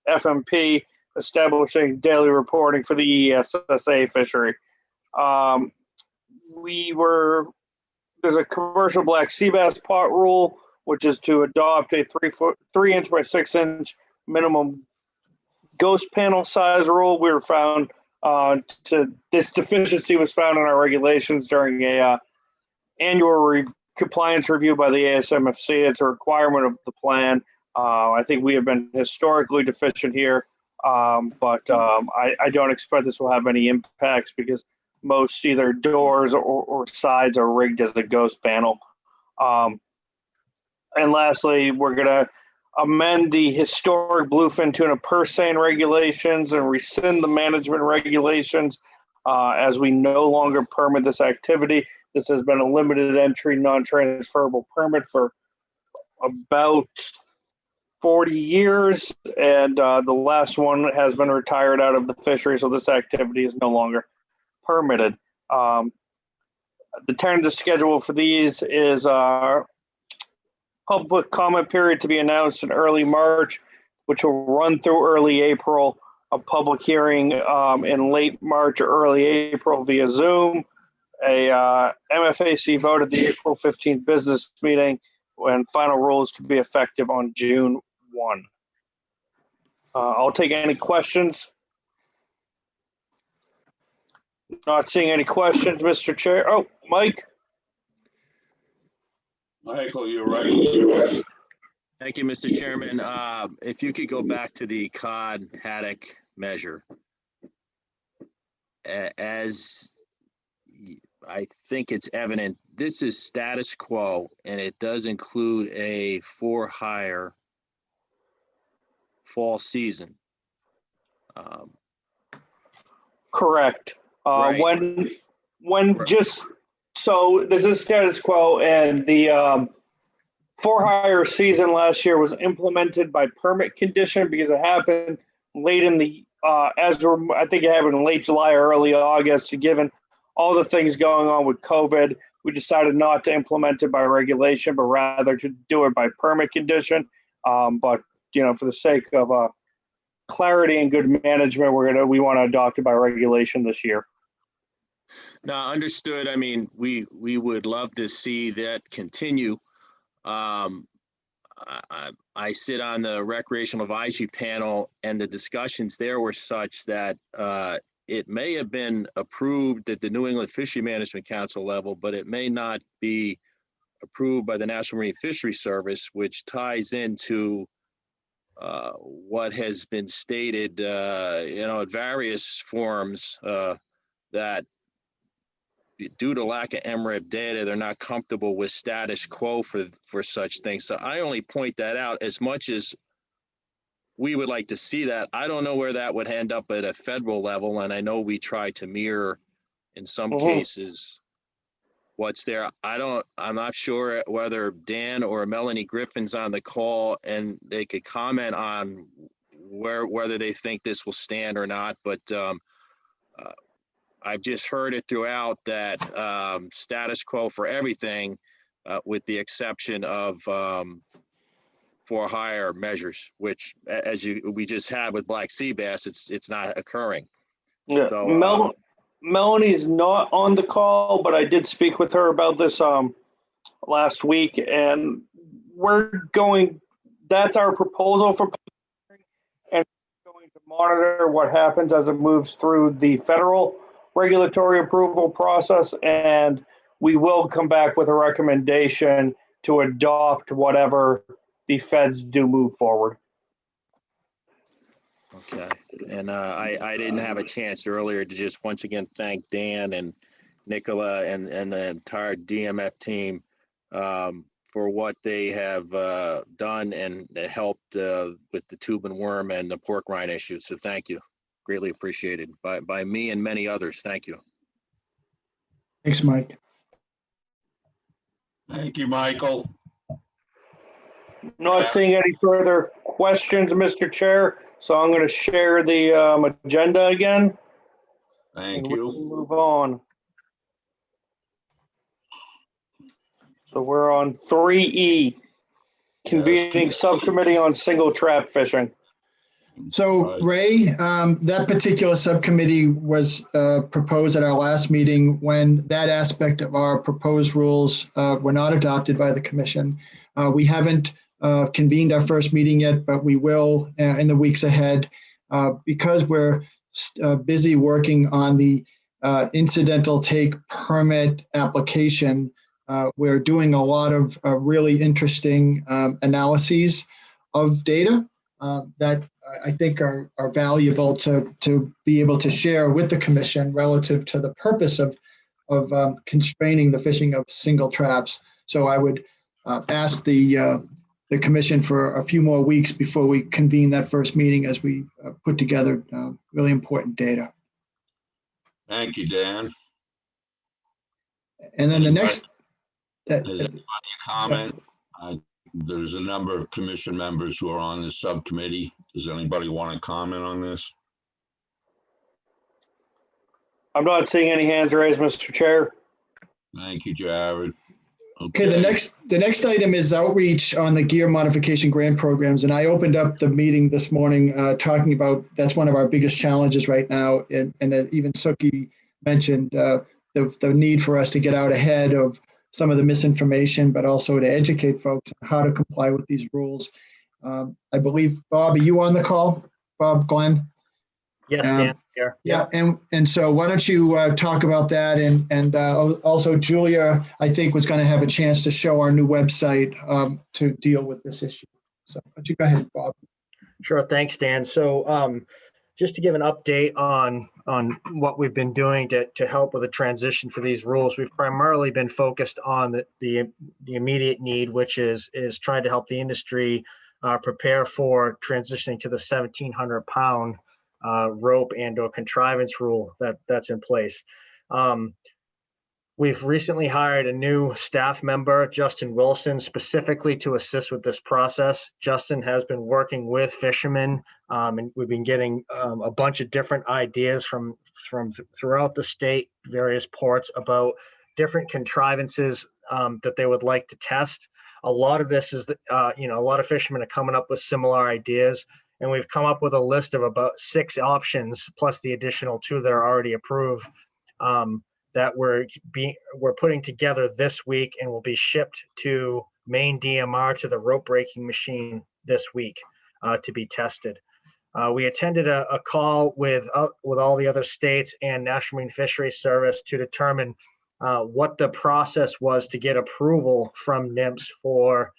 FMP, establishing daily reporting for the ESSA fishery. There's a commercial black sea bass pot rule, which is to adopt a 3-inch by 6-inch minimum ghost panel size rule. We were found this deficiency was found in our regulations during a annual compliance review by the Asmfc. It's a requirement of the plan. I think we have been historically deficient here, but I don't expect this will have any impacts because most either doors or sides are rigged as a ghost panel. And lastly, we're going to amend the historic bluefin tuna purse seine regulations and rescind the management regulations as we no longer permit this activity. This has been a limited entry, non-transferable permit for about 40 years, and the last one has been retired out of the fishery, so this activity is no longer permitted. The tentative schedule for these is public comment period to be announced in early March, which will run through early April, a public hearing in late March or early April via Zoom, a MFAC vote at the April 15th business meeting, and final rules to be effective on June 1. I'll take any questions. Not seeing any questions, Mr. Chair. Oh, Mike. Michael, you're right. Thank you, Mr. Chairman. If you could go back to the cod haddock measure. As I think it's evident, this is status quo, and it does include a for-hire fall season. Correct. Right. When just so this is status quo, and the for-hire season last year was implemented by permit condition because it happened late in the I think it happened in late July or early August, given all the things going on with COVID, we decided not to implement it by regulation, but rather to do it by permit condition. But for the sake of clarity and good management, we want to adopt it by regulation this year. No, understood. I mean, we would love to see that continue. I sit on the recreational advisory panel, and the discussions there were such that it may have been approved at the New England Fishery Management Council level, but it may not be approved by the National Marine Fishery Service, which ties into what has been stated, at various forums that due to lack of MREB data, they're not comfortable with status quo for such things. So I only point that out. As much as we would like to see that, I don't know where that would end up at a federal level. And I know we try to mirror in some cases what's there. I'm not sure whether Dan or Melanie Griffin's on the call and they could comment on whether they think this will stand or not. But I've just heard it throughout that status quo for everything, with the exception of for hire measures, which, as we just had with black sea bass, it's not occurring. Yeah. So Melanie's not on the call, but I did speak with her about this last week, and that's our proposal for, and we're going to monitor what happens as it moves through the federal regulatory approval process, and we will come back with a recommendation to adopt whatever the feds do move forward. okay. And I didn't have a chance earlier to just once again thank Dan and Nicola and the entire DMF team for what they have done and helped with the tube and worm and the pork rind issues. So thank you. Greatly appreciated by me and many others. Thank you. Thanks, Mike. Thank you, Michael. Not seeing any further questions, Mr. Chair, so I'm going to share the agenda again. Thank and we you. can move on. So we're on 3E, convening subcommittee on single trap fishing. So Ray, that particular subcommittee was proposed at our last meeting when that aspect of our proposed rules were not adopted by the commission. We haven't convened our first meeting yet, but we will in the weeks ahead because we're busy working on the incidental take permit application. We're doing a lot of really interesting analyses of data that I think are valuable to be able to share with the commission relative to the purpose of constraining the fishing of single traps. So I would ask the commission for a few more weeks before we convene that first meeting as we put together really important data. Thank you, Dan. And then the next. Does anybody comment? There's a number of commission members who are on this subcommittee. Does anybody want to comment on this? I'm not seeing any hands raised, Mr. Chair. Thank you, Jared. Okay, the next item is outreach on the gear modification grant programs. And I opened up the meeting this morning talking about that's one of our biggest challenges right now. And even Suki mentioned the need for us to get out ahead of some of the misinformation, but also to educate folks on how to comply with these rules. I believe, Bob, are you on the call? Bob Glenn? Yes, Dan, here. Yeah, and so why don't you talk about that? And also Julia, I think, was going to have a chance to show our new website to deal with this issue. So why don't you go ahead, Bob? Sure, thanks, Dan. So just to give an update on what we've been doing to help with the transition for these rules, we've primarily been focused on the immediate need, which is trying to help the industry prepare for transitioning to the 1,700 pound rope and or contrivance rule that's in place. We've recently hired a new staff member, Justin Wilson, specifically to assist with this process. Justin has been working with fishermen, and we've been getting a bunch of different ideas from throughout the state, various ports, about different contrivances that they would like to test. A lot of this is, a lot of fishermen are coming up with similar ideas, and we've come up with a list of about 6 options, plus the additional 2 that are already approved, that we're putting together this week and will be shipped to Maine DMR, to the rope breaking machine this week to be tested. We attended a call with all the other states and National Marine Fisheries Service to determine what the process was to get approval from NIMS for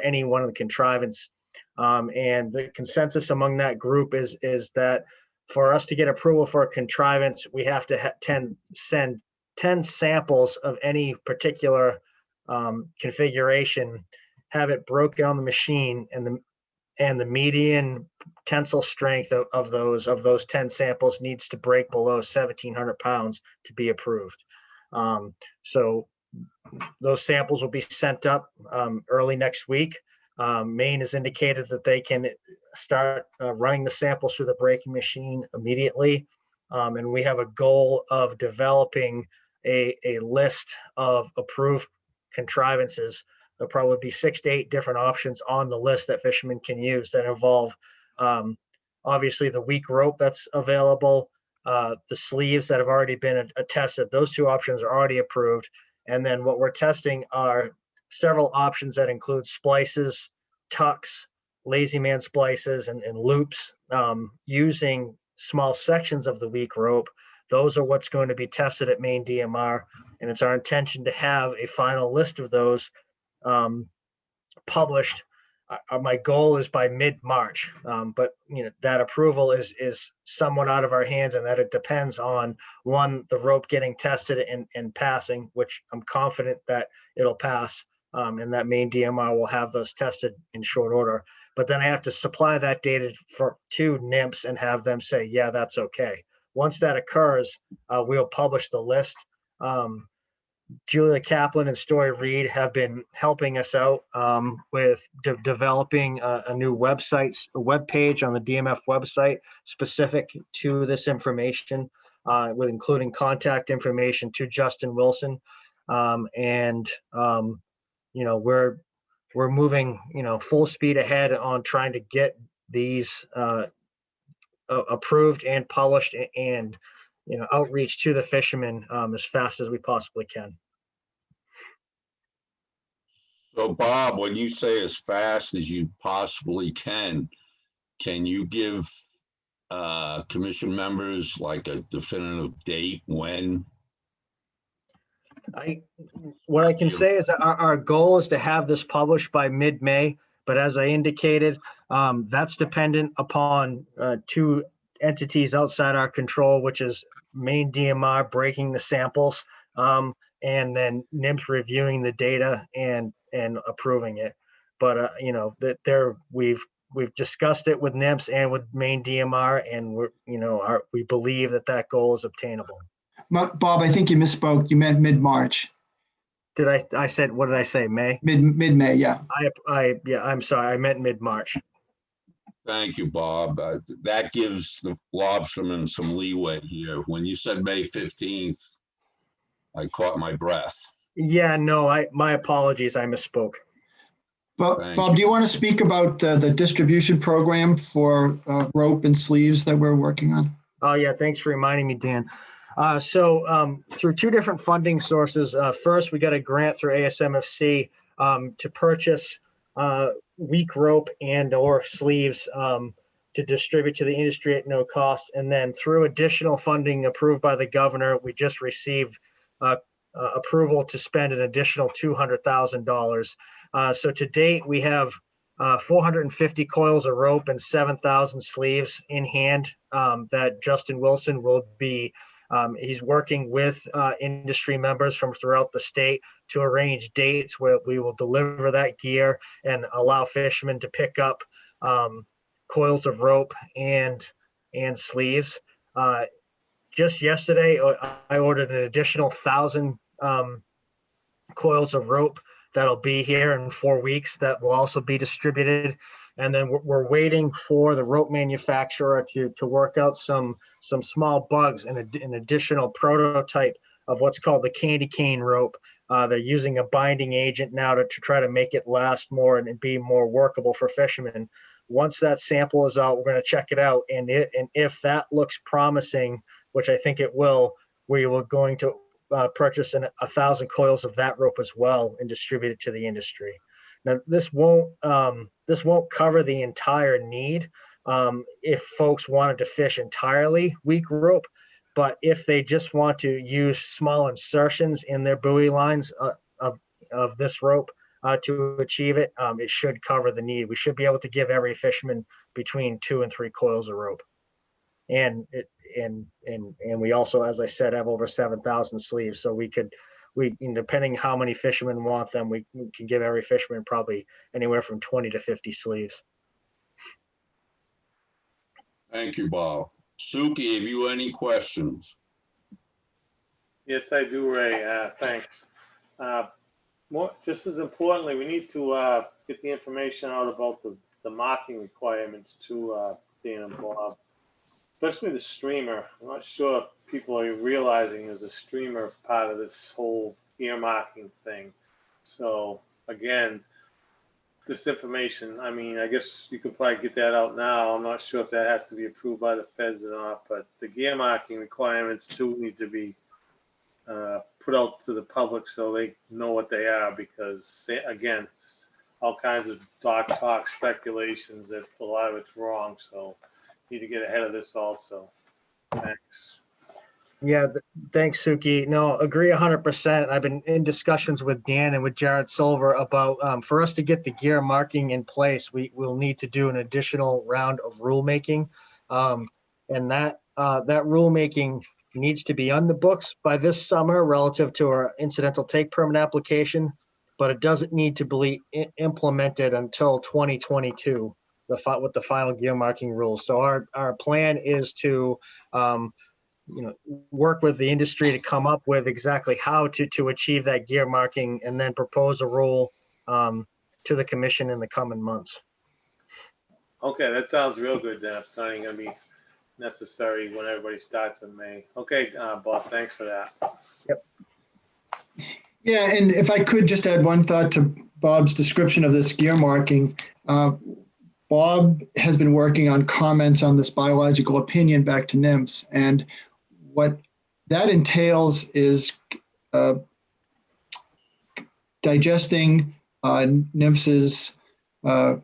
any one of the contrivance. And the consensus among that group is that for us to get approval for a contrivance, we have to send 10 samples of any particular configuration, have it broken on the machine, and the median tensile strength of those 10 samples needs to break below 1,700 pounds to be approved. So those samples will be sent up early next week. Maine has indicated that they can start running the samples through the breaking machine immediately. And we have a goal of developing a list of approved contrivances. There'll probably be 6 to 8 different options on the list that fishermen can use that involve obviously the weak rope that's available, the sleeves that have already been tested. Those 2 options are already approved. And then what we're testing are several options that include splices, tucks, lazy man splices, and loops using small sections of the weak rope. Those are what's going to be tested at Maine DMR. And it's our intention to have a final list of those published. My goal is by mid-March, but that approval is somewhat out of our hands, and that it depends on, one, the rope getting tested and passing, which I'm confident that it'll pass, and that Maine DMR will have those tested in short order. But then I have to supply that data to NIMS and have them say, yeah, that's okay. Once that occurs, we'll publish the list. Julia Kaplan and Story Reed have been helping us out with developing a new web page on the DMF website specific to this information, with including contact information to Justin Wilson. We're moving, full speed ahead on trying to get these approved and published and outreach to the fishermen as fast as we possibly can. So Bob, when you say as fast as you possibly can you give commission members like a definitive date when? What I can say is our goal is to have this published by mid-May, but as I indicated, that's dependent upon 2 entities outside our control, which is Maine DMR breaking the samples, and then NIMS reviewing the data and approving it. But we've discussed it with NIMS and with Maine DMR, and we believe that goal is obtainable. Bob, I think you misspoke. You meant mid-March. Did I said, what did I say? May? Mid-May, yeah. I'm sorry. I meant mid-March. Thank you, Bob. That gives the lobstermen some leeway here. When you said May 15th, I caught my breath. Yeah, no, my apologies. I misspoke. Bob, do you want to speak about the distribution program for rope and sleeves that we're working on? Oh, yeah. Thanks for reminding me, Dan. So through 2 different funding sources, first, we got a grant through Asmfc to purchase weak rope and or sleeves to distribute to the industry at no cost. And then through additional funding approved by the governor, we just received approval to spend an additional $200,000. So to date, we have 450 coils of rope and 7,000 sleeves in hand that Justin Wilson will be he's working with industry members from throughout the state to arrange dates where we will deliver that gear and allow fishermen to pick up coils of rope and sleeves. just yesterday, I ordered an additional 1,000 coils of rope that'll be here in 4 weeks that will also be distributed. And then we're waiting for the rope manufacturer to work out some small bugs and an additional prototype of what's called the candy cane rope. They're using a binding agent now to try to make it last more and be more workable for fishermen. Once that sample is out, we're going to check it out. And if that looks promising, which I think it will, we will going to purchase 1,000 coils of that rope as well and distribute it to the industry. Now, this won't cover the entire need if folks wanted to fish entirely weak rope, but if they just want to use small insertions in their buoy lines of this rope to achieve it, it should cover the need. We should be able to give every fisherman between 2 and 3 coils of rope. And we also, as I said, have over 7,000 sleeves. So depending how many fishermen want them, we can give every fisherman probably anywhere from 20 to 50 sleeves. Thank you, Bob. Suki, have you any questions? Yes, I do, Ray. Thanks. Just as importantly, we need to get the information out about the marking requirements to Dan and Bob, especially the streamer. I'm not sure if people are realizing there's a streamer part of this whole earmarking thing. So again, this information, I mean, I guess you could probably get that out now. I'm not sure if that has to be approved by the feds or not, but the gear marking requirements too need to be put out to the public so they know what they are, because again, all kinds of dock talk speculations that a lot of it's wrong. So need to get ahead of this also. Thanks. Yeah, thanks, Suki. No, agree 100%. I've been in discussions with Dan and with Jared Silver about for us to get the gear marking in place, we will need to do an additional round of rulemaking, and that rulemaking needs to be on the books by this summer relative to our incidental take permit application, but it doesn't need to be implemented until 2022. With the final gear marking rules. So our plan is to work with the industry to come up with exactly how to achieve that gear marking, and then propose a rule to the commission in the coming months. Okay, that sounds real good. Then it's not even going to be necessary when everybody starts in May. Okay, Bob, thanks for that. Yep. Yeah, and if I could just add one thought to Bob's description of this gear marking. Bob has been working on comments on this biological opinion back to NIMS, and what that entails is digesting NIMS's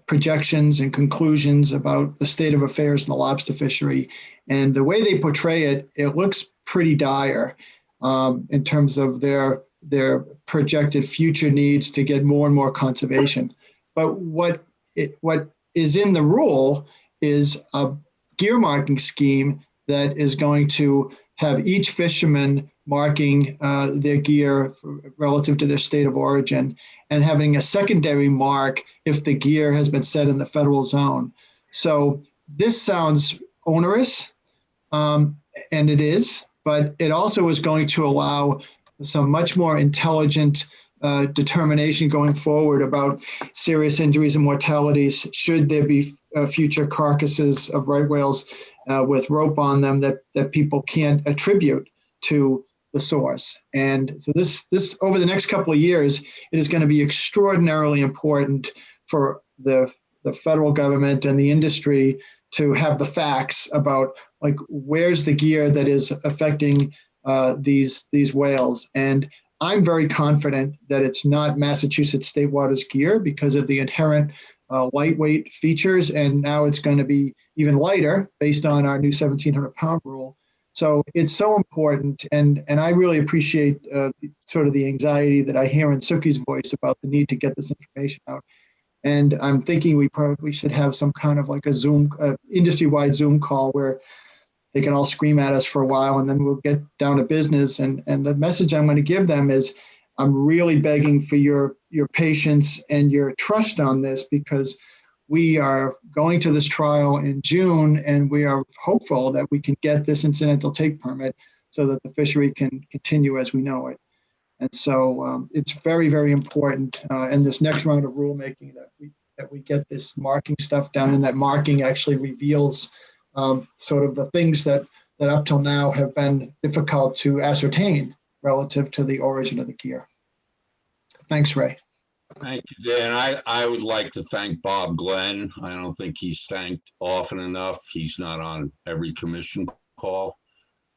projections and conclusions about the state of affairs in the lobster fishery. And the way they portray it, it looks pretty dire in terms of their projected future needs to get more and more conservation. But what is in the rule is a gear marking scheme that is going to have each fisherman marking their gear relative to their state of origin, and having a secondary mark if the gear has been set in the federal zone. So this sounds onerous, and it is, but it also is going to allow some much more intelligent determination going forward about serious injuries and mortalities should there be future carcasses of right whales with rope on them that people can't attribute to the source. And so this over the next couple of years, it is going to be extraordinarily important for the federal government and the industry to have the facts about, like, where's the gear that is affecting these whales. And I'm very confident that it's not Massachusetts State Waters gear because of the inherent lightweight features, and now it's going to be even lighter based on our new 1,700 pound rule. So it's so important, and I really appreciate sort of the anxiety that I hear in Suki's voice about the need to get this information out. And I'm thinking we probably should have some kind of like a Zoom, industry-wide Zoom call where they can all scream at us for a while, and then we'll get down to business. And the message I'm going to give them is, I'm really begging for your patience and your trust on this, because we are going to this trial in June, and we are hopeful that we can get this incidental take permit so that the fishery can continue as we know it. And so it's very, very important in this next round of rulemaking that we get this marking stuff done, and that marking actually reveals sort of the things that up till now have been difficult to ascertain relative to the origin of the gear. Thanks, Ray. Thank you, Dan. I would like to thank Bob Glenn. I don't think he's thanked often enough. He's not on every commission call,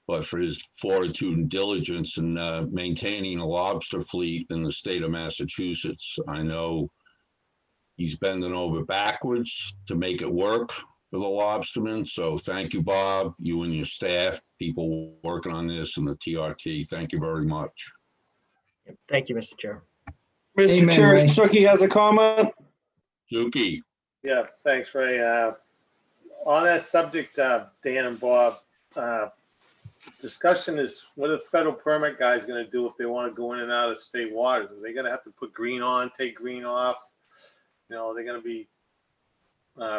but for his fortitude and diligence in maintaining a lobster fleet in the state of Massachusetts. I know he's bending over backwards to make it work for the lobstermen. So thank you, Bob, you and your staff, people working on this and the TRT. Thank you very much. Thank you, Mr. Chair. Mr. Amen, Chair, Ray. Suki has a comment. Suki. Yeah, thanks, Ray. On that subject, Dan and Bob, discussion is what are the federal permit guys going to do if they want to go in and out of state waters? Are they going to have to put green on, take green off? You know, they're going to be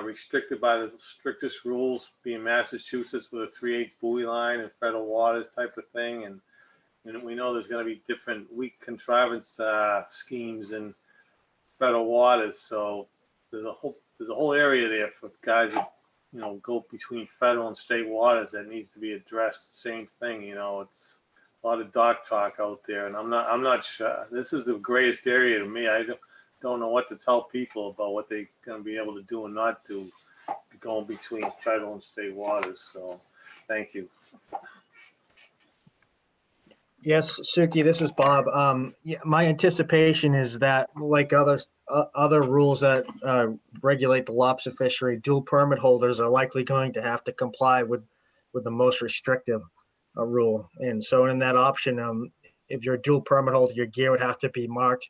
restricted by the strictest rules, being Massachusetts with a 3/8 buoy line and federal waters type of thing. And we know there's going to be different weak contrivance schemes in federal waters. So there's a whole area there for guys that, you know, go between federal and state waters that needs to be addressed. Same thing, you know, it's a lot of dock talk out there, and I'm not sure. This is the greatest area to me. I don't know what to tell people about what they're going to be able to do and not do going between federal and state waters. So thank you. Yes, Suki, this is Bob. Yeah, my anticipation is that, like other rules that regulate the lobster fishery, dual permit holders are likely going to have to comply with the most restrictive rule. And so in that option, if you're a dual permit holder, your gear would have to be marked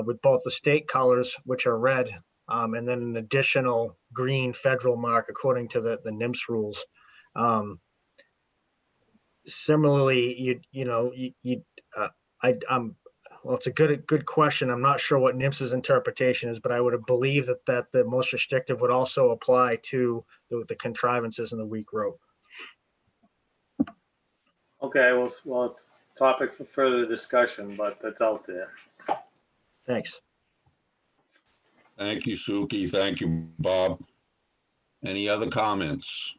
with both the state colors, which are red, and then an additional green federal mark according to the NIMS rules. Similarly, well, it's a good question. I'm not sure what NIMS's interpretation is, but I would believe that the most restrictive would also apply to the contrivances in the weak rope. Okay, well, it's a topic for further discussion, but that's out there. Thanks. Thank you, Suki. Thank you, Bob. Any other comments?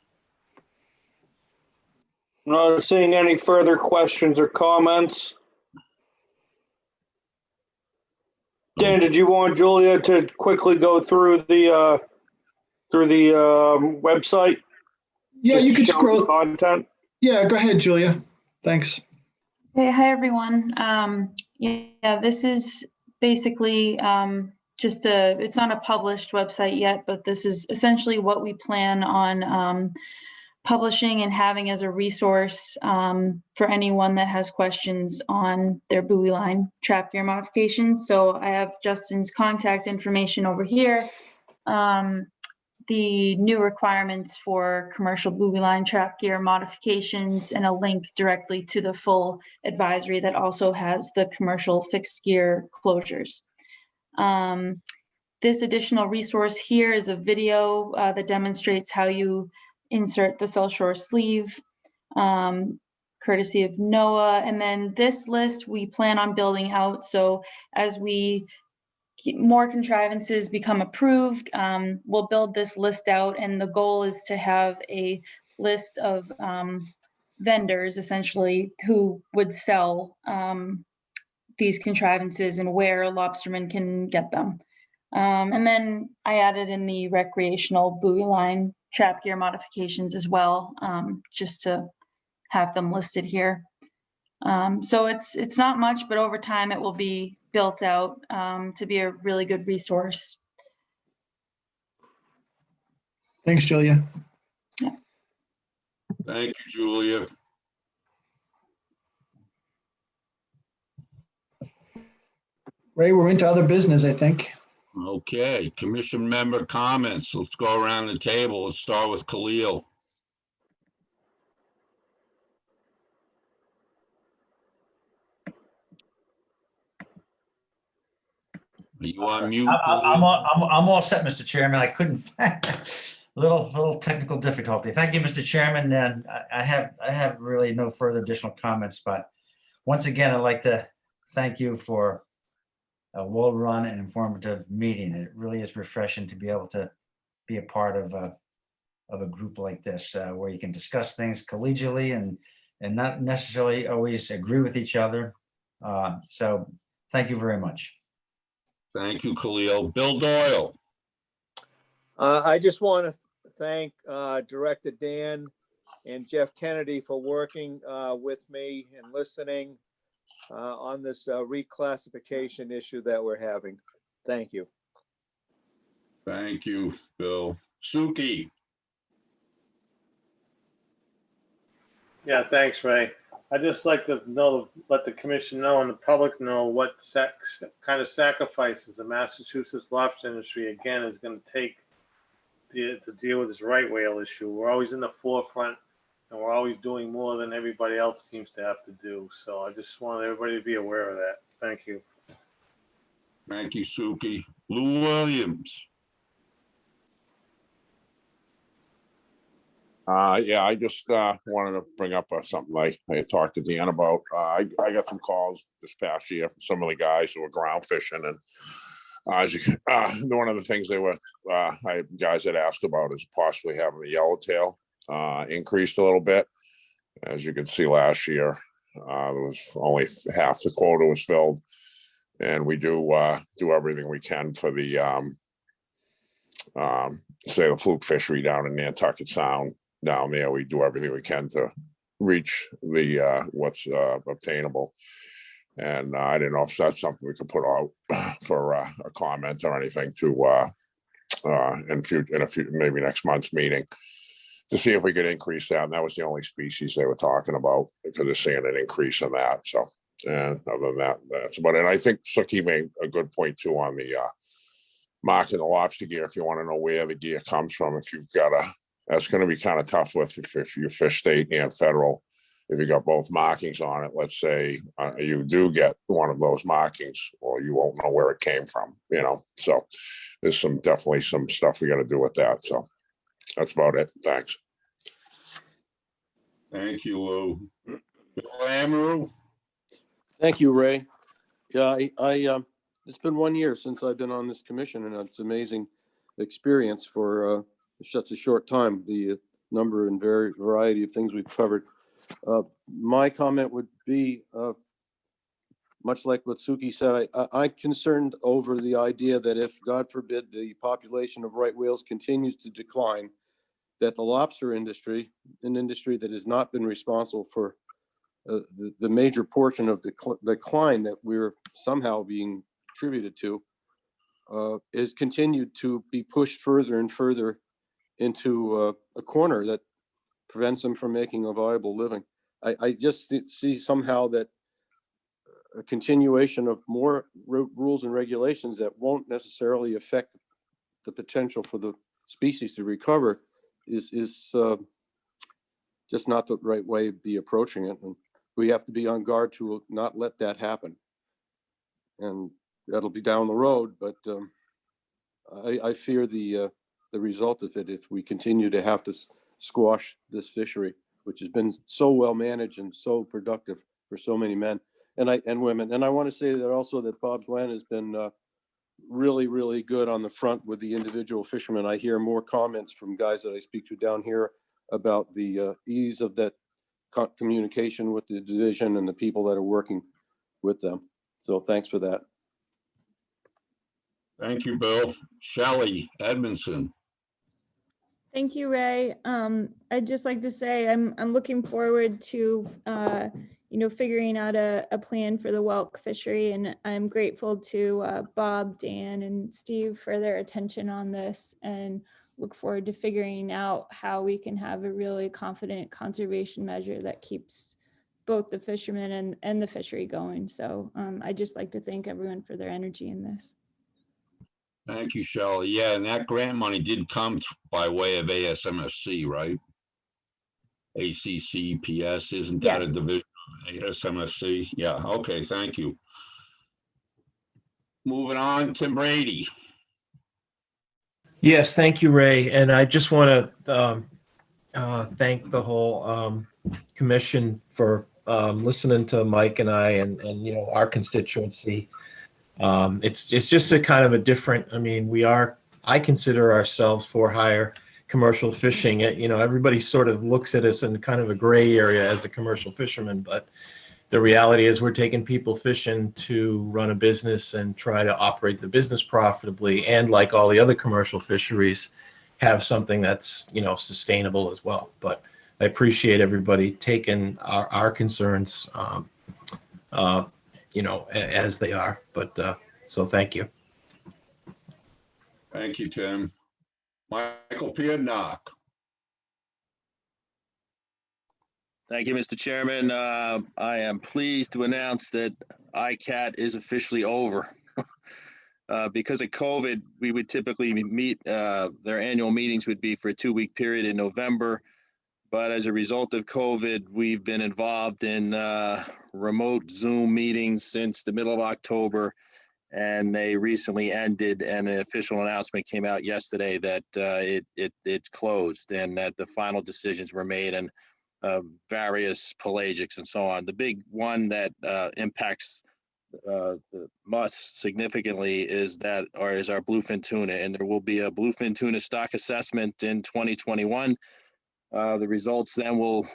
Not seeing any further questions or comments. Dan, did you want Julia to quickly go through the website? Yeah, Just you could show the scroll. content. Yeah, go ahead, Julia. Thanks. Hey, hi everyone. Yeah, this is basically it's not a published website yet, but this is essentially what we plan on publishing and having as a resource for anyone that has questions on their buoy line trap gear modifications. So I have Justin's contact information over here. The new requirements for commercial buoy line trap gear modifications, and a link directly to the full advisory that also has the commercial fixed gear closures. This additional resource here is a video that demonstrates how you insert the cell shore sleeve, courtesy of NOAA. And then this list we plan on building out. So as more contrivances become approved, we'll build this list out, and the goal is to have a list of vendors essentially who would sell these contrivances and where lobstermen can get them. And then I added in the recreational buoy line trap gear modifications as well, just to have them listed here. So it's not much, but over time it will be built out to be a really good resource. Thanks, Julia. Yeah. Thank you, Julia. Ray, we're into other business, I think. Okay, commission member comments. Let's go around the table. Let's start with Khalil. Are you on mute? I'm all set, Mr. Chairman. I couldn't, little technical difficulty. Thank you, Mr. Chairman, and I have really no further additional comments, but once again, I'd like to thank you for a well-run and informative meeting. It really is refreshing to be able to be a part of a group like this, where you can discuss things collegially and not necessarily always agree with each other. So thank you very much. Thank you, Khalil. Bill Doyle. I just want to thank Director Dan and Jeff Kennedy for working with me and listening on this reclassification issue that we're having. Thank you. Thank you, Bill. Suki. Yeah, thanks, Ray. I'd just like to let the commission know and the public know what kind of sacrifices the Massachusetts lobster industry, again, is going to take to deal with this right whale issue. We're always in the forefront, and we're always doing more than everybody else seems to have to do. So I just want everybody to be aware of that. Thank you. Thank you, Suki. Lou Williams. Yeah, I just wanted to bring up something I talked to Dan about. I got some calls this past year from some of the guys who were ground fishing, and one of the things guys had asked about is possibly having the yellowtail increased a little bit. As you can see, last year there was only half the quota was filled, and we do everything we can for the say the fluke fishery down in Nantucket Sound. Down there, we do everything we can to reach the what's obtainable, and I didn't know if that's something we could put out for a comment or anything to in a few maybe next month's meeting to see if we could increase that. And that was the only species they were talking about because they're seeing an increase in that. So, and other than that, that's about it. And I think Suki made a good point too on the marking the lobster gear. If you want to know where the gear comes from, if you've got that's going to be kind of tough with if you fish state and federal. If you got both markings on it, let's say you do get one of those markings, or you won't know where it came from, So there's definitely some stuff we got to do with that. So that's about it. Thanks. Thank you, Lou. Bill Amaru. Thank you, Ray. Yeah, it's been 1 year since I've been on this commission, and it's amazing experience for such a short time, the number and variety of things we've covered. My comment would be, much like what Suki said, I'm concerned over the idea that if, God forbid, the population of right whales continues to decline, that the lobster industry, an industry that has not been responsible for the major portion of the decline that we're somehow being attributed to, is continued to be pushed further and further into a corner that prevents them from making a viable living. I just see somehow that a continuation of more rules and regulations that won't necessarily affect the potential for the species to recover is just not the right way to be approaching it. And we have to be on guard to not let that happen. And that'll be down the road, but I fear the result of it if we continue to have to squash this fishery, which has been so well managed and so productive for so many men and women. And I want to say that also that Bob Glenn has been really, really good on the front with the individual fishermen. I hear more comments from guys that I speak to down here about the ease of that communication with the division and the people that are working with them. So thanks for that. Thank you, Bill. Shelley Edmondson. Thank you, Ray. I'd just like to say I'm looking forward to figuring out a plan for the Welk fishery, and I'm grateful to Bob, Dan, and Steve for their attention on this, and look forward to figuring out how we can have a really confident conservation measure that keeps both the fishermen and the fishery going. So I'd just like to thank everyone for their energy in this. Thank you, Shelley. Yeah, and that grant money did come by way of Asmfc, right? ACCPS, isn't that a division of Asmfc? Yeah, okay, thank you. Moving on, Tim Brady. Yes, thank you, Ray. And I just want to thank the whole commission for listening to Mike and I and our constituency. It's just a kind of a different, I mean, I consider ourselves for hire commercial fishing. Everybody sort of looks at us in kind of a gray area as a commercial fisherman, but the reality is we're taking people fishing to run a business and try to operate the business profitably. And like all the other commercial fisheries, have something that's, sustainable as well. But I appreciate everybody taking our concerns, as they are. But so thank you. Thank you, Tim. Michael Piednock. Thank you, Mr. Chairman. I am pleased to announce that ICAT is officially over. Because of COVID, we would typically meet, their annual meetings would be for a 2-week period in November. But as a result of COVID, we've been involved in remote Zoom meetings since the middle of October, and they recently ended, and an official announcement came out yesterday that it's closed and that the final decisions were made and various pelagics and so on. The big one that impacts us significantly is our bluefin tuna, and there will be a bluefin tuna stock assessment in 2021. The results then will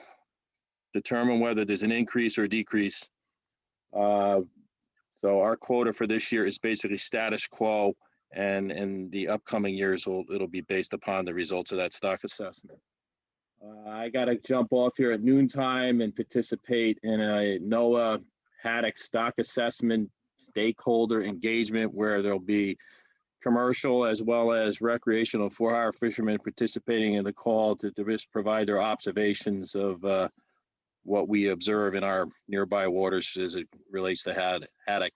determine whether there's an increase or decrease. So our quota for this year is basically status quo, and in the upcoming years, it'll be based upon the results of that stock assessment. I got to jump off here at noontime and participate in a NOAA haddock stock assessment stakeholder engagement where there'll be commercial as well as recreational for-hire fishermen participating in the call to just provide their observations of what we observe in our nearby waters as it relates to haddock.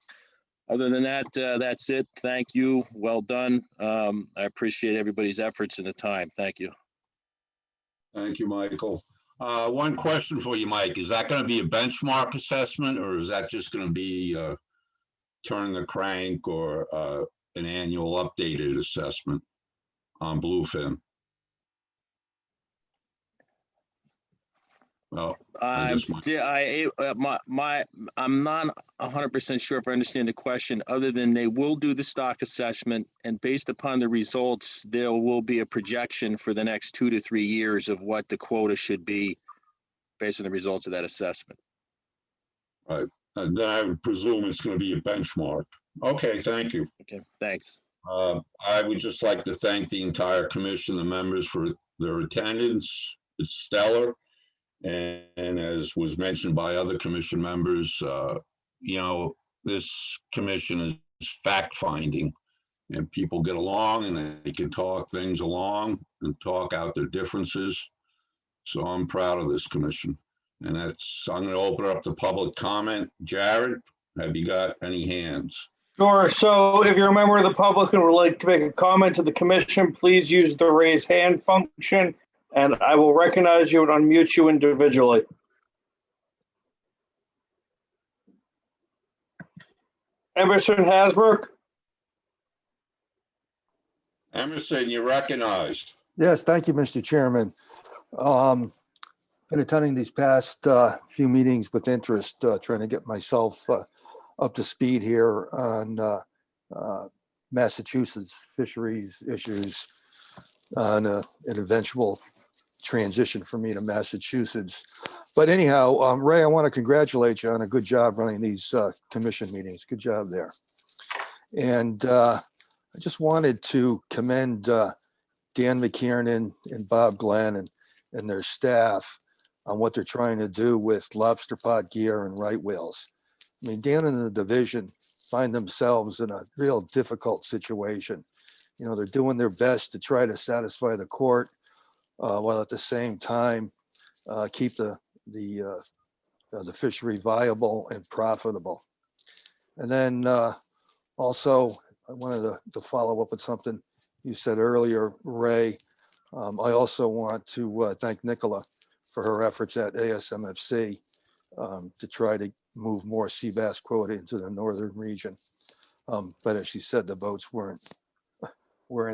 Other than that, that's it. Thank you. Well done. I appreciate everybody's efforts and the time. Thank you. Thank you, Michael. One question for you, Mike. Is that going to be a benchmark assessment, or is that just going to be turn the crank or an annual updated assessment on bluefin? Well, I'm not 100% sure if I understand the question, other than they will do the stock assessment, and based upon the results, there will be a projection for the next 2 to 3 years of what the quota should be based on the results of that assessment. Right. And then I would presume it's going to be a benchmark. Okay, thank you. Okay, thanks. I would just like to thank the entire commission, the members, for their attendance. It's stellar. And as was mentioned by other commission members, this commission is fact-finding, and people get along and they can talk things along and talk out their differences. So I'm proud of this commission. And I'm going to open up to public comment. Jared, have you got any hands? Sure. So if you're a member of the public and would like to make a comment to the commission, please use the raise hand function, and I will recognize you and unmute you individually. Emerson Hasbrook. Emerson, you're recognized. Yes, thank you, Mr. Chairman. Been attending these past few meetings with interest, trying to get myself up to speed here on Massachusetts fisheries issues on an eventual transition for me to Massachusetts. But anyhow, Ray, I want to congratulate you on a good job running these commission meetings. Good job there. And I just wanted to commend Dan McKiernan and Bob Glenn and their staff on what they're trying to do with lobster pot gear and right whales. I mean, Dan and the division find themselves in a real difficult situation. They're doing their best to try to satisfy the court while at the same time keep the fishery viable and profitable. And then also, I wanted to follow up with something you said earlier, Ray. I also want to thank Nicola for her efforts at Asmfc to try to move more sea bass quota into the northern region. But as she said, the votes weren't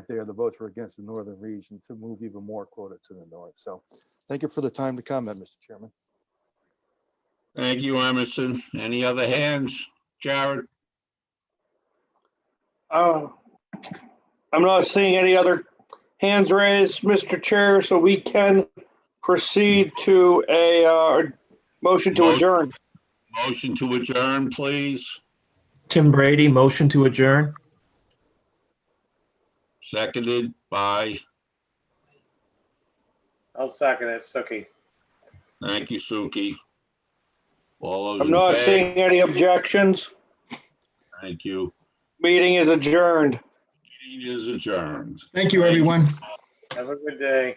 there. The votes were against the northern region to move even more quota to the north. So thank you for the time to comment, Mr. Chairman. Thank you, Emerson. Any other hands? Jared? I'm not seeing any other hands raised, Mr. Chair, so we can proceed to a motion to adjourn. Motion to adjourn, please. Tim Brady, motion to adjourn. Seconded by, I'll second it, Suki. thank you, Suki. All those I'm in not favor? seeing any objections. Thank you. Meeting is adjourned. Meeting is adjourned. Thank you, everyone. Have a good day.